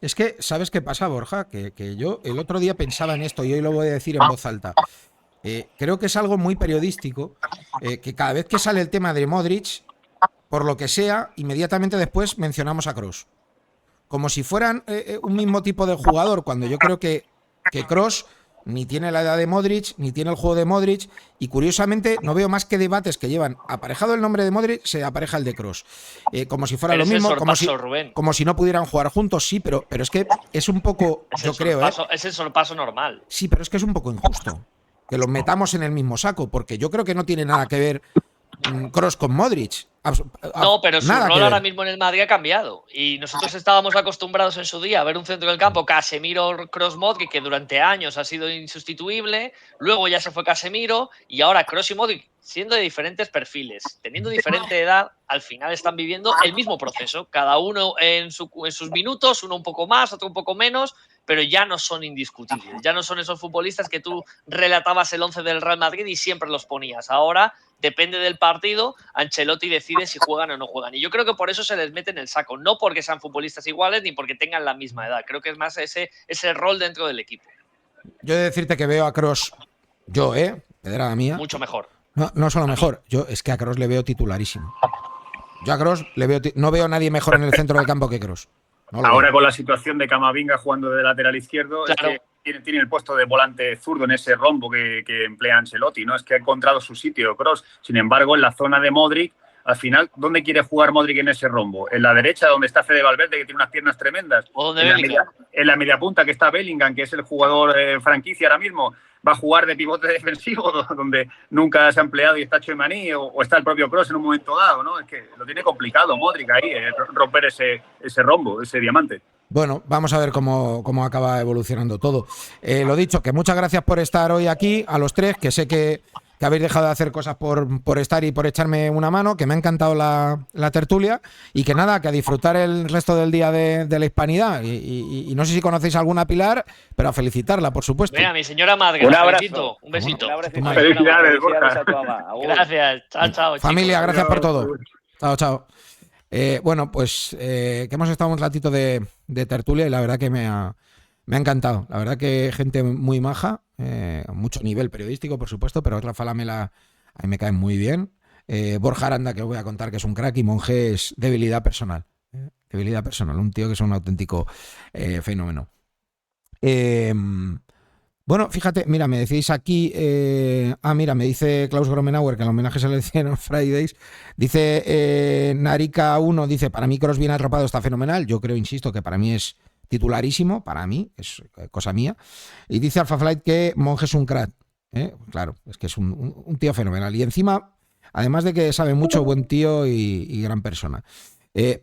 Es que, ¿sabes qué pasa, Borja? Que yo el otro día pensaba en esto y hoy lo voy a decir en voz alta. Creo que es algo muy periodístico, que cada vez que sale el tema de Modric, por lo que sea, inmediatamente después mencionamos a Kroos. Como si fueran un mismo tipo de jugador, cuando yo creo que Kroos ni tiene la edad de Modric, ni tiene el juego de Modric, y curiosamente no veo más que debates que llevan aparejado el nombre de Modric, se apareja el de Kroos. Como si fuera lo mismo, como si no pudieran jugar juntos, sí, pero es que es un poco, yo creo... Es el sorpaso normal. Sí, pero es que es un poco injusto. que los metamos en el mismo saco, porque yo creo que no tiene nada que ver Kroos con Modric. No, pero su Nada rol que ver. ahora mismo en el Madrid ha cambiado. Y nosotros estábamos acostumbrados en su día a ver un centro del campo, Casemiro, Kroos, Modric, que durante años ha sido insustituible. Luego ya se fue Casemiro y ahora Kroos y Modric, siendo de diferentes perfiles, teniendo diferente edad, al final están viviendo el mismo proceso. Cada uno en sus minutos, uno un poco más, otro un poco menos, pero ya no son indiscutibles. Ya no son esos futbolistas que tú relatabas el 11 del Real Madrid y siempre los ponías. Ahora depende del partido, Ancelotti decide si juegan o no juegan. Y yo creo que por eso se les mete en el saco, no porque sean futbolistas iguales ni porque tengan la misma edad. Creo que es más ese rol dentro del equipo. Yo he de decirte que veo a Kroos, pedrada mía. Mucho mejor. No solo mejor, es que a Kroos le veo titularísimo. Yo a Kroos no veo a nadie mejor en el centro del campo que Kroos. Ahora con la situación de Camavinga jugando de lateral izquierdo, claro, es que tiene el puesto de volante zurdo en ese rombo que emplea Ancelotti, ¿no? Es que ha encontrado su sitio Kroos. Sin embargo, en la zona de Modric, al final, ¿dónde quiere jugar Modric en ese rombo? ¿En la derecha, donde está Fede Valverde, que tiene unas piernas tremendas? ¿O en la media punta, que está Bellingham, que es el jugador franquicia ahora mismo? ¿Va a jugar de pivote defensivo, donde nunca se ha empleado y está Tchouaméni, o está el propio Kroos en un momento dado, ¿no? Es que lo tiene complicado Modric ahí, romper ese rombo, ese diamante. Bueno, vamos a ver cómo acaba evolucionando todo. Lo dicho, que muchas gracias por estar hoy aquí, a los tres, que sé que habéis dejado de hacer cosas por estar y por echarme una mano, que me ha encantado la tertulia, y que nada, que a disfrutar el resto del día de la hispanidad. Y no sé si conocéis alguna Pilar, pero a felicitarla, por supuesto. Mira, mi señora madre, un abrazo. felicito, un besito. Felicidades, Borja. a tu mamá. Gracias, chao. Familia, chicos. gracias por todo. Chao. Bueno, pues que hemos estado un ratito de tertulia y la verdad que me ha encantado. La verdad que gente muy maja, mucho nivel periodístico, por supuesto, pero Rafa Lamela a mí me cae muy bien. Borja Aranda, que os voy a contar que es un crack, y Monge es debilidad personal. Debilidad personal, un tío que es un auténtico fenómeno. Bueno, fíjate, mira, me decís aquí, mira, me dice Klaus Gromenauer que el homenaje se le hicieron Fridays, dice Narika 1, dice, para mí Kroos bien atrapado está fenomenal, yo creo, insisto, que para mí es titularísimo, para mí, es cosa mía, y dice Alpha Flight que Monge es un crack, claro, es que es un tío fenomenal, y encima, además de que sabe mucho, buen tío y gran persona.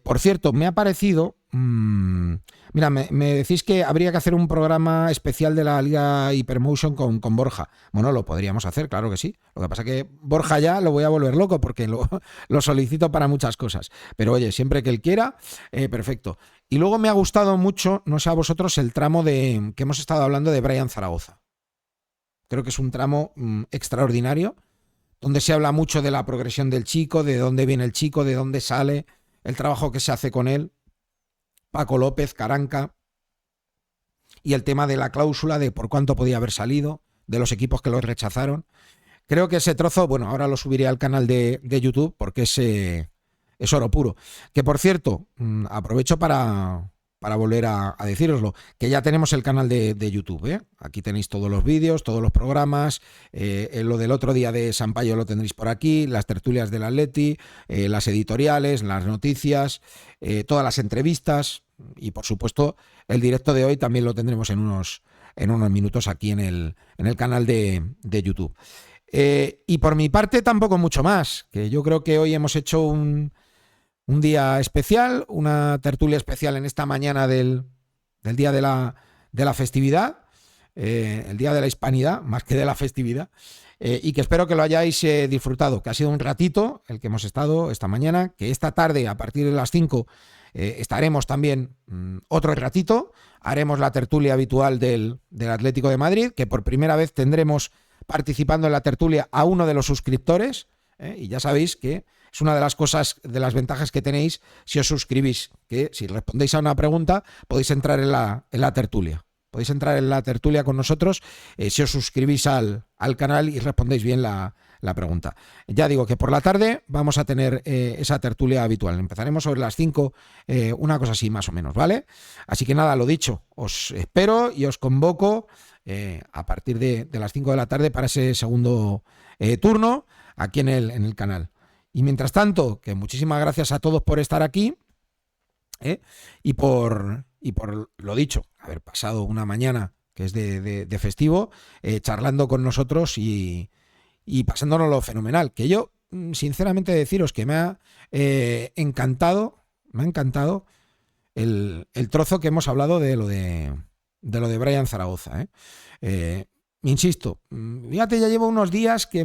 Por cierto, me ha parecido... mira, me decís que habría que hacer un programa especial de la Liga Hypermotion con Borja. Bueno, lo podríamos hacer, claro que sí. Lo que pasa es que Borja ya lo voy a volver loco porque lo solicito para muchas cosas. Pero oye, siempre que él quiera, perfecto. Y luego me ha gustado mucho, no sé a vosotros, el tramo que hemos estado hablando de Brian Zaragoza. Creo que es un tramo extraordinario, donde se habla mucho de la progresión del chico, de dónde viene el chico, de dónde sale, el trabajo que se hace con él. Paco López, Caranca, y el tema de la cláusula, de por cuánto podía haber salido, de los equipos que lo rechazaron. Creo que ese trozo, bueno, ahora lo subiré al canal de YouTube porque es oro puro. Que por cierto, aprovecho para volver a decíroslo, que ya tenemos el canal de YouTube, ¿eh? Aquí tenéis todos los vídeos, todos los programas, lo del otro día de Sampaio lo tendréis por aquí, las tertulias del Atleti, las editoriales, las noticias, todas las entrevistas y por supuesto el directo de hoy también lo tendremos en unos minutos aquí en el canal de YouTube. Y por mi parte tampoco mucho más, que yo creo que hoy hemos hecho un día especial, una tertulia especial en esta mañana del día de la festividad, el día de la hispanidad, más que de la festividad, y que espero que lo hayáis disfrutado, que ha sido un ratito el que hemos estado esta mañana, que esta tarde a partir de las 5 estaremos también otro ratito, haremos la tertulia habitual del Atlético de Madrid, que por primera vez tendremos participando en la tertulia a uno de los suscriptores, y ya sabéis que es una de las cosas, de las ventajas que tenéis si os suscribís, que si respondéis a una pregunta podéis entrar en la tertulia. Podéis entrar en la tertulia con nosotros si os suscribís al canal y respondéis bien la pregunta. Ya digo que por la tarde vamos a tener esa tertulia habitual. Empezaremos sobre las 5, una cosa así más o menos, ¿vale? Así que nada, lo dicho, os espero y os convoco a partir de las 5 de la tarde para ese segundo turno aquí en el canal. Y mientras tanto, que muchísimas gracias a todos por estar aquí y por lo dicho, haber pasado una mañana que es de festivo, charlando con nosotros y pasándonoslo fenomenal. Que yo, sinceramente, deciros que me ha encantado el trozo que hemos hablado de lo de Brian Zaragoza. Insisto, fíjate, ya llevo unos días que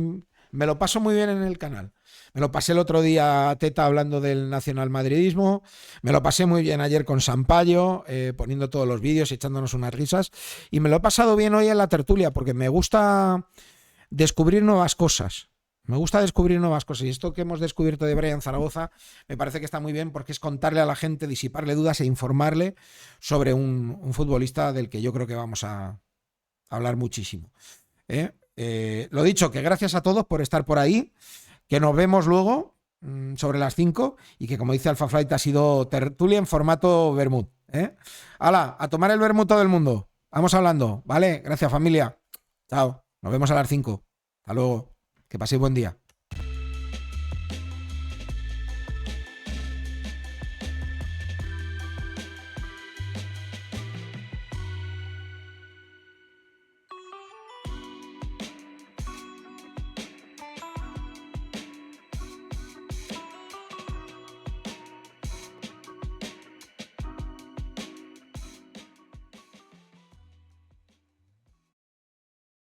me lo paso muy bien en el canal. Me lo pasé el otro día a Teta hablando del nacionalmadridismo, me lo pasé muy bien ayer con Sampaio, poniendo todos los vídeos y echándonos unas risas, y me lo he pasado bien hoy en la tertulia, porque me gusta descubrir nuevas cosas. Y esto que hemos descubierto de Brian Zaragoza me parece que está muy bien, porque es contarle a la gente, disiparle dudas e informarle sobre un futbolista del que yo creo que vamos a hablar muchísimo. Lo dicho, que gracias a todos por estar por ahí, que nos vemos luego sobre las 5 y que, como dice Alpha Flight, ha sido tertulia en formato vermut. ¡Hala! A tomar el vermut todo el mundo. Vamos hablando, ¿vale? Gracias, familia. Chao. Nos vemos a las 5. Hasta luego. Que paséis buen día.